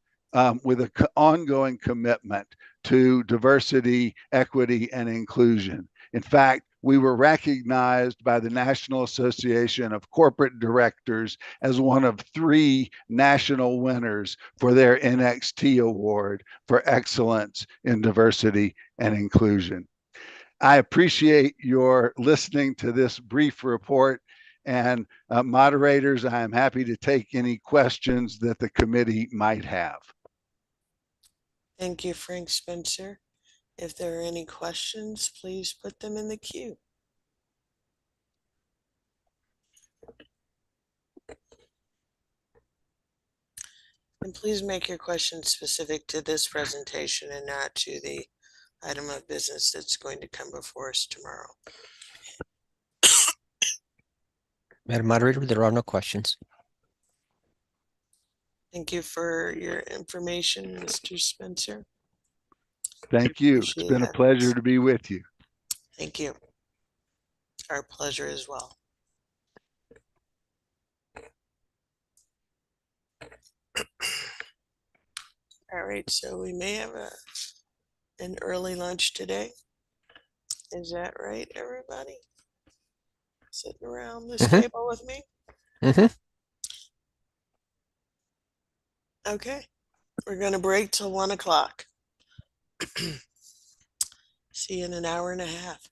Speaker 17: with an ongoing commitment to diversity, equity, and inclusion. In fact, we were recognized by the National Association of Corporate Directors as one of 3 national winners for their NXT Award for excellence in diversity and inclusion. I appreciate your listening to this brief report, and moderators, I am happy to take any questions that the committee might have.
Speaker 7: Thank you, Frank Spencer. If there are any questions, please put them in the queue. And please make your questions specific to this presentation and not to the item of business that's going to come before us tomorrow.
Speaker 15: Madam Moderator, there are no questions.
Speaker 7: Thank you for your information, Mr. Spencer.
Speaker 17: Thank you. It's been a pleasure to be with you.
Speaker 7: Thank you. Our pleasure as well. All right, so we may have an early lunch today. Is that right, everybody? sitting around this
Speaker 15: Mhm.
Speaker 7: table with me?
Speaker 15: Mhm.
Speaker 7: Okay, we're gonna break till 1 o'clock. See you in an hour and a half.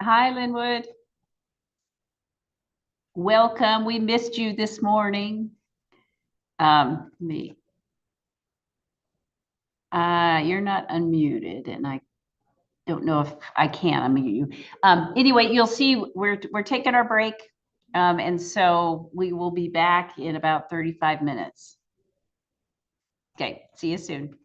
Speaker 5: Hi, Linwood. Welcome. We missed you this morning. You're not unmuted, and I don't know if I can unmute you. Anyway, you'll see we're taking our break, and so we will be back in about 35 minutes. Okay, see you soon.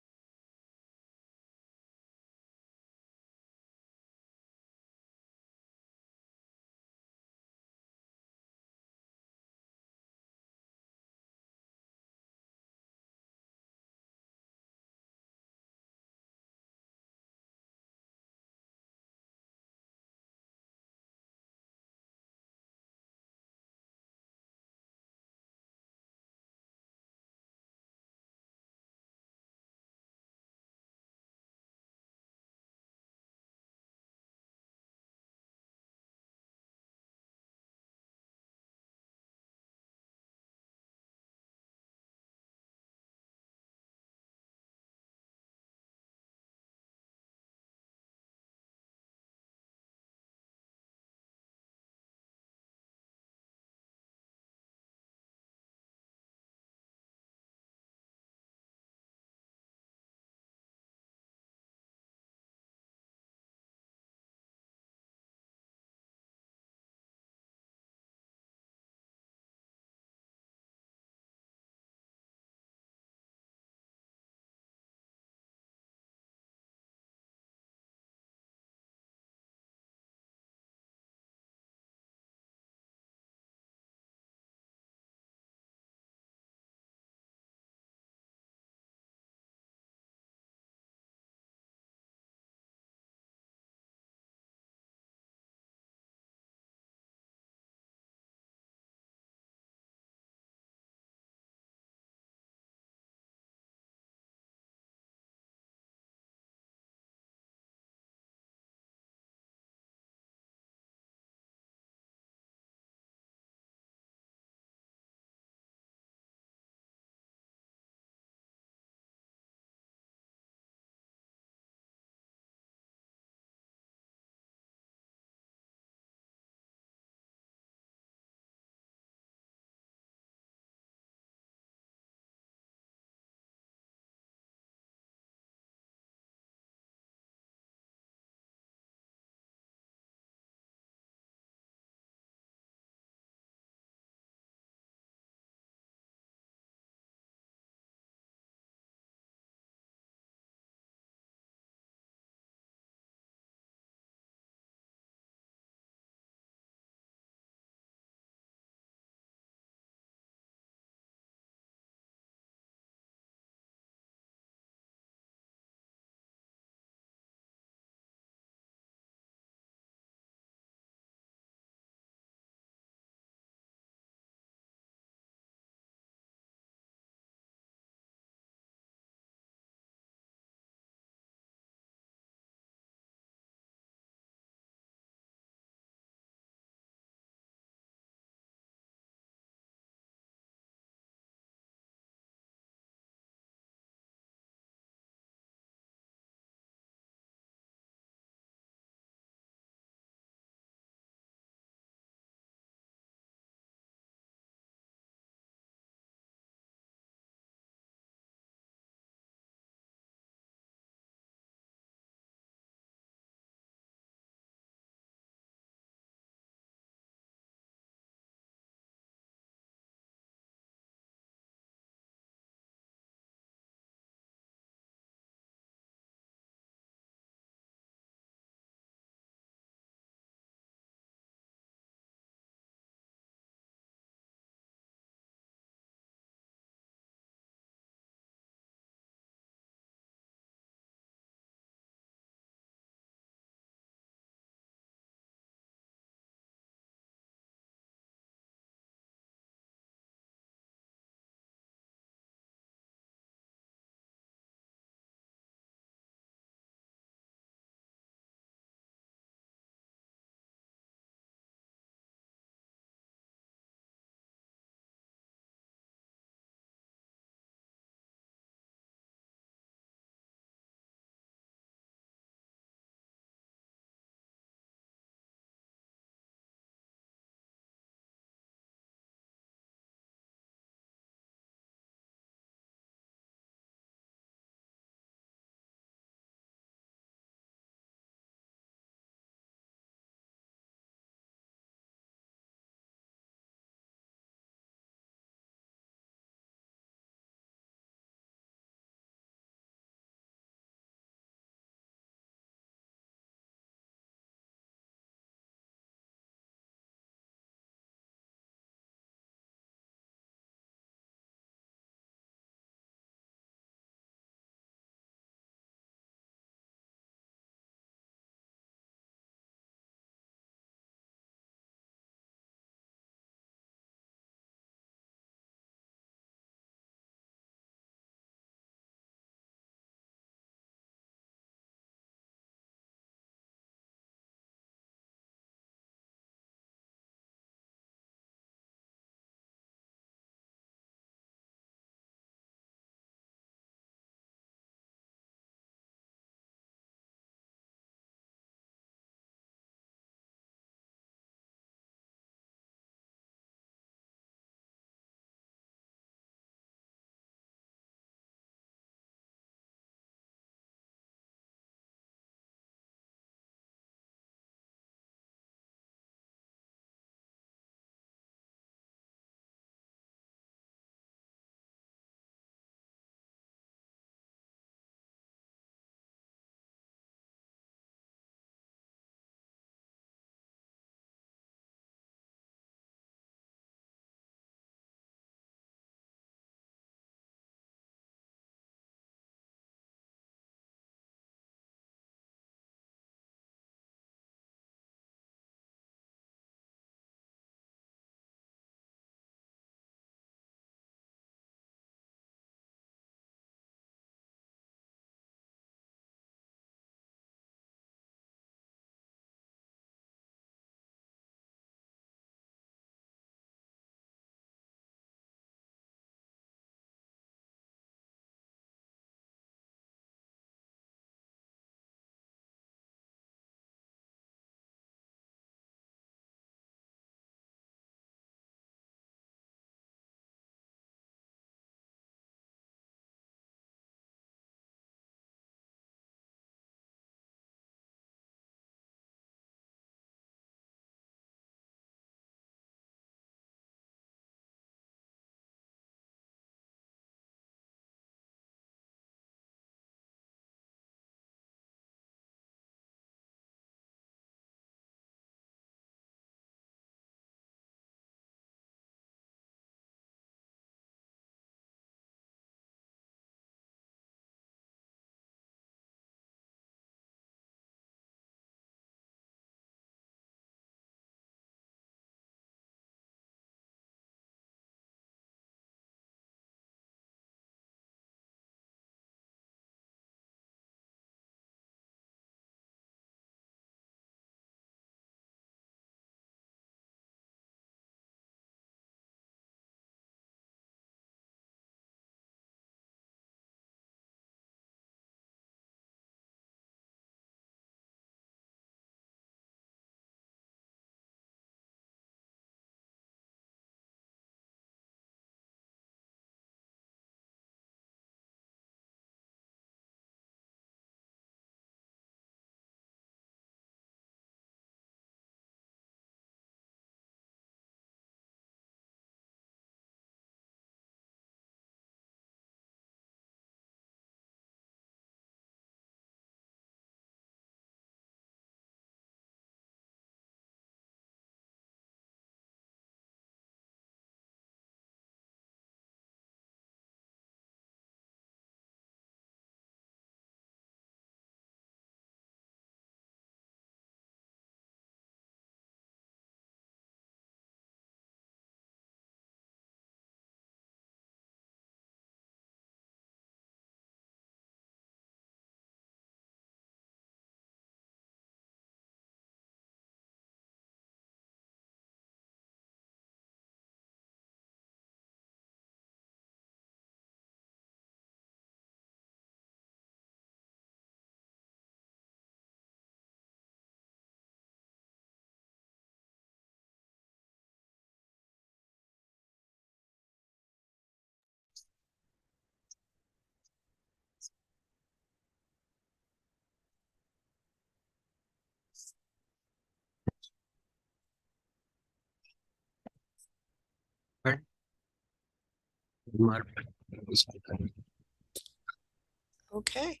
Speaker 7: Okay.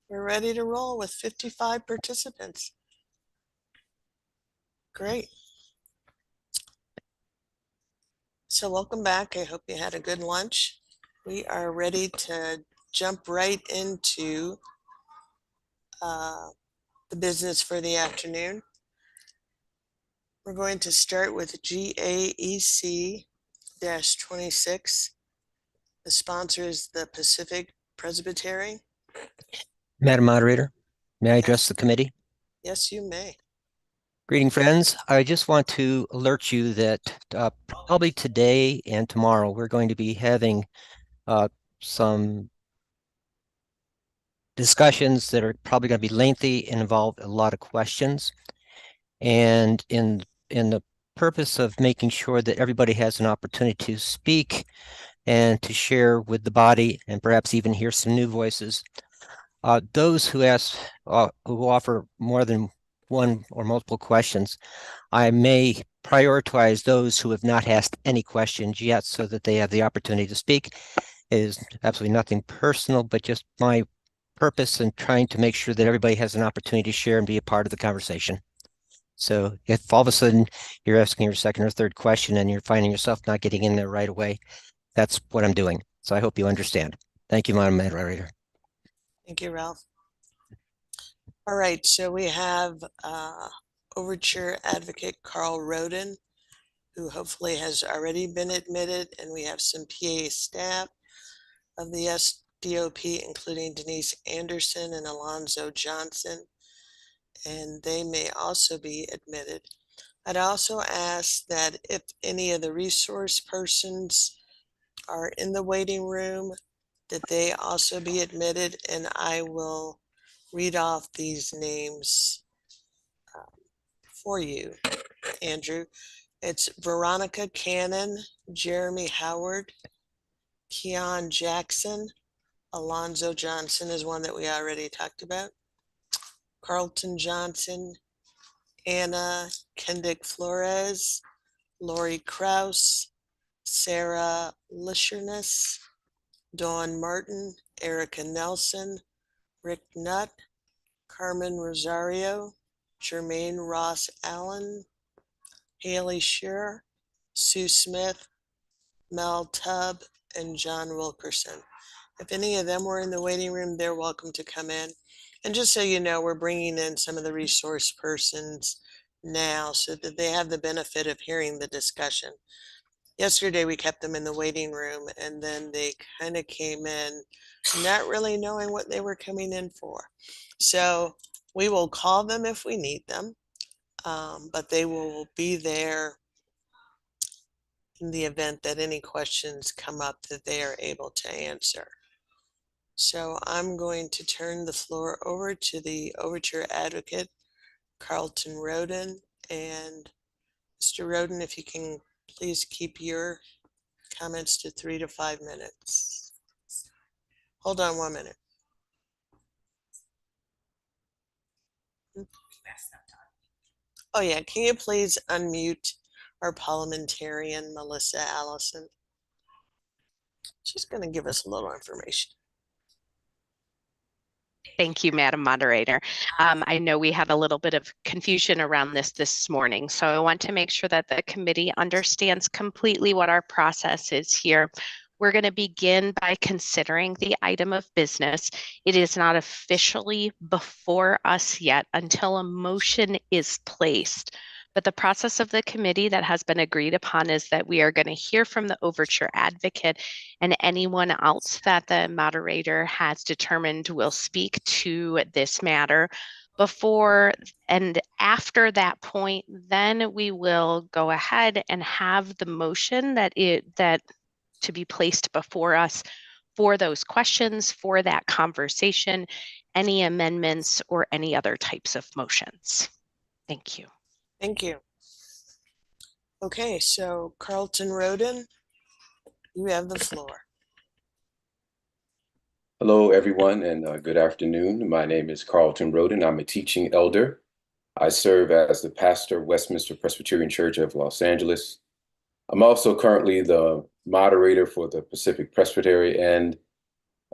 Speaker 7: We're ready to roll with 55 participants. Great. So welcome back. I hope you had a good lunch. We are ready to jump right into the business for the afternoon. We're going to start with GAEC-26. The sponsor is the Pacific Presbytery.
Speaker 15: Madam Moderator, may I address the committee?
Speaker 7: Yes, you may.
Speaker 15: Greeting, friends. I just want to alert you that probably today and tomorrow we're going to be having some discussions that are probably going to be lengthy and involve a lot of questions. And in the purpose of making sure that everybody has an opportunity to speak and to share with the body and perhaps even hear some new voices, those who offer more than one or multiple questions, I may prioritize those who have not asked any questions yet so that they have the opportunity to speak. It is absolutely nothing personal, but just my purpose in trying to make sure that everybody has an opportunity to share and be a part of the conversation. So if all of a sudden you're asking your second or third question and you're finding yourself not getting in there right away, that's what I'm doing. So I hope you understand. Thank you, Madam Moderator.
Speaker 7: Thank you, Ralph. All right, so we have Overture Advocate Carl Roden, who hopefully has already been admitted, and we have some PA staff of the SDOP, including Denise Anderson and Alonzo Johnson, and they may also be admitted. I'd also ask that if any of the resource persons are in the waiting room, that they also be admitted, and I will read off these names for you, Andrew. It's Veronica Cannon, Jeremy Howard, Keon Jackson, Alonzo Johnson is one that we already talked about, Carlton Johnson, Anna Kendick Flores, Lori Kraus, Sarah Lischernis, Dawn Martin, Erica Nelson, Rick Nutt, Carmen Rosario, Jermaine Ross Allen, Haley Shearer, Sue Smith, Mel Tubb, and John Wilkerson. If any of them were in the waiting room, they're welcome to come in. And just so you know, we're bringing in some of the resource persons now so that they have the benefit of hearing the discussion. Yesterday, we kept them in the waiting room, and then they kind of came in not really knowing what they were coming in for. So we will call them if we need them, but they will be there in the event that any questions come up that they are able to answer. So I'm going to turn the floor over to the Overture Advocate, Carlton Roden. And Mr. Roden, if you can please keep your comments to 3 to 5 minutes. Hold on 1 minute. Oh yeah, can you please unmute our parliamentarian, Melissa Allison? She's going to give us a little information.
Speaker 1: Thank you, Madam Moderator. I know we had a little bit of confusion around this morning, so I want to make sure that the committee understands completely what our process is here. We're going to begin by considering the item of business. It is not officially before us yet until a motion is placed. But the process of the committee that has been agreed upon is that we are going to hear from the Overture Advocate and anyone else that the moderator has determined will speak to this matter. Before and after that point, then we will go ahead and have the motion that to be placed before us for those questions, for that conversation, any amendments, or any other types of motions. Thank you.
Speaker 7: Thank you. Okay, so Carlton Roden, you have the floor.
Speaker 3: Hello, everyone, and good afternoon. My name is Carlton Roden. I'm a teaching elder. I serve as the pastor of Westminster Presbyterian Church of Los Angeles. I'm also currently the moderator for the Pacific Presbytery and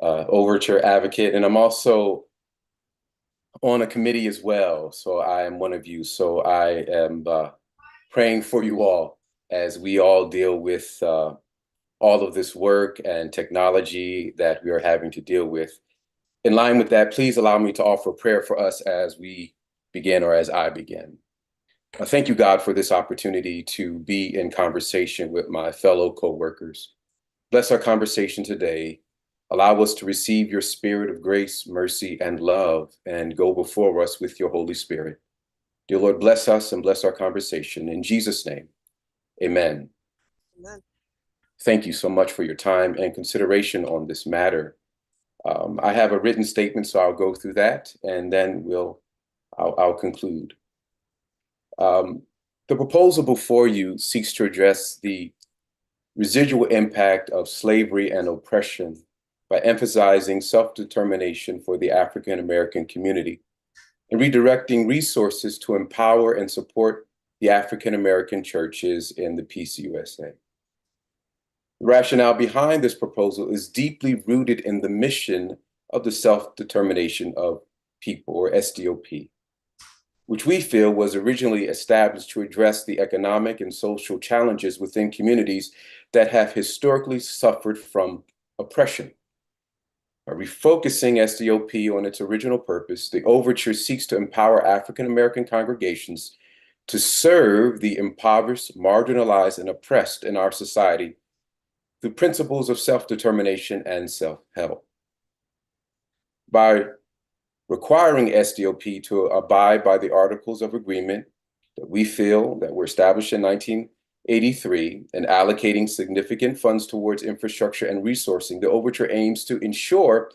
Speaker 3: Overture advocate. And I'm also on a committee as well. So I am one of you. So I am praying for you all as we all deal with all of this work and technology that we are having to deal with. In line with that, please allow me to offer prayer for us as we begin, or as I begin. Thank you, God, for this opportunity to be in conversation with my fellow co-workers. Bless our conversation today. Allow us to receive your spirit of grace, mercy, and love, and go before us with your Holy Spirit. Dear Lord, bless us and bless our conversation. In Jesus' name, amen.
Speaker 7: Amen.
Speaker 3: Thank you so much for your time and consideration on this matter. I have a written statement, so I'll go through that, and then I'll conclude. The proposal before you seeks to address the residual impact of slavery and oppression by emphasizing self-determination for the African American community and redirecting resources to empower and support the African American churches in the PCUSA. The rationale behind this proposal is deeply rooted in the mission of the Self-Determination of People, or SDOP, which we feel was originally established to address the economic and social challenges within communities that have historically suffered from oppression. By refocusing SDOP on its original purpose, the Overture seeks to empower African American congregations to serve the impoverished, marginalized, and oppressed in our society through principles of self-determination and self-help. By requiring SDOP to abide by the Articles of Agreement that we feel that were established in 1983 and allocating significant funds towards infrastructure and resourcing, the Overture aims to ensure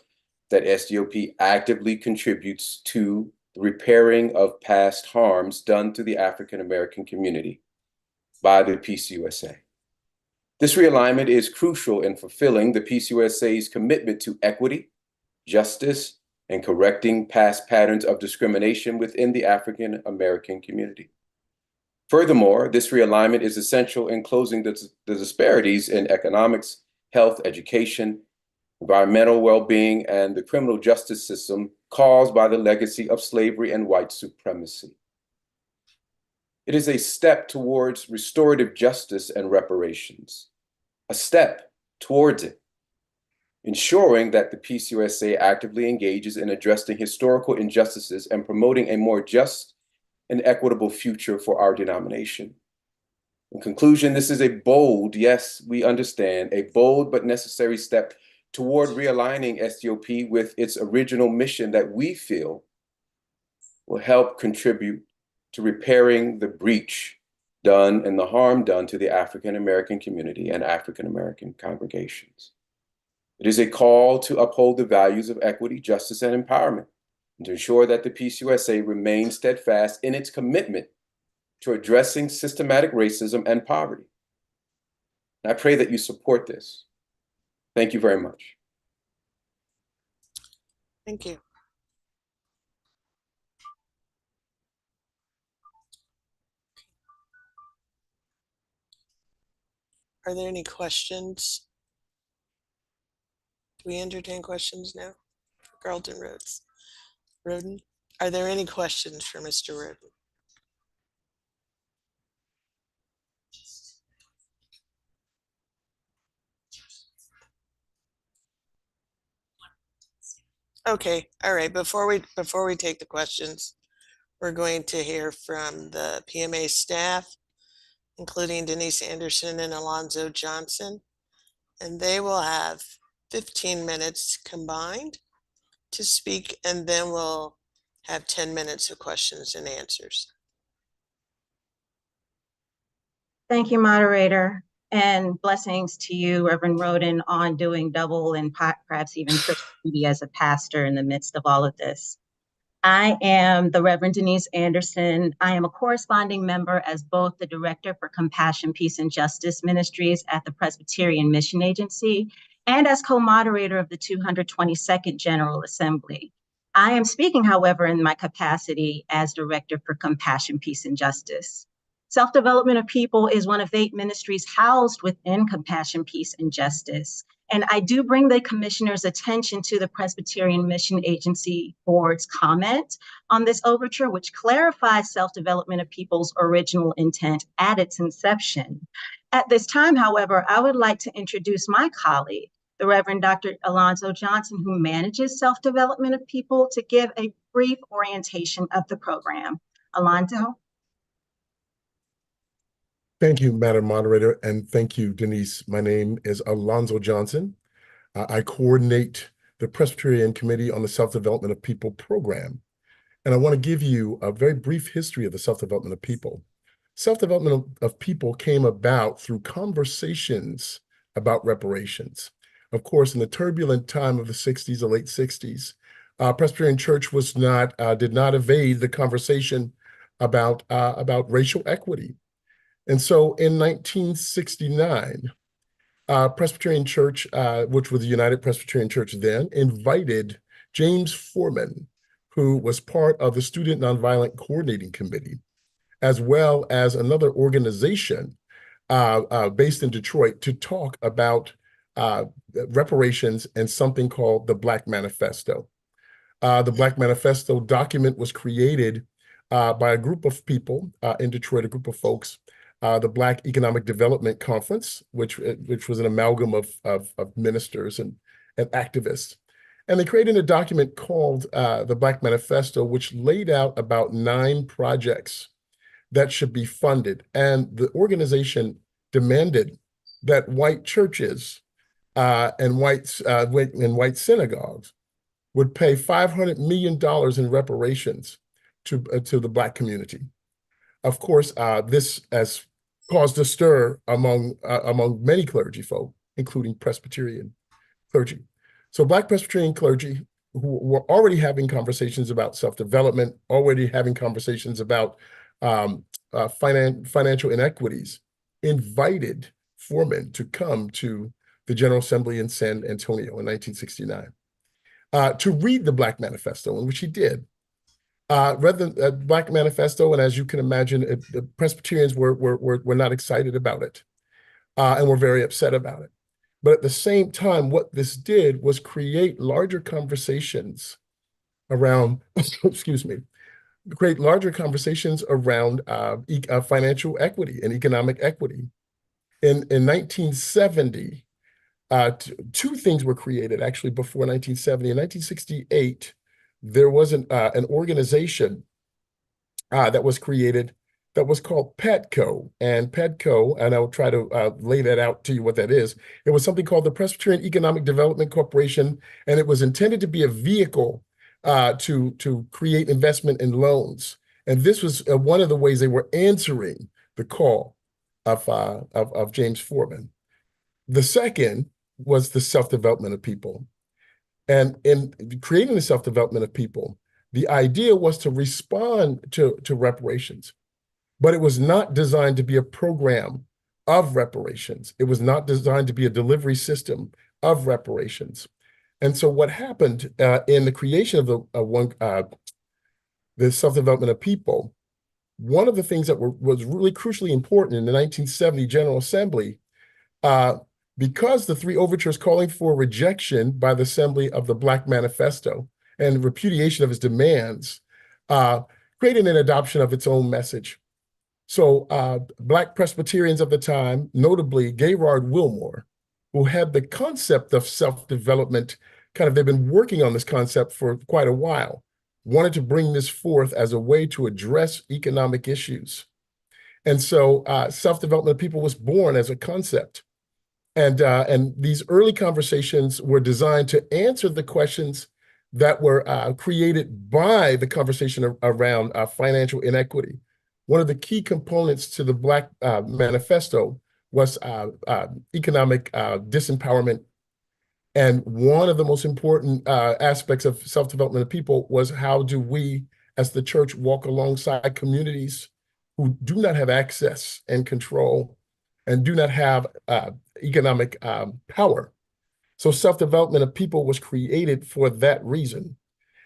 Speaker 3: that SDOP actively contributes to the repairing of past harms done to the African American community by the PCUSA. This realignment is crucial in fulfilling the PCUSA's commitment to equity, justice, and correcting past patterns of discrimination within the African American community. Furthermore, this realignment is essential in closing the disparities in economics, health, education, environmental well-being, and the criminal justice system caused by the legacy of slavery and white supremacy. It is a step towards restorative justice and reparations, a step towards it, ensuring that the PCUSA actively engages in addressing historical injustices and promoting a more just and equitable future for our denomination. In conclusion, this is a bold, yes, we understand, a bold but necessary step toward realigning SDOP with its original mission that we feel will help contribute to repairing the breach done and the harm done to the African American community and African American congregations. It is a call to uphold the values of equity, justice, and empowerment, and to ensure that the PCUSA remains steadfast in its commitment to addressing systematic racism and poverty. And I pray that you support this. Thank you very much.
Speaker 7: Thank you. Are there any questions? Do we entertain questions now? Carlton Roden? Are there any questions for Mr. Roden? Okay, all right. Before we take the questions, we're going to hear from the PMA staff, including Denise Anderson and Alonzo Johnson, and they will have 15 minutes combined to speak, and then we'll have 10 minutes of questions and answers.
Speaker 19: Thank you, moderator, and blessings to you, Reverend Roden, on doing double and perhaps even triple duty as a pastor in the midst of all of this. I am the Reverend Denise Anderson. I am a corresponding member as both the Director for Compassion, Peace, and Justice Ministries at the Presbyterian Mission Agency and as co-moderator of the 222nd General Assembly. I am speaking, however, in my capacity as Director for Compassion, Peace, and Justice. Self-development of people is one of 8 ministries housed within Compassion, Peace, and Justice. And I do bring the commissioner's attention to the Presbyterian Mission Agency Board's comment on this overture, which clarifies self-development of people's original intent at its inception. At this time, however, I would like to introduce my colleague, the Reverend Dr. Alonzo Johnson, who manages self-development of people, to give a brief orientation of the program. Alonzo?
Speaker 21: Thank you, Madam Moderator, and thank you, Denise. My name is Alonzo Johnson. I coordinate the Presbyterian Committee on the Self-Development of People program, and I want to give you a very brief history of the self-development of people. Self-development of people came about through conversations about reparations. Of course, in the turbulent time of the 60s, the late 60s, Presbyterian Church did not evade the conversation about racial equity. And so in 1969, Presbyterian Church, which was the United Presbyterian Church then, invited James Foreman, who was part of the Student Nonviolent Coordinating Committee, as well as another organization based in Detroit, to talk about reparations and something called the Black Manifesto. The Black Manifesto document was created by a group of people in Detroit, a group of folks, the Black Economic Development Conference, which was an amalgam of ministers and activists. And they created a document called the Black Manifesto, which laid out about 9 projects that should be funded. And the organization demanded that white churches and white synagogues would pay $500 million in reparations to the Black community. Of course, this has caused a stir among many clergy folk, including Presbyterian clergy. So Black Presbyterian clergy, who were already having conversations about self-development, already having conversations about financial inequities, invited Foreman to come to the General Assembly in San Antonio in 1969 to read the Black Manifesto, in which he did. Read the Black Manifesto, and as you can imagine, the Presbyterians were not excited about it and were very upset about it. But at the same time, what this did was create larger conversations around, excuse me, create larger conversations around financial equity and economic equity. In 1970, 2 things were created actually before 1970. In 1968, there was an organization that was created that was called PEDCO. And PEDCO, and I'll try to lay that out to you what that is. It was something called the Presbyterian Economic Development Corporation, and it was intended to be a vehicle to create investment in loans. And this was one of the ways they were answering the call of James Foreman. The second was the self-development of people. And in creating the self-development of people, the idea was to respond to reparations, but it was not designed to be a program of reparations. It was not designed to be a delivery system of reparations. And so what happened in the creation of the self-development of people, one of the things that was really crucially important in the 1970 General Assembly, because the 3 overtures calling for rejection by the Assembly of the Black Manifesto and repudiation of its demands, created an adoption of its own message. So Black Presbyterians of the time, notably Gaylord Wilmore, who had the concept of self-development, they've been working on this concept for quite a while, wanted to bring this forth as a way to address economic issues. And so self-development of people was born as a concept. And these early conversations were designed to answer the questions that were created by the conversation around financial inequity. One of the key components to the Black Manifesto was economic disempowerment. And one of the most important aspects of self-development of people was, how do we, as the church, walk alongside communities who do not have access and control and do not have economic power. So self-development of people was created for that reason.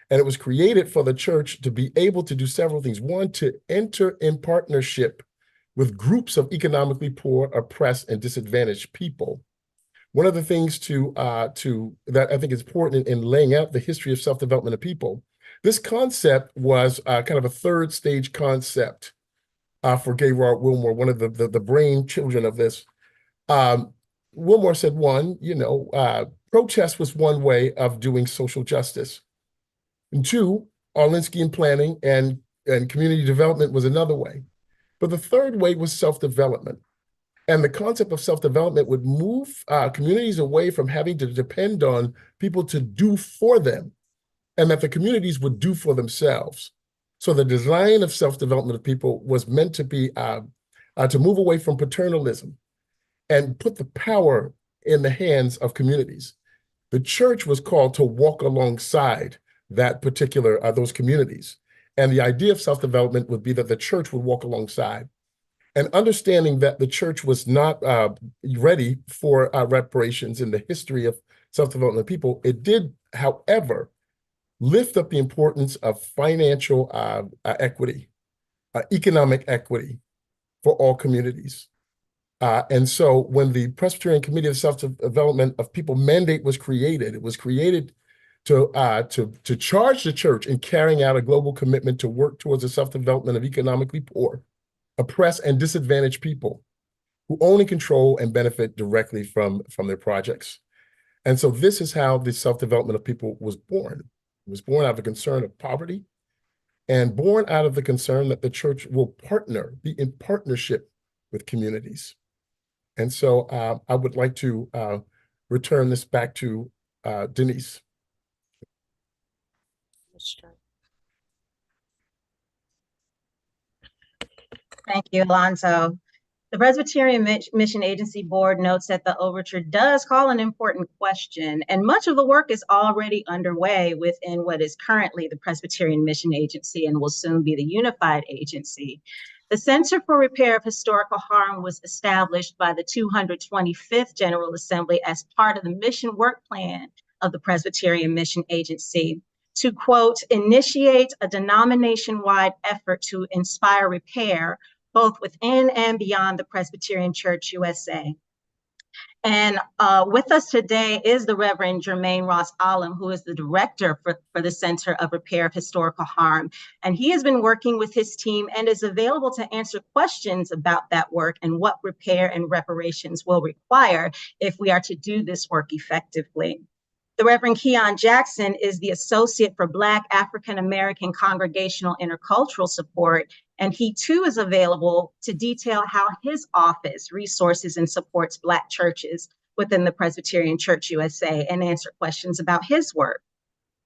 Speaker 21: And it was created for the church to be able to do several things. One, to enter in partnership with groups of economically poor, oppressed, and disadvantaged people. One of the things that I think is important in laying out the history of self-development of people, this concept was kind of a third stage concept for Gaylord Wilmore, one of the brain children of this. Wilmore said, one, protest was one way of doing social justice. And two, Orlinskian planning and community development was another way. But the third way was self-development. And the concept of self-development would move communities away from having to depend on people to do for them, and that the communities would do for themselves. So the design of self-development of people was meant to be to move away from paternalism and put the power in the hands of communities. The church was called to walk alongside that particular, those communities. And the idea of self-development would be that the church would walk alongside. And understanding that the church was not ready for reparations in the history of self-development of people, it did, however, lift up the importance of financial equity, economic equity for all communities. And so when the Presbyterian Committee of Self-Development of People mandate was created, it was created to charge the church in carrying out a global commitment to work towards the self-development of economically poor, oppressed, and disadvantaged people who only control and benefit directly from their projects. And so this is how the self-development of people was born. It was born out of the concern of poverty and born out of the concern that the church will be in partnership with communities. And so I would like to return this back to Denise.
Speaker 19: Thank you, Alonzo. The Presbyterian Mission Agency Board notes that the overture does call an important question, and much of the work is already underway within what is currently the Presbyterian Mission Agency and will soon be the Unified Agency. The Center for Repair of Historical Harm was established by the 225th General Assembly as part of the mission work plan of the Presbyterian Mission Agency to, quote, initiate a denomination-wide effort to inspire repair both within and beyond the Presbyterian Church USA. And with us today is the Reverend Jermaine Ross Olam, who is the director for the Center of Repair of Historical Harm. And he has been working with his team and is available to answer questions about that work and what repair and reparations will require if we are to do this work effectively. The Reverend Keon Jackson is the Associate for Black African American Congregational Intercultural Support, and he too is available to detail how his office resources and supports Black churches within the Presbyterian Church USA and answer questions about his work.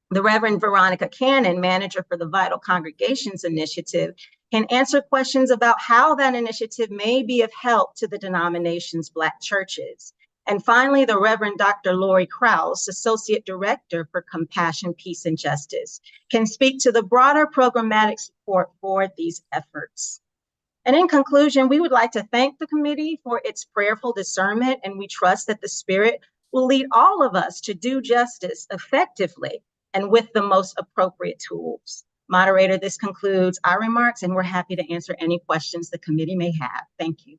Speaker 19: The Reverend Veronica Cannon, manager for the Vital Congregations Initiative, can answer questions about how that initiative may be of help to the denomination's Black churches. And finally, the Reverend Dr. Lori Krause, Associate Director for Compassion, Peace, and Justice, can speak to the broader programmatic support for these efforts. And in conclusion, we would like to thank the committee for its prayerful discernment, and we trust that the Spirit will lead all of us to do justice effectively and with the most appropriate tools. Moderator, this concludes our remarks, and we're happy to answer any questions the committee may have. Thank you.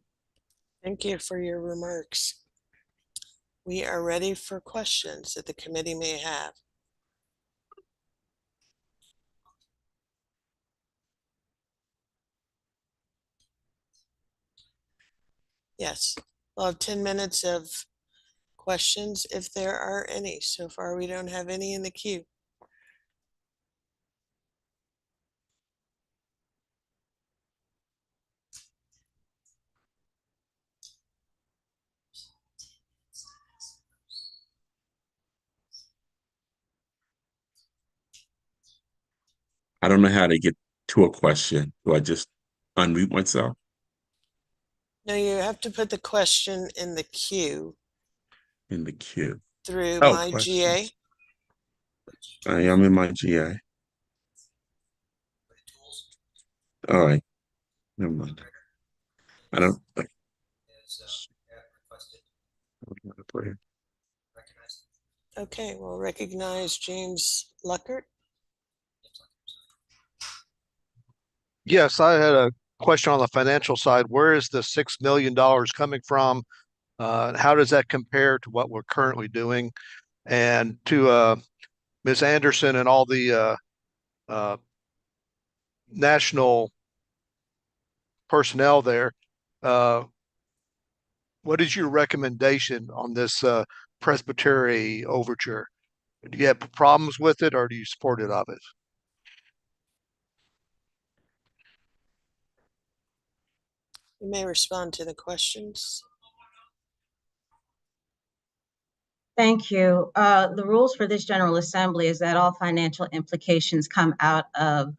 Speaker 7: Thank you for your remarks. We are ready for questions that the committee may have. Yes, we'll have 10 minutes of questions if there are any. So far, we don't have any in the queue.
Speaker 9: I don't know how to get to a question. Do I just unmute myself?
Speaker 7: No, you have to put the question in the queue.
Speaker 9: In the queue.
Speaker 7: Through
Speaker 9: Oh,
Speaker 7: my GA.
Speaker 9: I am in my GA. All right. Never mind. I don't.
Speaker 7: Okay, we'll recognize James Luckert.
Speaker 22: Yes, I had a
Speaker 2: question on the financial side. Where is the $6 million coming from? How does that compare to what we're currently doing? And to Ms. Anderson and all the national personnel there, what is your recommendation on this Presbytery overture? Do you have problems with it, or do you support it of it?
Speaker 7: You may respond to the questions.
Speaker 19: Thank you. The rules for this General Assembly is that all financial implications come out of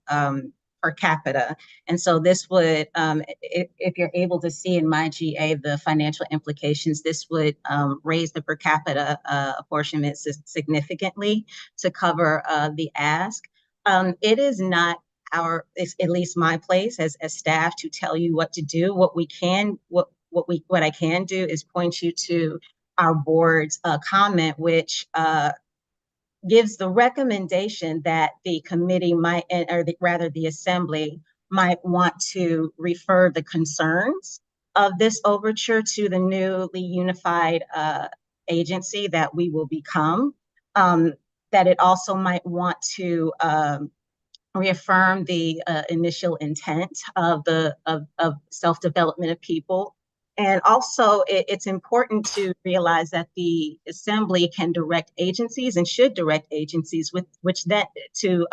Speaker 19: per capita. And so this would, if you're able to see in my GA the financial implications, this would raise the per capita apportionment significantly to cover the ask. It is not it's at least my place as staff to tell you what to do. What I can do is point you to our board's comment, which gives the recommendation that the committee might, or rather the assembly might want to refer the concerns of this overture to the newly unified agency that we will become. That it also might want to reaffirm the initial intent of self-development of people. And also, it's important to realize that the assembly can direct agencies and should direct agencies which then to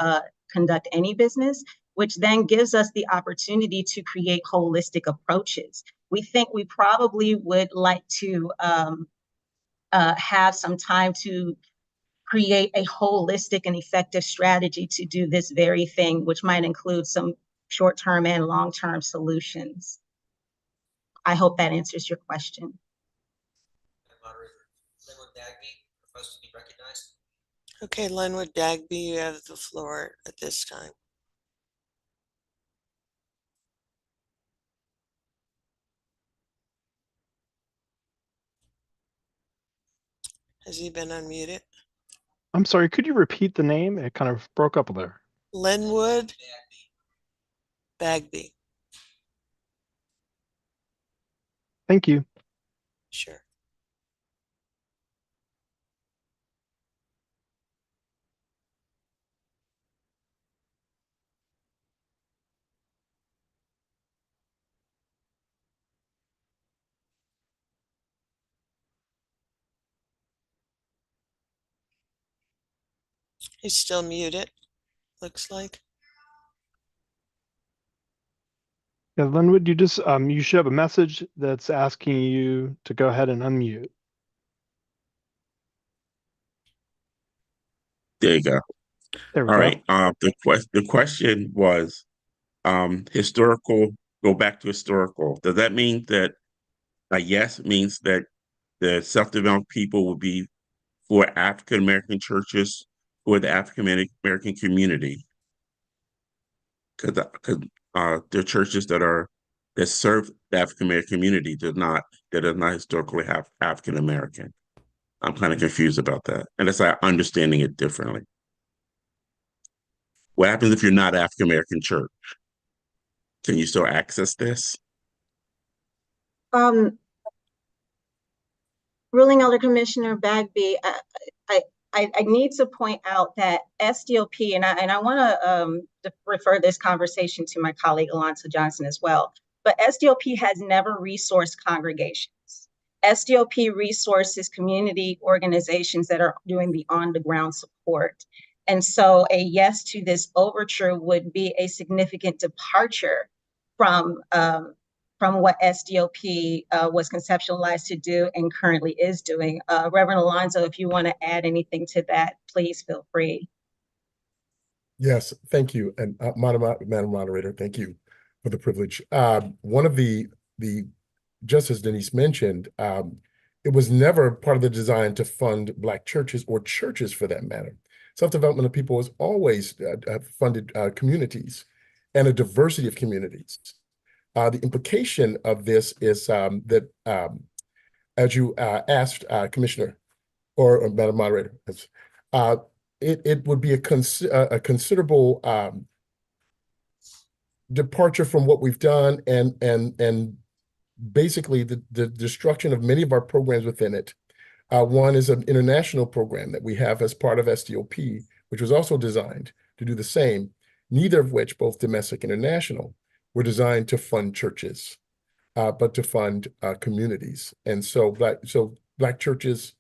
Speaker 19: conduct any business, which then gives us the opportunity to create holistic approaches. We think we probably would like to have some time to create a holistic and effective strategy to do this very thing, which might include some short-term and long-term solutions. I hope that answers your question.
Speaker 11: Linwood Dagby, request to be recognized.
Speaker 7: Okay, Linwood Dagby, you have the floor at this time. Has he been unmuted?
Speaker 22: I'm sorry, could you repeat the name? It kind of broke up there.
Speaker 7: Linwood Bagby.
Speaker 22: Thank you.
Speaker 7: Sure. He's still muted, looks like.
Speaker 22: Yeah, Linwood, you just you should have a message that's asking you to go ahead and unmute.
Speaker 9: There you go.
Speaker 22: There we
Speaker 9: All
Speaker 22: go.
Speaker 9: right. The question was historical. Go back to historical. Does that mean that a yes means that the self-developed people will be for African American churches or the African American community? Because there are churches that serve the African American community that are not historically have African American. I'm kind of confused about that, and that's like understanding it differently. What happens if you're not African American church? Can you still access this?
Speaker 19: Ruling Elder Commissioner Bagby, I need to point out that SDLP, and I want to refer this conversation to my colleague Alonzo Johnson as well, but SDLP has never resourced congregations. SDLP resources community organizations that are doing the on-the-ground support. And so a yes to this overture would be a significant departure from what SDLP was conceptualized to do and currently is doing. Reverend Alonzo, if you want to add anything to that, please feel free.
Speaker 21: Yes, thank you. And Madam Moderator, thank you for the privilege. One of the just as Denise mentioned, it was never part of the design to fund Black churches or churches for that matter. Self-development of people has always funded communities and a diversity of communities. The implication of this is that, as you asked, Commissioner or Madam Moderator, it would be a considerable departure from what we've done and basically the destruction of many of our programs within it. One is an international program that we have as part of SDOP, which was also designed to do the same, neither of which, both domestic and international, were designed to fund churches, but to fund communities. And so Black churches,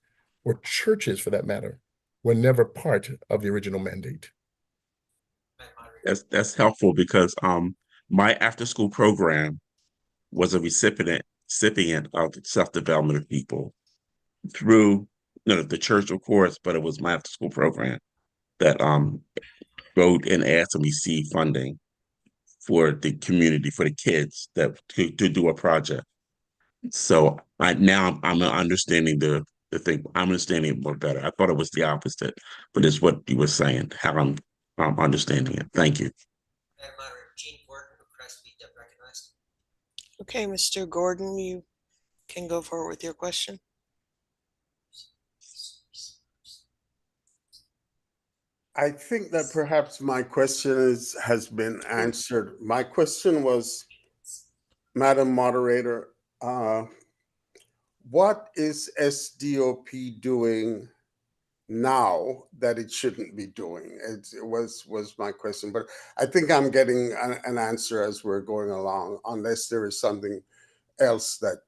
Speaker 21: or churches for that matter, were never part of the original mandate.
Speaker 9: That's helpful because my after-school program was a recipient of the self-development of people through the church, of course, but it was my after-school program that wrote and asked and received funding for the community, for the kids that to do a project. So now I'm understanding the thing. I'm understanding it more better. I thought it was the opposite, but it's what you were saying, how I'm understanding it. Thank you.
Speaker 11: Madam Moderator, Gene Gordon requests to be recognized.
Speaker 7: Okay, Mr. Gordon, you can go forward with your question.
Speaker 6: I think that perhaps my question has been answered. My question was, Madam Moderator, what is SDOP doing now that it shouldn't be doing? It was my question, but I think I'm getting an answer as we're going along, unless there is something else that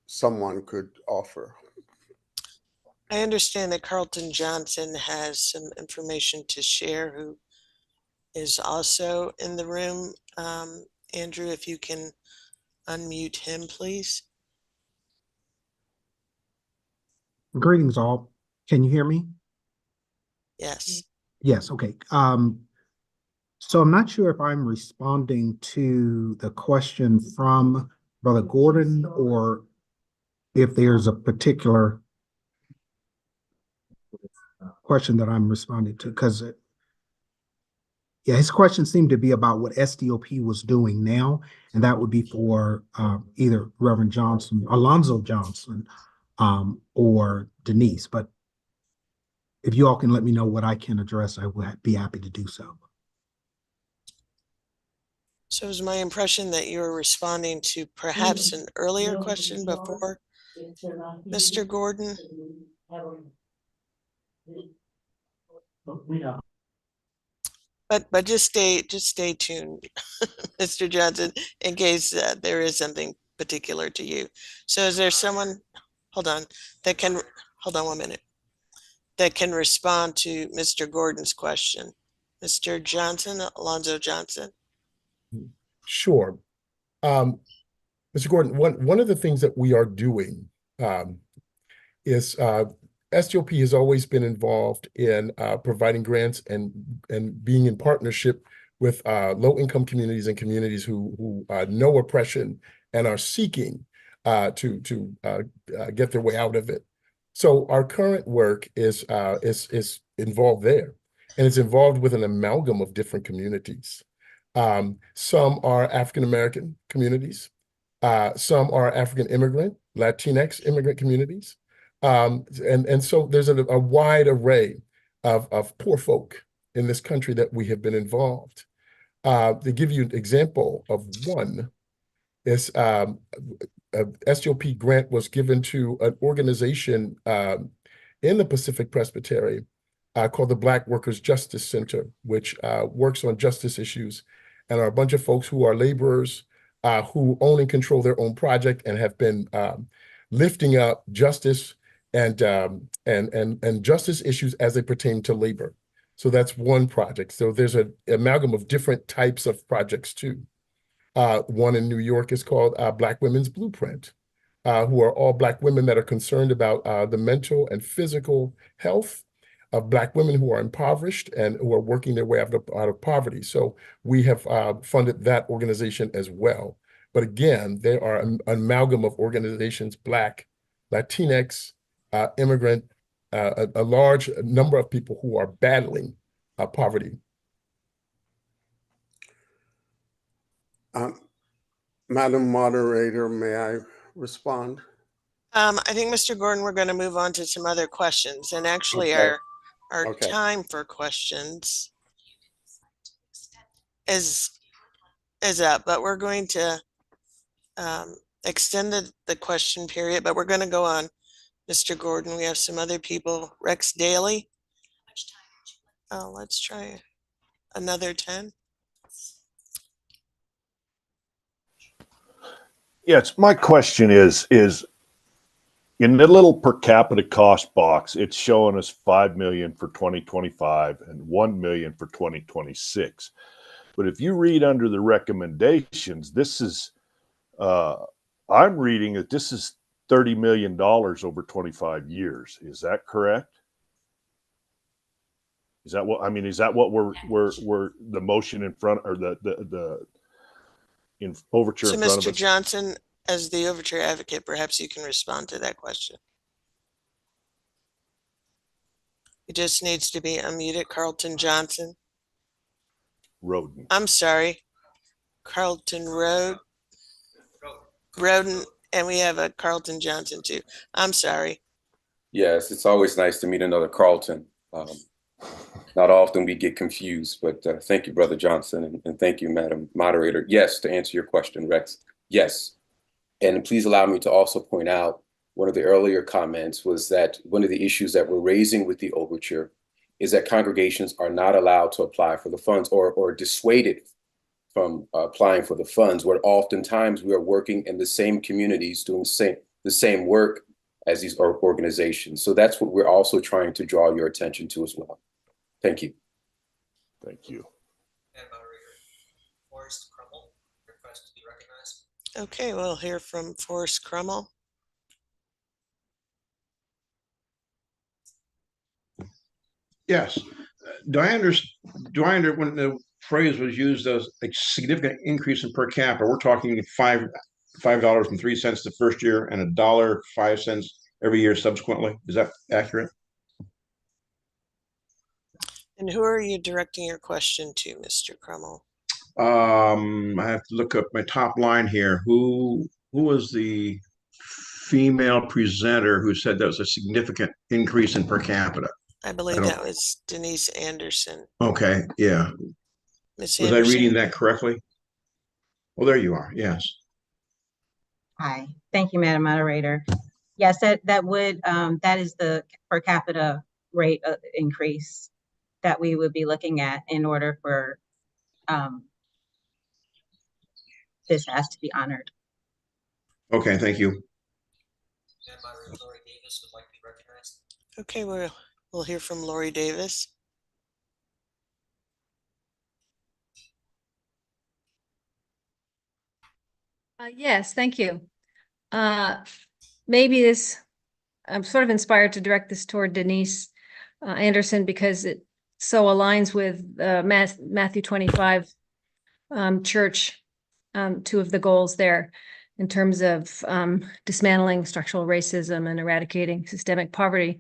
Speaker 6: someone could offer.
Speaker 7: I understand that Carlton Johnson has some information to share, who is also in the room. Andrew, if you can unmute him, please.
Speaker 20: Greetings all. Can you hear me?
Speaker 7: Yes.
Speaker 20: Yes, okay. So I'm not sure if I'm responding to the question from Brother Gordon or if there's a particular question that I'm responding to, because his question seemed to be about what SDOP was doing now, and that would be for either Reverend Johnson, Alonzo Johnson, or Denise. But if you all can let me know what I can address, I would be happy to do so.
Speaker 7: So it was my impression that you were responding to perhaps an earlier question before Mr. Gordon. But just stay tuned, Mr. Johnson, in case there is something particular to you. So is there someone, hold on 1 minute, that can respond to Mr. Gordon's question? Mr. Johnson, Alonzo Johnson.
Speaker 21: Sure. Mr. Gordon, one of the things that we are doing is SDOP has always been involved in providing grants and being in partnership with low-income communities and communities who know oppression and are seeking to get their way out of it. So our current work is involved there, and it's involved with an amalgam of different communities. Some are African-American communities. Some are African immigrant, Latinx immigrant communities. And so there's a wide array of poor folk in this country that we have been involved. To give you an example of one, is a SDOP grant was given to an organization in the Pacific Presbytery called the Black Workers Justice Center, which works on justice issues, and are a bunch of folks who are laborers who own and control their own project and have been lifting up justice and justice issues as they pertain to labor. So that's one project. So there's an amalgam of different types of projects too. One in New York is called Black Women's Blueprint, who are all Black women that are concerned about the mental and physical health of Black women who are impoverished and who are working their way out of poverty. So we have funded that organization as well. But again, there are an amalgam of organizations, Black, Latinx, immigrant, a large number of people who are battling poverty.
Speaker 6: Madam Moderator, may I respond?
Speaker 7: I think, Mr. Gordon, we're going to move on to some other questions, and actually our time for questions is is up, but we're going to extend the question period, but we're going to go on. Mr. Gordon, we have some other people. Rex Daly. Oh, let's try another 10.
Speaker 8: Yes, my question is in the little per capita cost box, it's showing us 5 million for 2025 and 1 million for 2026. But if you read under the recommendations, this is I'm reading that this is $30 million over 25 years. Is that correct? Is that what I mean? Is that what we're the motion in front, or the in overture
Speaker 7: So,
Speaker 8: in front of
Speaker 7: Mr.
Speaker 8: us?
Speaker 7: Johnson, as the overture advocate, perhaps you can respond to that question. It just needs to be unmuted. Carlton Johnson.
Speaker 8: Roden.
Speaker 7: I'm sorry. Carlton Roden, and we have a Carlton Johnson too. I'm sorry.
Speaker 3: Yes, it's always nice to meet another Carlton. Not often we get confused, but thank you, Brother Johnson, and thank you, Madam Moderator. Yes, to answer your question, Rex, yes. And please allow me to also point out, one of the earlier comments was that one of the issues that we're raising with the overture is that congregations are not allowed to apply for the funds, or dissuaded from applying for the funds, where oftentimes we are working in the same communities, doing the same work as these organizations. So that's what we're also trying to draw your attention to as well. Thank you.
Speaker 8: Thank you.
Speaker 11: Forrest Crummell, request to be recognized.
Speaker 7: Okay, we'll hear from Forrest Crummell.
Speaker 18: Yes. Do I understand when the phrase was used as a significant increase in per capita, we're talking $5.03 the first year and $1.05 every year subsequently? Is that accurate?
Speaker 7: And who are you directing your question to, Mr. Crummell?
Speaker 18: I have to look up my top line here. Who was the female presenter who said that was a significant increase in per capita?
Speaker 7: I believe that was Denise Anderson.
Speaker 18: Okay, yeah.
Speaker 7: Ms.
Speaker 18: Was
Speaker 7: Anderson?
Speaker 18: I reading that correctly? Well, there you are. Yes.
Speaker 19: Hi, thank you, Madam Moderator. Yes, that is the per capita rate increase that we would be looking at in order for this has to be honored.
Speaker 18: Okay, thank you.
Speaker 11: Madam Moderator, Lori Davis would like to be recognized.
Speaker 7: Okay, we'll hear from Lori Davis.
Speaker 23: Yes, thank you. Maybe I'm sort of inspired to direct this toward Denise Anderson, because it so aligns with Matthew 25 church, two of the goals there in terms of dismantling structural racism and eradicating systemic poverty.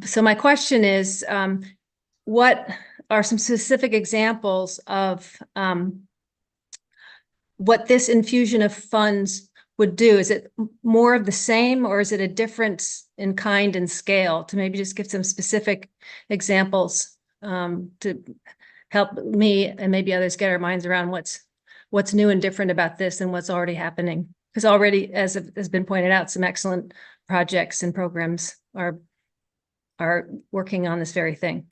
Speaker 23: So my question is, what are some specific examples of what this infusion of funds would do? Is it more of the same, or is it a difference in kind and scale? To maybe just give some specific examples to help me and maybe others get our minds around what's new and different about this and what's already happening. Because already, as has been pointed out, some excellent projects and programs are working on this very thing.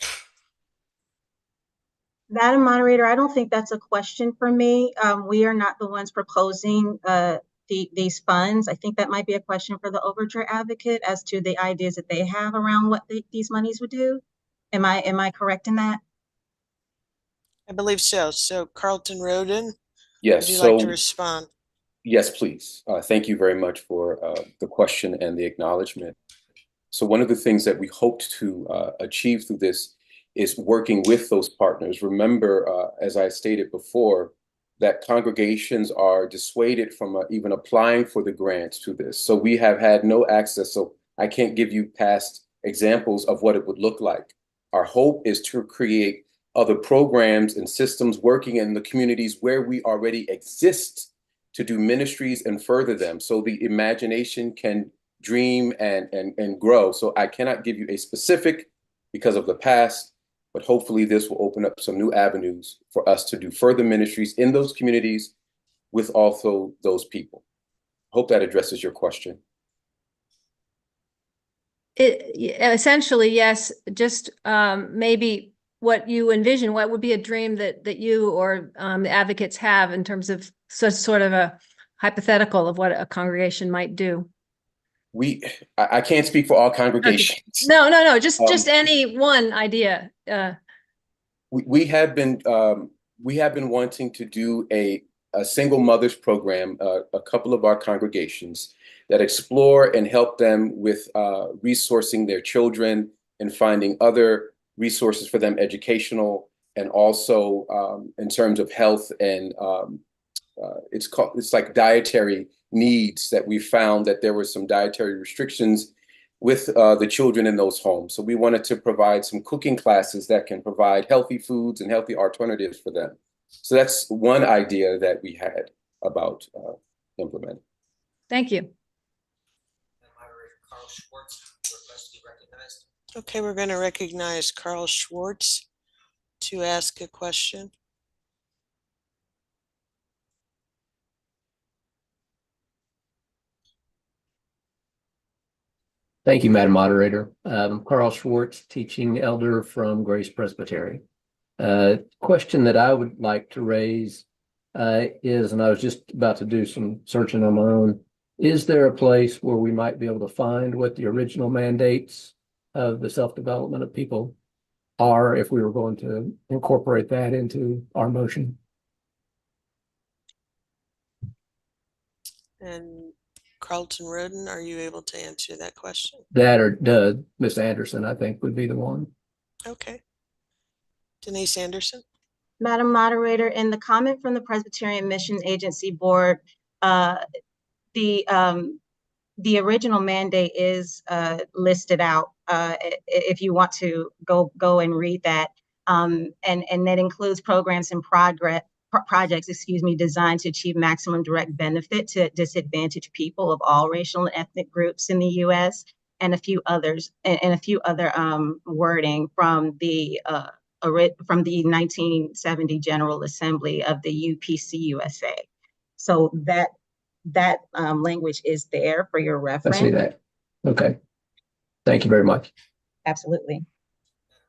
Speaker 19: Madam Moderator, I don't think that's a question for me. We are not the ones proposing these funds. I think that might be a question for the overture advocate as to the ideas that they have around what these monies would do. Am I correct in that?
Speaker 7: I believe so. So Carlton Roden,
Speaker 3: Yes.
Speaker 7: would you
Speaker 3: So,
Speaker 7: like to respond?
Speaker 3: yes, please. Thank you very much for the question and the acknowledgement. So one of the things that we hoped to achieve through this is working with those partners. Remember, as I stated before, that congregations are dissuaded from even applying for the grants to this. So we have had no access. So I can't give you past examples of what it would look like. Our hope is to create other programs and systems working in the communities where we already exist to do ministries and further them, so the imagination can dream and grow. So I cannot give you a specific because of the past, but hopefully this will open up some new avenues for us to do further ministries in those communities with also those people. Hope that addresses your question.
Speaker 23: Essentially, yes, just maybe what you envision, what would be a dream that you or the advocates have in terms of such sort of a hypothetical of what a congregation might do?
Speaker 3: I can't speak for all congregations.
Speaker 23: Okay. No, just any one idea.
Speaker 3: We have been wanting to do a single mothers program, a couple of our congregations that explore and help them with resourcing their children and finding other resources for them, educational and also in terms of health and it's like dietary needs that we found that there were some dietary restrictions with the children in those homes. So we wanted to provide some cooking classes that can provide healthy foods and healthy alternatives for them. So that's one idea that we had about implementing.
Speaker 23: Thank you.
Speaker 11: Carl Schwartz requests to be recognized.
Speaker 7: Okay, we're going to recognize Carl Schwartz to ask a question.
Speaker 4: Thank you, Madam Moderator. Carl Schwartz, teaching elder from Grace Presbytery. Question that I would like to raise is, and I was just about to do some searching on my own, is there a place where we might be able to find what the original mandates of the self-development of people are if we were going to incorporate that into our motion?
Speaker 7: And Carlton Roden, are you able to answer that question?
Speaker 4: That or Ms. Anderson, I think, would be the one.
Speaker 7: Okay. Denise Anderson.
Speaker 19: Madam Moderator, in the comment from the Presbyterian Mission Agency Board, the original mandate is listed out if you want to go and read that, and that includes programs and projects, designed to achieve maximum direct benefit to disadvantaged people of all racial and ethnic groups in the U.S. and a few others, and a few other wording from the 1970 General Assembly of the UPC-USA. So that language is there for your reference.
Speaker 4: I see that. Okay. Thank you very much.
Speaker 19: Absolutely.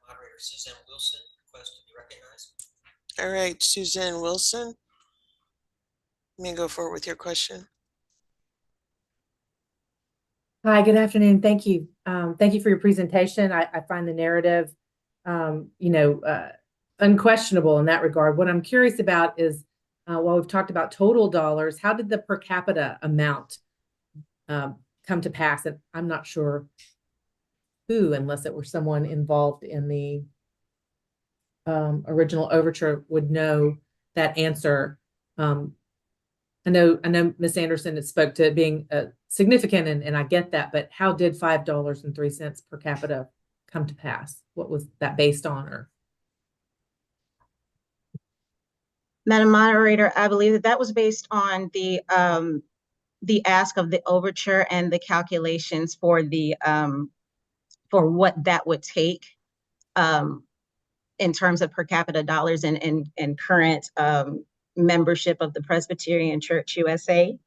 Speaker 11: Moderator Suzanne Wilson requests to be recognized.
Speaker 7: All right, Suzanne Wilson. Let me go forward with your question.
Speaker 10: Hi, good afternoon. Thank you. Thank you for your presentation. I find the narrative, unquestionable in that regard. What I'm curious about is, while we've talked about total dollars, how did the per capita amount come to pass? And I'm not sure who, unless it were someone involved in the original overture, would know that answer. I know Ms. Anderson had spoke to it being significant, and I get that, but how did $5.03 per capita come to pass? What was that based on? Or
Speaker 19: Madam Moderator, I believe that was based on the ask of the overture and the calculations for the for what that would take in terms of per capita dollars and current membership of the Presbyterian Church USA.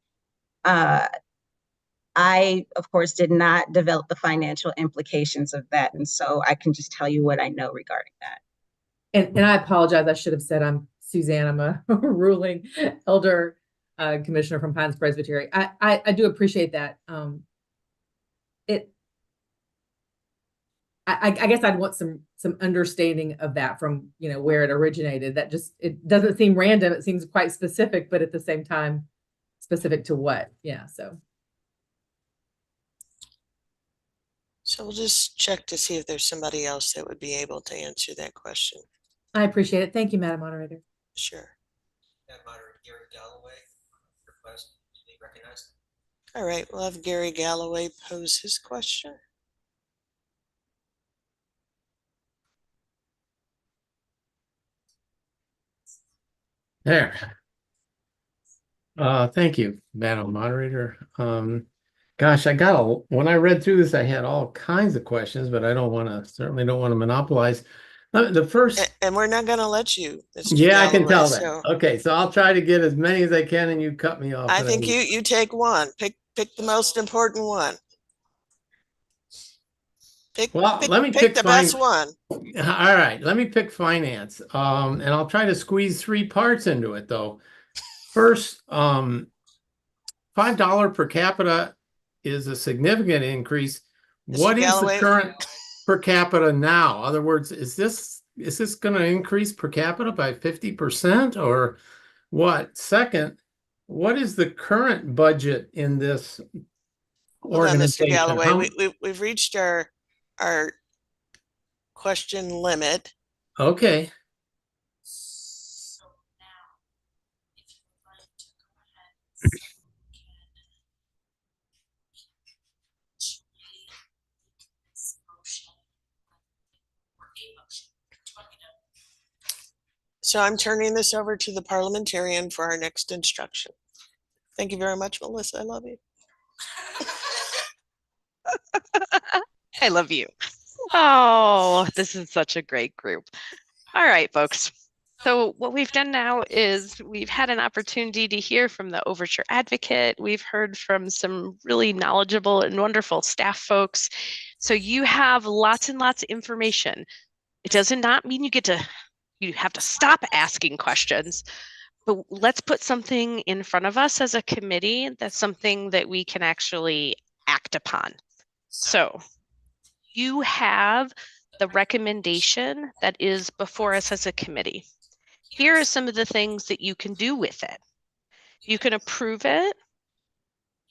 Speaker 19: I, of course, did not develop the financial implications of that, and so I can just tell you what I know regarding that.
Speaker 10: and I apologize. I should have said I'm Suzanne. I'm a ruling elder commissioner from Pines Presbytery. I do appreciate that. I guess I'd want some understanding of that from where it originated. That it doesn't seem random. It seems quite specific, but at the same time, specific to what? Yeah.
Speaker 7: So we'll just check to see if there's somebody else that would be able to answer that question.
Speaker 10: I appreciate it. Thank you, Madam Moderator.
Speaker 7: Sure.
Speaker 11: Madam Moderator, Gary Galloway requests to be recognized.
Speaker 7: All right, we'll have Gary Galloway pose his question.
Speaker 13: There. Thank you, Madam Moderator. Gosh, when I read through this, I had all kinds of questions, but I certainly don't want to monopolize. The first,
Speaker 7: And we're not gonna let you, Mr.
Speaker 13: yeah, I can
Speaker 7: Galloway,
Speaker 13: tell that.
Speaker 7: so
Speaker 13: Okay, so I'll try to get as many as I can and you cut me off.
Speaker 7: I
Speaker 13: at
Speaker 7: think
Speaker 13: any-
Speaker 7: you take one. Pick the most important one.
Speaker 13: Well, let me
Speaker 7: Pick
Speaker 13: pick
Speaker 7: the best one.
Speaker 13: All right, let me pick finance. And I'll try to squeeze 3 parts into it though. First, $5 per capita is a significant increase.
Speaker 7: Mr.
Speaker 13: What is the
Speaker 7: Galloway?
Speaker 13: current per capita now? In other words, is this going to increase per capita by 50% or what? Second, what is the current budget in this
Speaker 7: Hold on, Mr.
Speaker 13: organization?
Speaker 7: Galloway. We've reached our question limit.
Speaker 13: Okay.
Speaker 7: So I'm turning this over to the parliamentarian for our next instruction. Thank you very much, Melissa. I love you.
Speaker 1: I love you. Oh, this is such a great group. All right, folks. So what we've done now is we've had an opportunity to hear from the Overture Advocate. We've heard from some really knowledgeable and wonderful staff folks. So you have lots and lots of information. It does not mean you have to stop asking questions, but let's put something in front of us as a committee that's something that we can actually act upon. So you have the recommendation that is before us as a committee. Here are some of the things that you can do with it. You can approve it.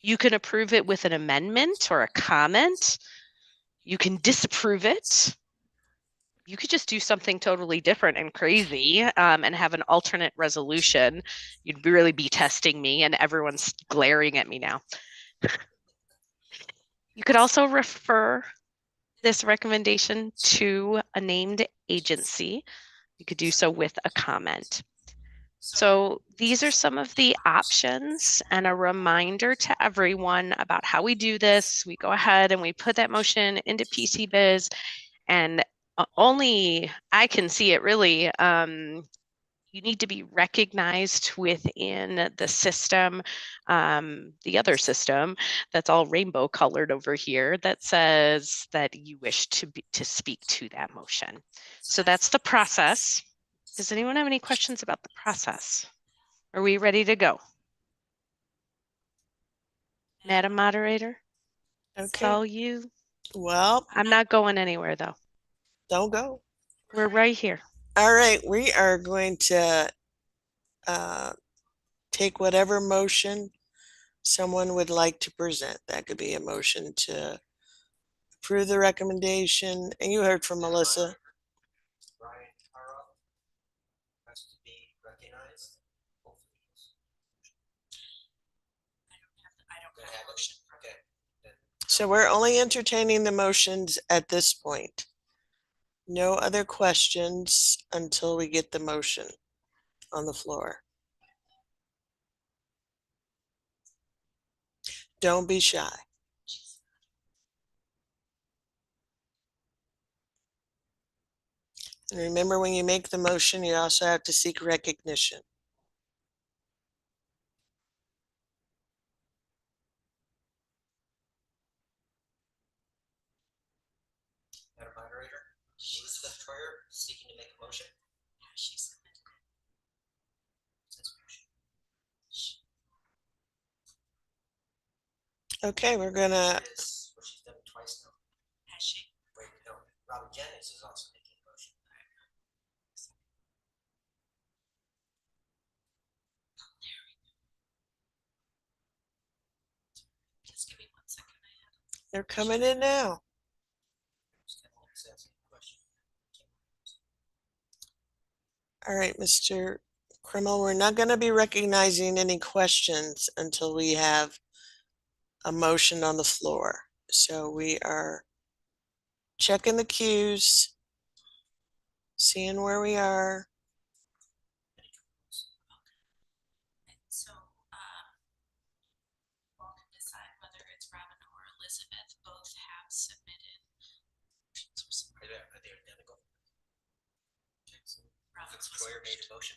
Speaker 1: You can approve it with an amendment or a comment. You can disapprove it. You could just do something totally different and crazy and have an alternate resolution. You'd really be testing me and everyone's glaring at me now. You could also refer this recommendation to a named agency. You could do so with a comment. So these are some of the options and a reminder to everyone about how we do this. We go ahead and we put that motion into PCBiz and only I can see it really. You need to be recognized within the system, the other system that's all rainbow colored over here that says that you wish to speak to that motion. So that's the process. Does anyone have any questions about the process? Are we ready to go? Madam Moderator?
Speaker 7: Okay.
Speaker 1: It's all you.
Speaker 7: Well,
Speaker 1: I'm not going anywhere though.
Speaker 7: Don't go.
Speaker 1: We're right here.
Speaker 7: All right, we are going to take whatever motion someone would like to present. That could be a motion to approve the recommendation. And you heard from Melissa. So we're only entertaining the motions at this point. No other questions until we get the motion on the floor. Don't be shy. And remember, when you make the motion, you also have to seek recognition.
Speaker 12: Madam Moderator, Elizabeth Troyer seeking to make a motion.
Speaker 7: Okay, we're gonna.
Speaker 12: She's done it twice now. Has she? Wait, no. Robin Jennings is also making a motion.
Speaker 1: Just give me 1 second.
Speaker 7: They're coming in now. All right, Mr. Krimmel, we're not going to be recognizing any questions until we have a motion on the floor. So we are checking the queues, seeing where we are.
Speaker 1: So we'll decide whether it's Robin or Elizabeth. Both have submitted.
Speaker 12: Are they identical? Troyer made the motion.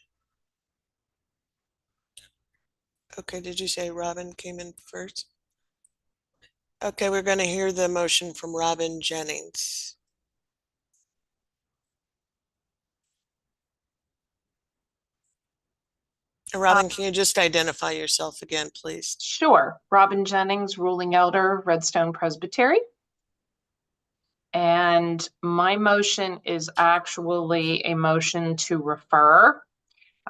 Speaker 7: Okay, did you say Robin came in first? Okay, we're going to hear the motion from Robin Jennings. Robin, can you just identify yourself again, please?
Speaker 14: Sure. Robin Jennings, ruling elder, Redstone Presbytery. And my motion is actually a motion to refer.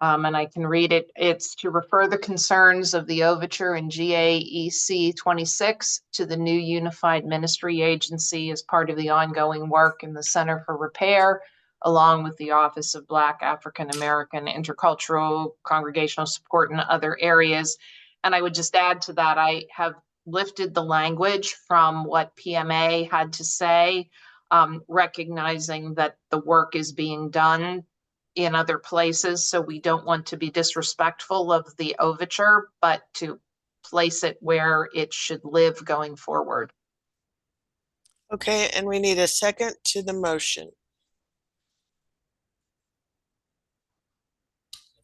Speaker 14: And I can read it. It's to refer the concerns of the overture in GAEC 26 to the new Unified Ministry Agency as part of the ongoing work in the Center for Repair, along with the Office of Black, African American, Intercultural, Congregational Support and other areas. And I would just add to that, I have lifted the language from what PMA had to say, recognizing that the work is being done in other places. So we don't want to be disrespectful of the overture, but to place it where it should live going forward.
Speaker 7: Okay, and we need a second to the motion.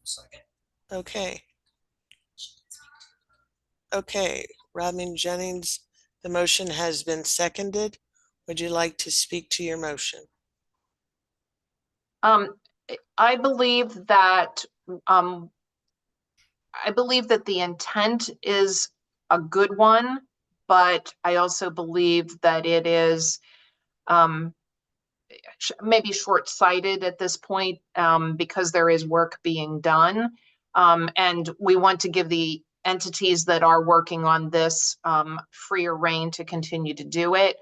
Speaker 12: Second.
Speaker 7: Okay. Okay, Robin Jennings, the motion has been seconded. Would you like to speak to your motion?
Speaker 14: I believe that the intent is a good one, but I also believe that it is maybe short-sighted at this point because there is work being done. And we want to give the entities that are working on this freer rein to continue to do it.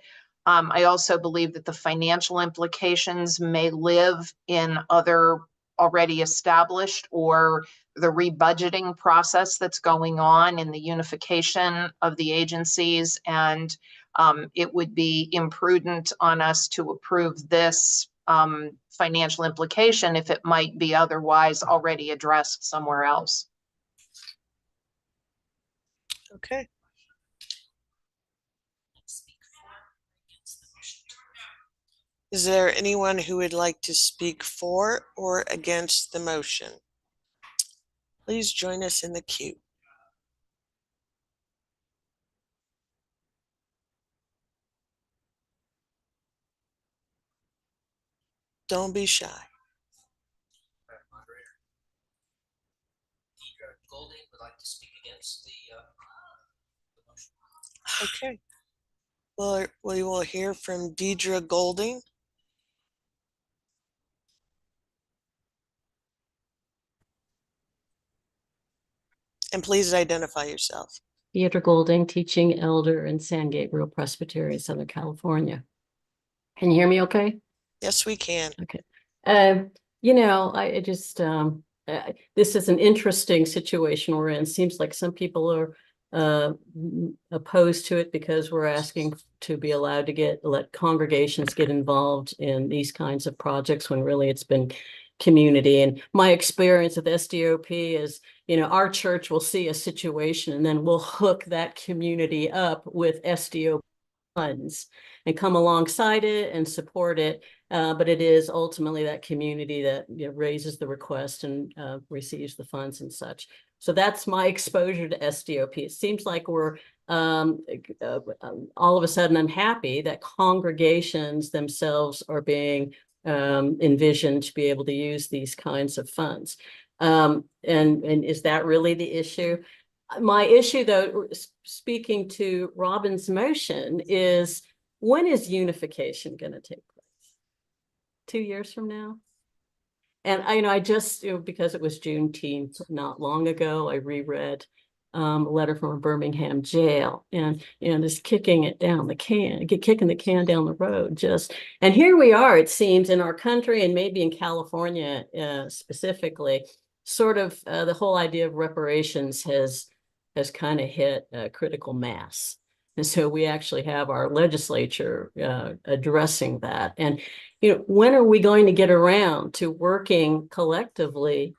Speaker 14: I also believe that the financial implications may live in other already established or the rebudgeting process that's going on in the unification of the agencies. And it would be imprudent on us to approve this financial implication if it might be otherwise already addressed somewhere else.
Speaker 7: Okay. Is there anyone who would like to speak for or against the motion? Please join us in the queue. Don't be shy.
Speaker 12: Moderator. Deidre Golding would like to speak against the motion.
Speaker 7: Okay. Well, we will hear from Deidre Golding. And please identify yourself.
Speaker 16: Deidre Golding, teaching elder in San Gabriel Presbytery, Southern California. Can you hear me okay?
Speaker 7: Yes, we can.
Speaker 16: Okay. You know, I just, this is an interesting situation we're in. Seems like some people are opposed to it because we're asking to be allowed to let congregations get involved in these kinds of projects when really it's been community. And my experience with SDOP is, you know, our church will see a situation and then we'll hook that community up with SDOP funds and come alongside it and support it. But it is ultimately that community that, you know, raises the request and receives the funds and such. So that's my exposure to SDOP. It seems like we're all of a sudden unhappy that congregations themselves are being envisioned to be able to use these kinds of funds. And is that really the issue? My issue, though, speaking to Robin's motion, is when is unification going to take place? 2 years from now? And I just, because it was Juneteenth not long ago, I reread a letter from a Birmingham jail, and just kicking the can down the road. And here we are, it seems, in our country and maybe in California specifically, sort of the whole idea of reparations has kind of hit critical mass. And so we actually have our legislature addressing that. And, when are we going to get around to working collectively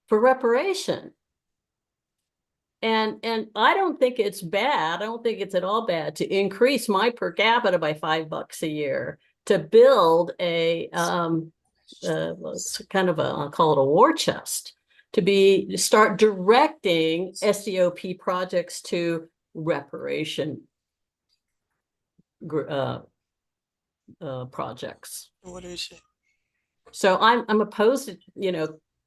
Speaker 16: for reparation? And I don't think it's bad. I don't think it's at all bad to increase my per capita by $5 a year, to build a it's kind of a, I'll call it a war chest, to start directing SDOP projects to reparation projects.
Speaker 7: What do you say?
Speaker 16: So I'm opposed to,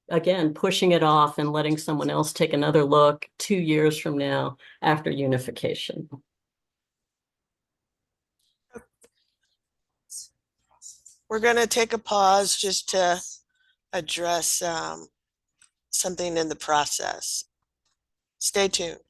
Speaker 16: again, pushing it off and letting someone else take another look 2 years from now after unification.
Speaker 7: We're going to take a pause just to address something in the process. Stay tuned.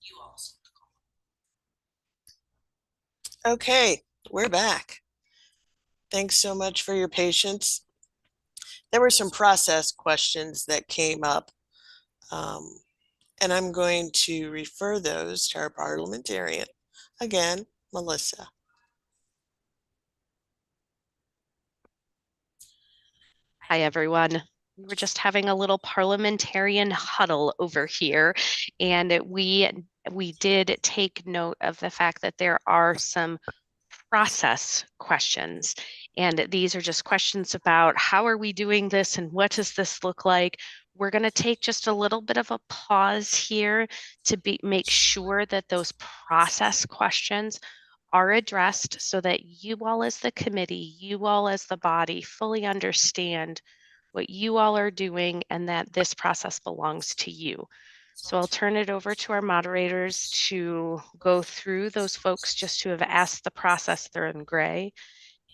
Speaker 12: You also.
Speaker 7: Okay, we're back. Thanks so much for your patience. There were some process questions that came up, and I'm going to refer those to our parliamentarian. Again, Melissa.
Speaker 1: Hi, everyone. we were just having a little parliamentarian huddle over here, and we did take note of the fact that there are some process questions. And these are just questions about how are we doing this and what does this look like? We're going to take just a little bit of a pause here to make sure that those process questions are addressed so that you all as the committee, you all as the body fully understand what you all are doing and that this process belongs to you. So I'll turn it over to our moderators to go through those folks just who have asked the process there in gray,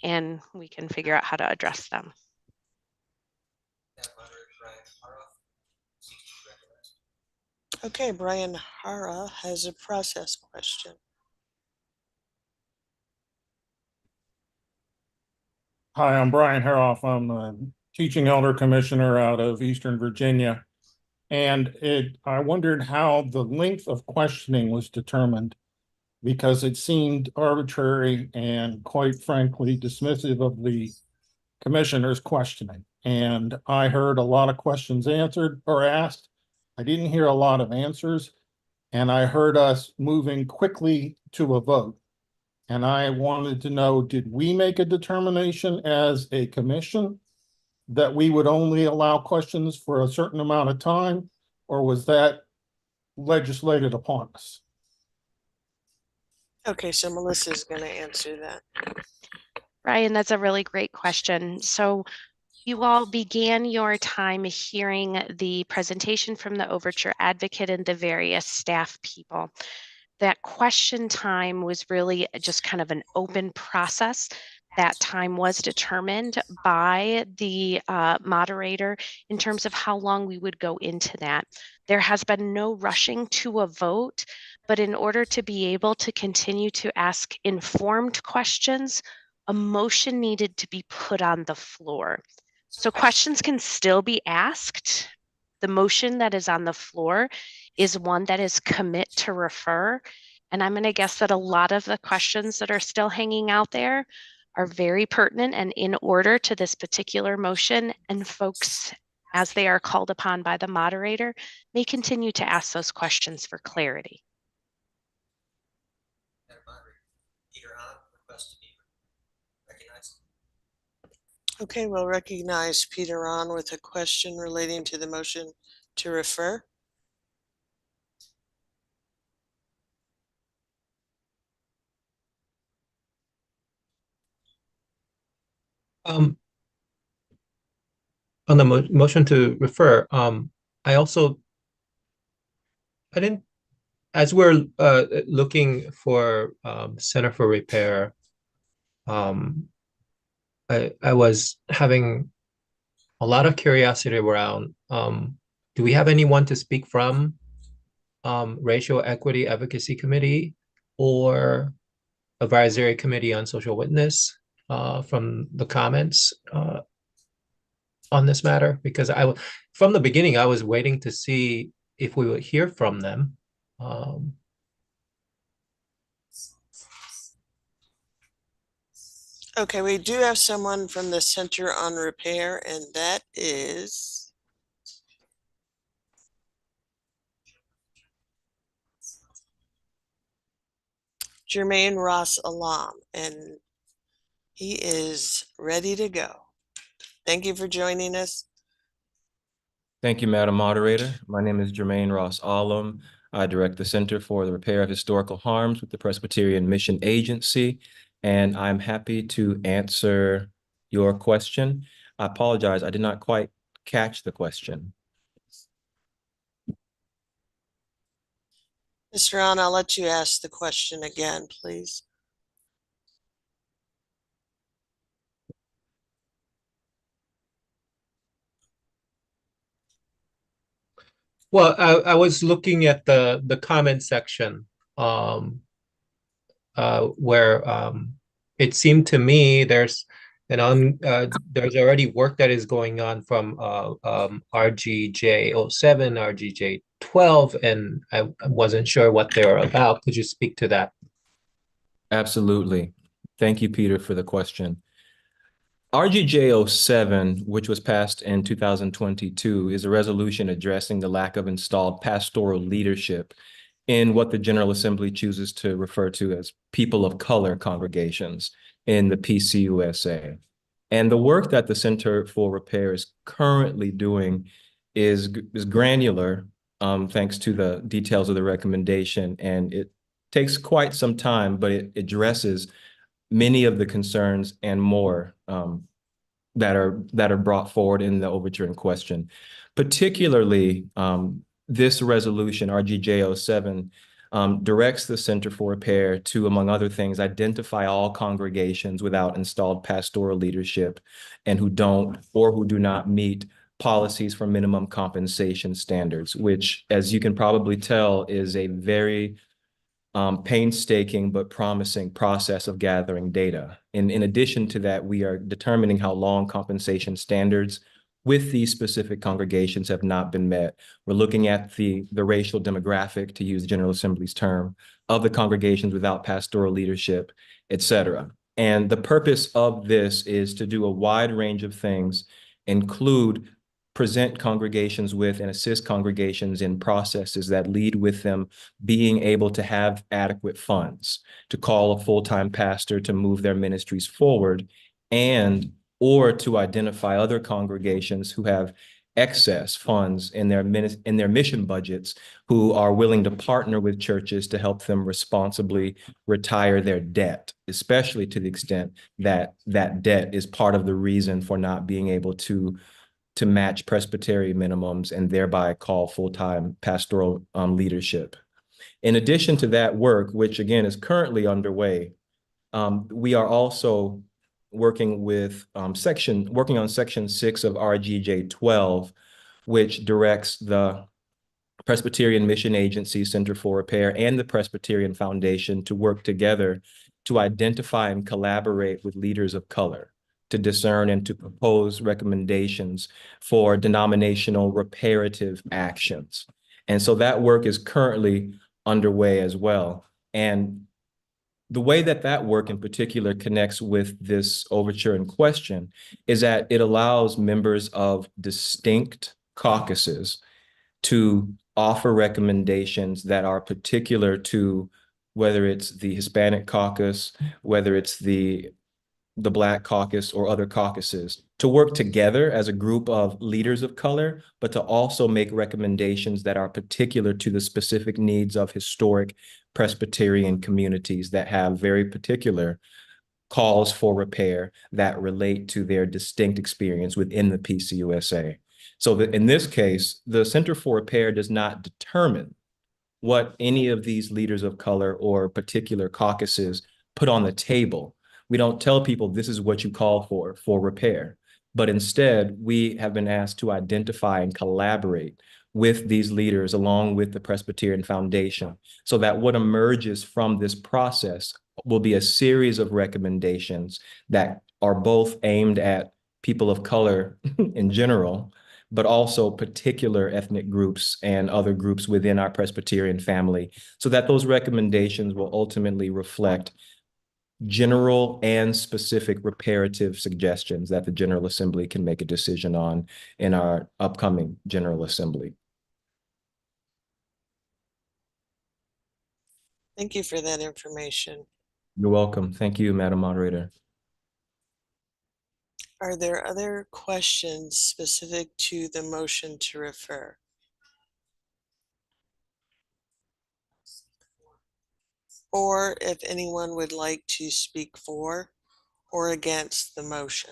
Speaker 1: and we can figure out how to address them.
Speaker 7: Okay, Brian Hara has a process question.
Speaker 5: Hi, I'm Brian Haroff. I'm a teaching elder commissioner out of Eastern Virginia. And I wondered how the length of questioning was determined, because it seemed arbitrary and quite frankly dismissive of the commissioner's questioning. And I heard a lot of questions answered or asked. I didn't hear a lot of answers, and I heard us moving quickly to a vote. And I wanted to know, did we make a determination as a commission that we would only allow questions for a certain amount of time, or was that legislated upon us?
Speaker 7: Okay, so Melissa's going to answer that.
Speaker 1: Brian, that's a really great question. So you all began your time hearing the presentation from the Overture Advocate and the various staff people. That question time was really just kind of an open process. That time was determined by the moderator in terms of how long we would go into that. There has been no rushing to a vote, but in order to be able to continue to ask informed questions, a motion needed to be put on the floor. So questions can still be asked. The motion that is on the floor is one that is commit to refer. And I'm going to guess that a lot of the questions that are still hanging out there are very pertinent and in order to this particular motion, and folks, as they are called upon by the moderator, may continue to ask those questions for clarity.
Speaker 7: Okay, we'll recognize Peter on with a question relating to the motion to refer.
Speaker 15: On the motion to refer, I didn't, as we're looking for Center for Repair, I was having a lot of curiosity around, do we have anyone to speak from Racial Equity Advocacy Committee or Advisory Committee on Social Witness from the comments on this matter? Because from the beginning, I was waiting to see if we would hear from them.
Speaker 7: Okay, we do have someone from the Center on Repair, and that is Jermaine Ross Alam, and he is ready to go. Thank you for joining us.
Speaker 17: Thank you, Madam Moderator. My name is Jermaine Ross Alam. I direct the Center for the Repair of Historical Harms with the Presbyterian Mission Agency, and I'm happy to answer your question. I apologize, I did not quite catch the question.
Speaker 7: Mr. An, I'll let you ask the question again, please.
Speaker 15: Well, I was looking at the comment section where it seemed to me there's already work that is going on from RGJ 07, RGJ 12, and I wasn't sure what they were about. Could you speak to that?
Speaker 17: Absolutely. Thank you, Peter, for the question. RGJ 07, which was passed in 2022, is a resolution addressing the lack of installed pastoral leadership in what the General Assembly chooses to refer to as people of color congregations in the PCUSA. And the work that the Center for Repair is currently doing is granular, thanks to the details of the recommendation. And it takes quite some time, but it addresses many of the concerns and more that are brought forward in the overture in question. Particularly, this resolution, RGJ 07, directs the Center for Repair to, among other things, identify all congregations without installed pastoral leadership and who don't or who do not meet policies for minimum compensation standards, which, as you can probably tell, is a very painstaking but promising process of gathering data. In addition to that, we are determining how long compensation standards with these specific congregations have not been met. We're looking at the racial demographic, to use the General Assembly's term, of the congregations without pastoral leadership, et cetera. And the purpose of this is to do a wide range of things, include present congregations with and assist congregations in processes that lead with them being able to have adequate funds to call a full-time pastor to move their ministries forward, and or to identify other congregations who have excess funds in their mission budgets, who are willing to partner with churches to help them responsibly retire their debt, especially to the extent that that debt is part of the reason for not being able to match Presbyterian minimums and thereby call full-time pastoral leadership. In addition to that work, which again is currently underway, we are also working on section 6 of RGJ 12, which directs the Presbyterian Mission Agency Center for Repair and the Presbyterian Foundation to work together to identify and collaborate with leaders of color, to discern and to propose recommendations for denominational reparative actions. And so that work is currently underway as well. And the way that that work in particular connects with this overture in question is that it allows members of distinct caucuses to offer recommendations that are particular to whether it's the Hispanic caucus, whether it's the Black caucus or other caucuses, to work together as a group of leaders of color, but to also make recommendations that are particular to the specific needs of historic Presbyterian communities that have very particular calls for repair that relate to their distinct experience within the PCUSA. So that in this case, the Center for Repair does not determine what any of these leaders of color or particular caucuses put on the table. We don't tell people this is what you call for repair, but instead we have been asked to identify and collaborate with these leaders along with the Presbyterian Foundation, so that what emerges from this process will be a series of recommendations that are both aimed at people of color in general, but also particular ethnic groups and other groups within our Presbyterian family, so that those recommendations will ultimately reflect general and specific reparative suggestions that the General Assembly can make a decision on in our upcoming General Assembly.
Speaker 7: Thank you for that information.
Speaker 17: You're welcome. Thank you, Madam Moderator.
Speaker 7: Are there other questions specific to the motion to refer? Or if anyone would like to speak for or against the motion?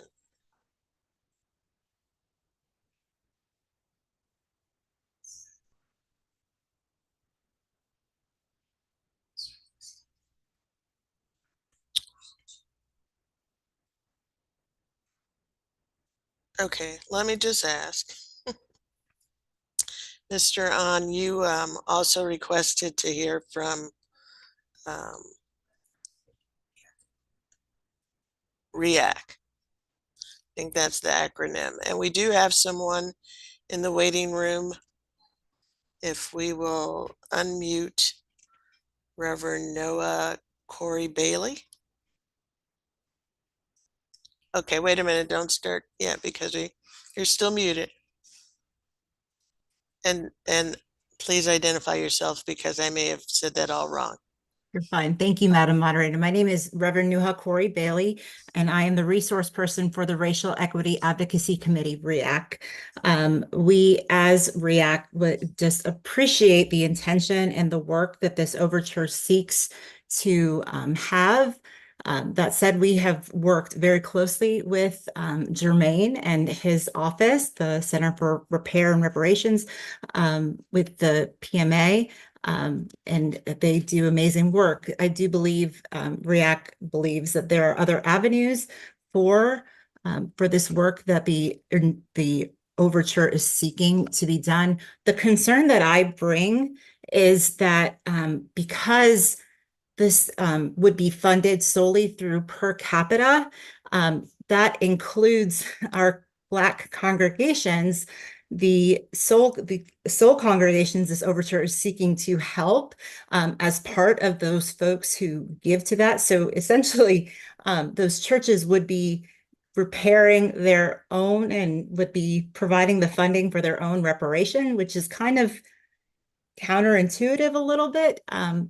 Speaker 7: Okay, let me just ask. Mr. An, you also requested to hear from REAC. I think that's the acronym. And we do have someone in the waiting room. If we will unmute Reverend Noah Corey Bailey. Okay, wait a minute, don't start yet because you're still muted. And please identify yourself because I may have said that all wrong.
Speaker 2: You're fine. Thank you, Madam Moderator. My name is Reverend Nuha Corey Bailey, and I am the resource person for the Racial Equity Advocacy Committee, REAC. We as REAC would just appreciate the intention and the work that this overture seeks to have. That said, we have worked very closely with Jermaine and his office, the Center for Repair and Reparations, with the PMA. And they do amazing work. I do believe REAC believes that there are other avenues for this work that the overture is seeking to be done. The concern that I bring is that because this would be funded solely through per capita, that includes our Black congregations. The sole congregations this overture is seeking to help as part of those folks who give to that. So essentially, those churches would be repairing their own and would be providing the funding for their own reparation, which is kind of counterintuitive a little bit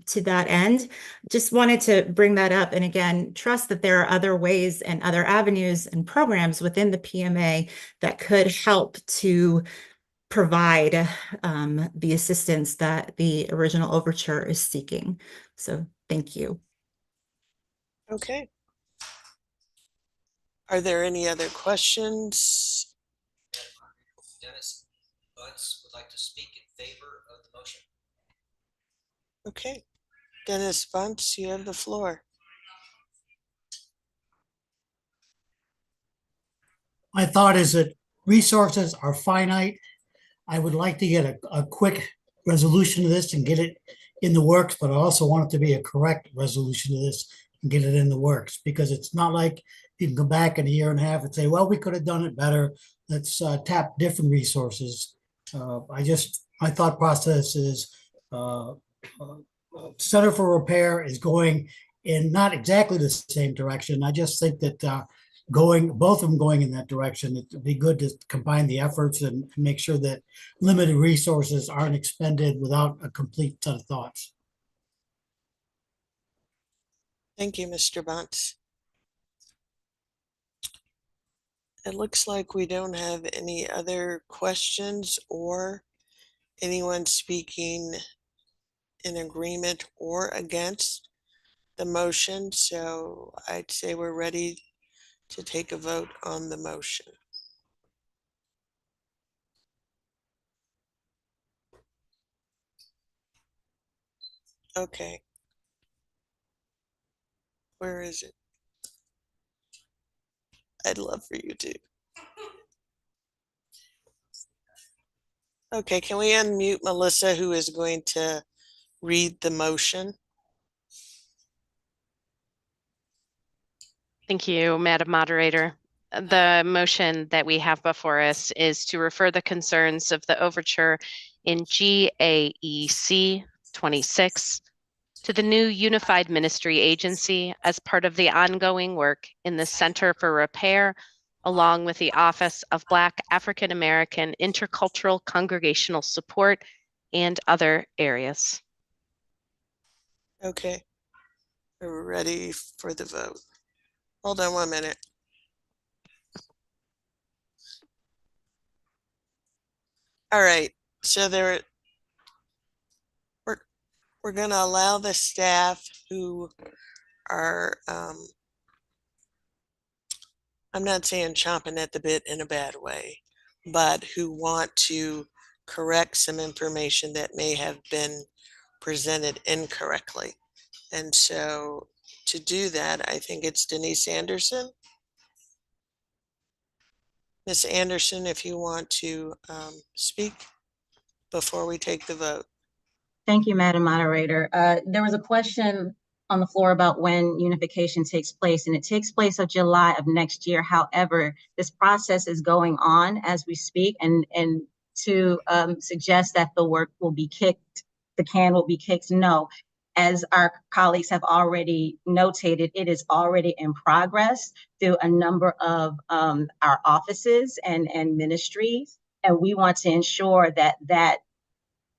Speaker 2: to that end. Just wanted to bring that up. And again, trust that there are other ways and other avenues and programs within the PMA that could help to provide the assistance that the original overture is seeking. So thank you.
Speaker 7: Okay. Are there any other questions?
Speaker 12: Dennis Bunce would like to speak in favor of the motion.
Speaker 7: Okay. Dennis Bunce, you have the floor.
Speaker 9: My thought is that resources are finite. I would like to get a quick resolution to this and get it in the works, but I also want it to be a correct resolution to this and get it in the works, because it's not like you can come back in a year and a half and say, well, we could have done it better. Let's tap different resources. My thought process is Center for Repair is going in not exactly the same direction. I just think that both of them going in that direction, it'd be good to combine the efforts and make sure that limited resources aren't expended without a complete set of thoughts.
Speaker 7: Thank you, Mr. Bunce. It looks like we don't have any other questions or anyone speaking in agreement or against the motion. So I'd say we're ready to take a vote on the motion. Okay. Where is it? I'd love for you to. Okay, can we unmute Melissa, who is going to read the motion?
Speaker 1: Thank you, Madam Moderator. The motion that we have before us is to refer the concerns of the overture in GAEC 26 to the new Unified Ministry Agency as part of the ongoing work in the Center for Repair, along with the Office of Black African American Intercultural Congregational Support and other areas.
Speaker 7: Okay, we're ready for the vote. Hold on 1 minute. All right, so we're going to allow the staff who are, I'm not saying chomping at the bit in a bad way, but who want to correct some information that may have been presented incorrectly. And so to do that, I think it's Denise Anderson. Ms. Anderson, if you want to speak before we take the vote.
Speaker 19: Thank you, Madam Moderator. There was a question on the floor about when unification takes place, and it takes place of July of next year. However, this process is going on as we speak, and to suggest that the work will be kicked, the can will be kicked, no. as our colleagues have already notated, it is already in progress through a number of our offices and ministries. And we want to ensure that that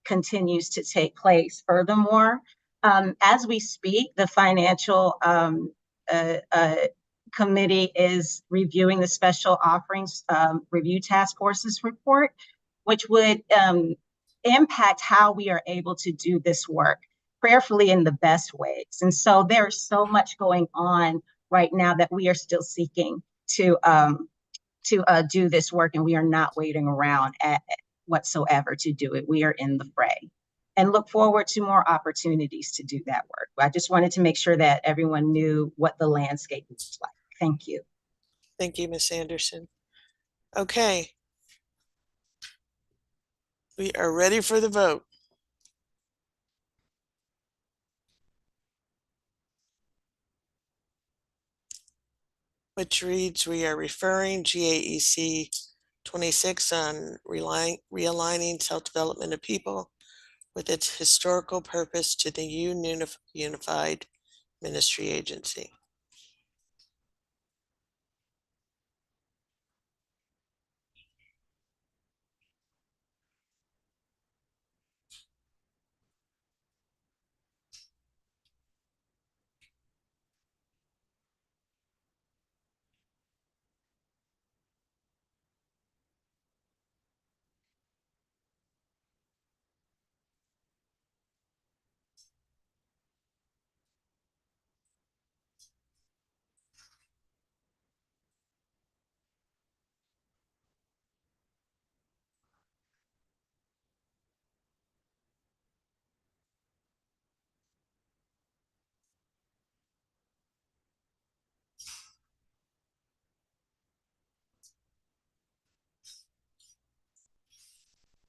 Speaker 19: continues to take place. Furthermore, as we speak, the financial committee is reviewing the special offerings review task forces report, which would impact how we are able to do this work prayerfully in the best ways. And so there's so much going on right now that we are still seeking to do this work, and we are not waiting around whatsoever to do it. We are in the fray and look forward to more opportunities to do that work. I just wanted to make sure that everyone knew what the landscape looks like. Thank you.
Speaker 7: Thank you, Ms. Anderson. Okay. We are ready for the vote. Which reads, we are referring GAEC 26 on realigning self-development of people with its historical purpose to the Unified Ministry Agency.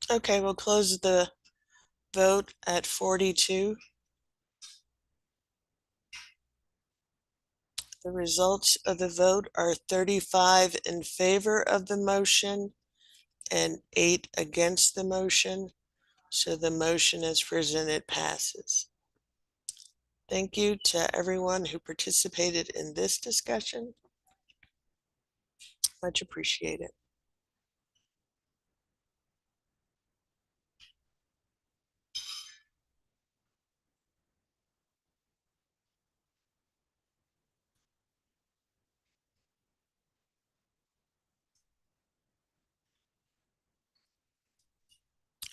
Speaker 7: Okay, we'll close the vote at 42. The results of the vote are 35 in favor of the motion and 8 against the motion. So the motion as presented passes. Thank you to everyone who participated in this discussion. Much appreciated.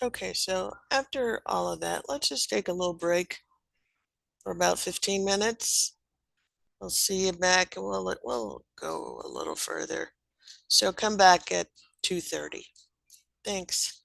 Speaker 7: Okay, so after all of that, let's just take a little break for about 15 minutes. We'll see you back and we'll go a little further. So come back at 2:30. Thanks.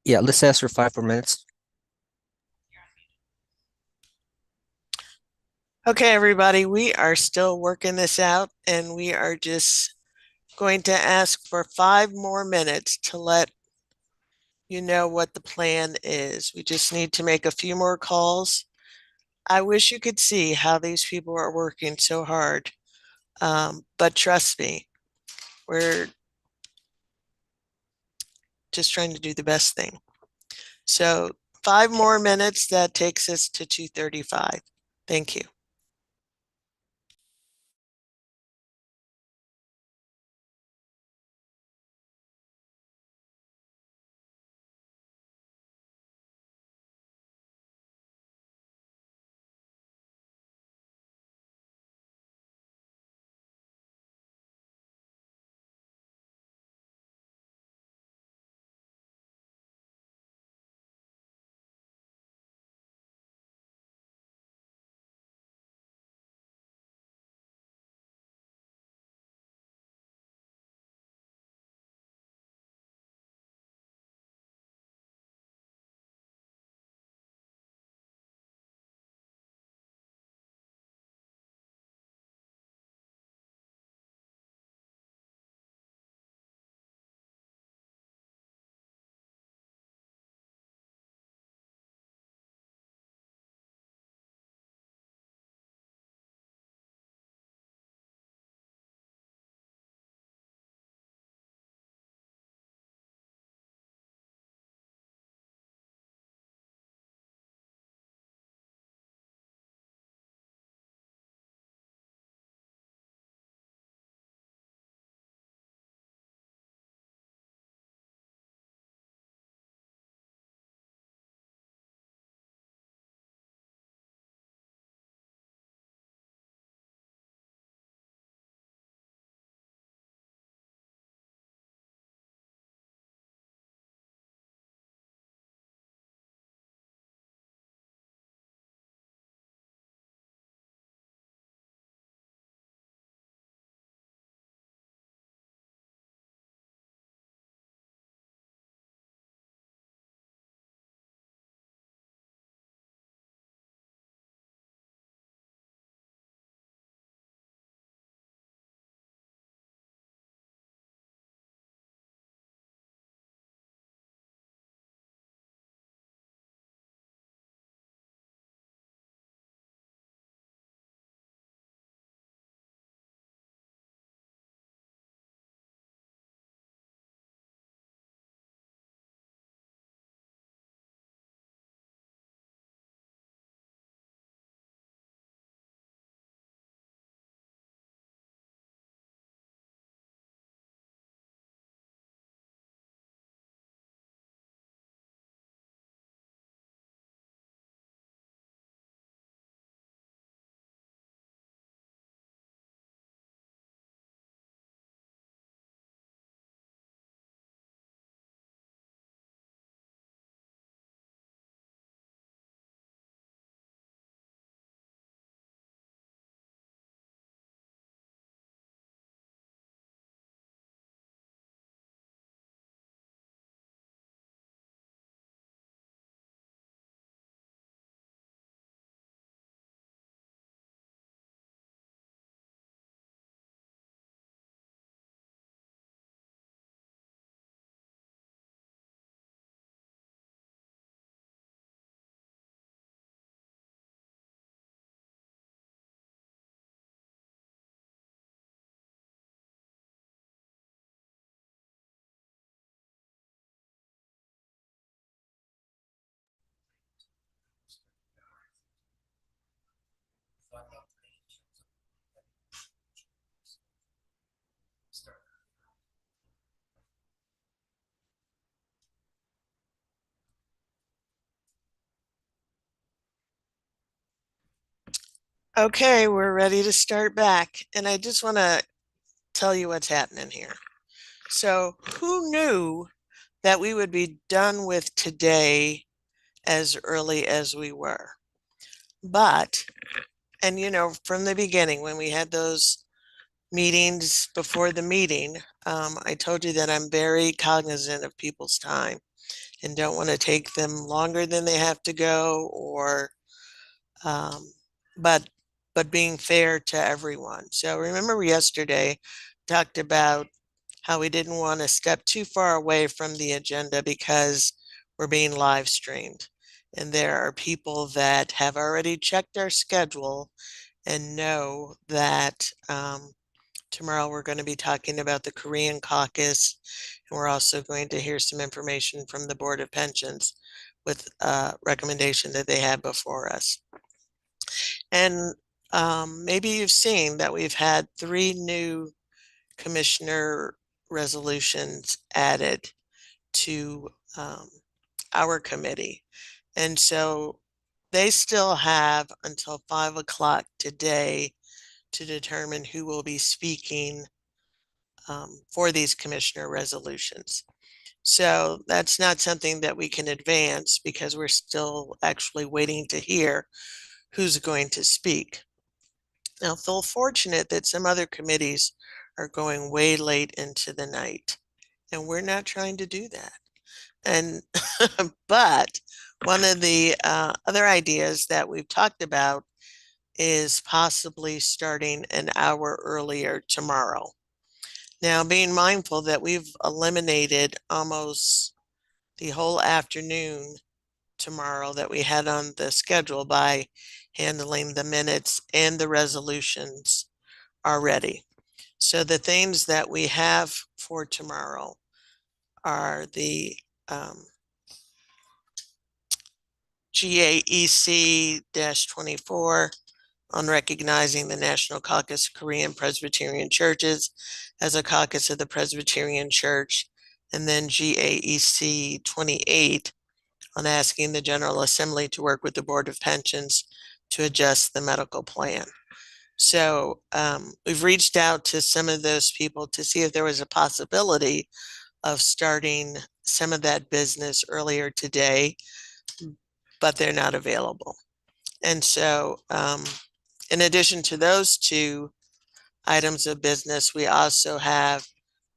Speaker 12: Yeah, let's ask for 5 more minutes.
Speaker 7: Okay, everybody, we are still working this out and we are just going to ask for 5 more minutes to let you know what the plan is. We just need to make a few more calls. I wish you could see how these people are working so hard. But trust me, we're just trying to do the best thing. So 5 more minutes, that takes us to 2:35. Thank you. Okay, we're ready to start back. And I just want to tell you what's happening here. So who knew that we would be done with today as early as we were? But, and you know, from the beginning, when we had those meetings before the meeting, I told you that I'm very cognizant of people's time. and don't want to take them longer than they have to go, or but being fair to everyone. So remember yesterday talked about how we didn't want to step too far away from the agenda because we're being live streamed. And there are people that have already checked our schedule and know that tomorrow we're going to be talking about the Korean caucus. And we're also going to hear some information from the Board of Pensions with a recommendation that they have before us. And maybe you've seen that we've had 3 new commissioner resolutions added to our committee. And so they still have until 5 o'clock today to determine who will be speaking for these commissioner resolutions. So that's not something that we can advance because we're still actually waiting to hear who's going to speak. Now, feel fortunate that some other committees are going way late into the night, and we're not trying to do that. And but one of the other ideas that we've talked about is possibly starting an hour earlier tomorrow. Now, being mindful that we've eliminated almost the whole afternoon tomorrow that we had on the schedule by handling the minutes and the resolutions already. So the things that we have for tomorrow are the GAEC-24 on recognizing the National Caucus of Korean Presbyterian Churches as a caucus of the Presbyterian Church, and then GAEC-28 on asking the General Assembly to work with the Board of Pensions to adjust the medical plan. So we've reached out to some of those people to see if there was a possibility of starting some of that business earlier today, but they're not available. And so in addition to those 2 items of business, we also have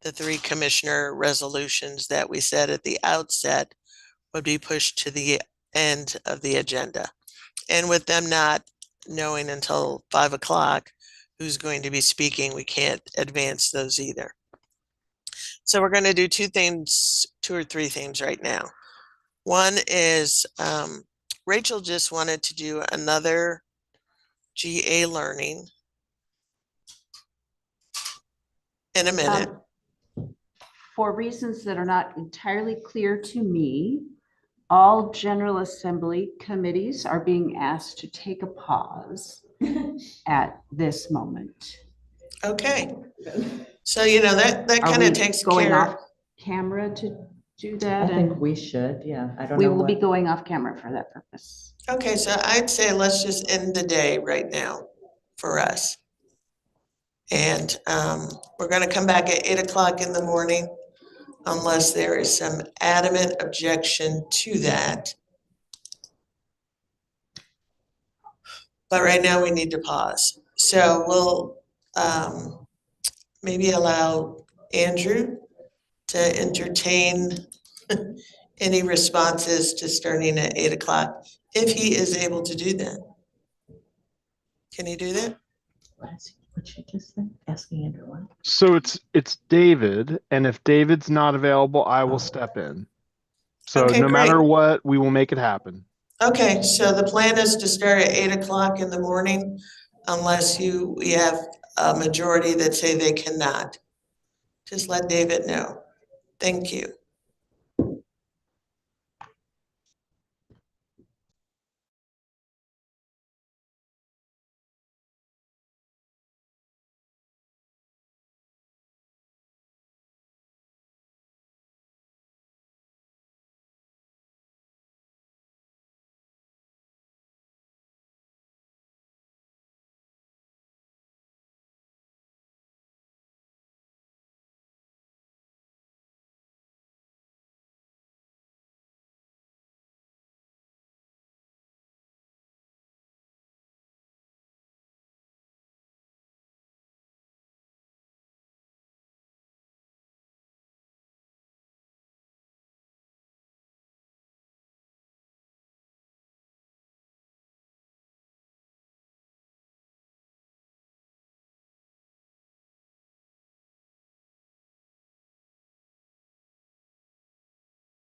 Speaker 7: the 3 commissioner resolutions that we said at the outset would be pushed to the end of the agenda. And with them not knowing until 5 o'clock who's going to be speaking, we can't advance those either. So we're going to do 2 or 3 things right now. One is Rachel just wanted to do another GA learning in a minute.
Speaker 20: For reasons that are not entirely clear to me, all General Assembly committees are being asked to take a pause at this moment.
Speaker 7: Okay. So, you know, that kind of takes
Speaker 20: going
Speaker 7: care.
Speaker 20: off camera to do that?
Speaker 10: I think we should, yeah. I don't
Speaker 20: We
Speaker 10: know
Speaker 20: will be
Speaker 10: what-
Speaker 20: going off camera for that purpose.
Speaker 7: Okay, so I'd say let's just end the day right now for us. And we're going to come back at 8 o'clock in the morning unless there is some adamant objection to that. But right now we need to pause. So we'll maybe allow Andrew to entertain any responses to starting at 8 o'clock, if he is able to do that. Can he do that?
Speaker 10: What you just said? Asking Andrew what?
Speaker 21: So it's David, and if David's not available, I will step in. So
Speaker 7: Okay,
Speaker 21: no matter
Speaker 7: great.
Speaker 21: what, we will make it happen.
Speaker 7: Okay, so the plan is to start at 8 o'clock in the morning unless we have a majority that say they cannot. Just let David know. Thank you.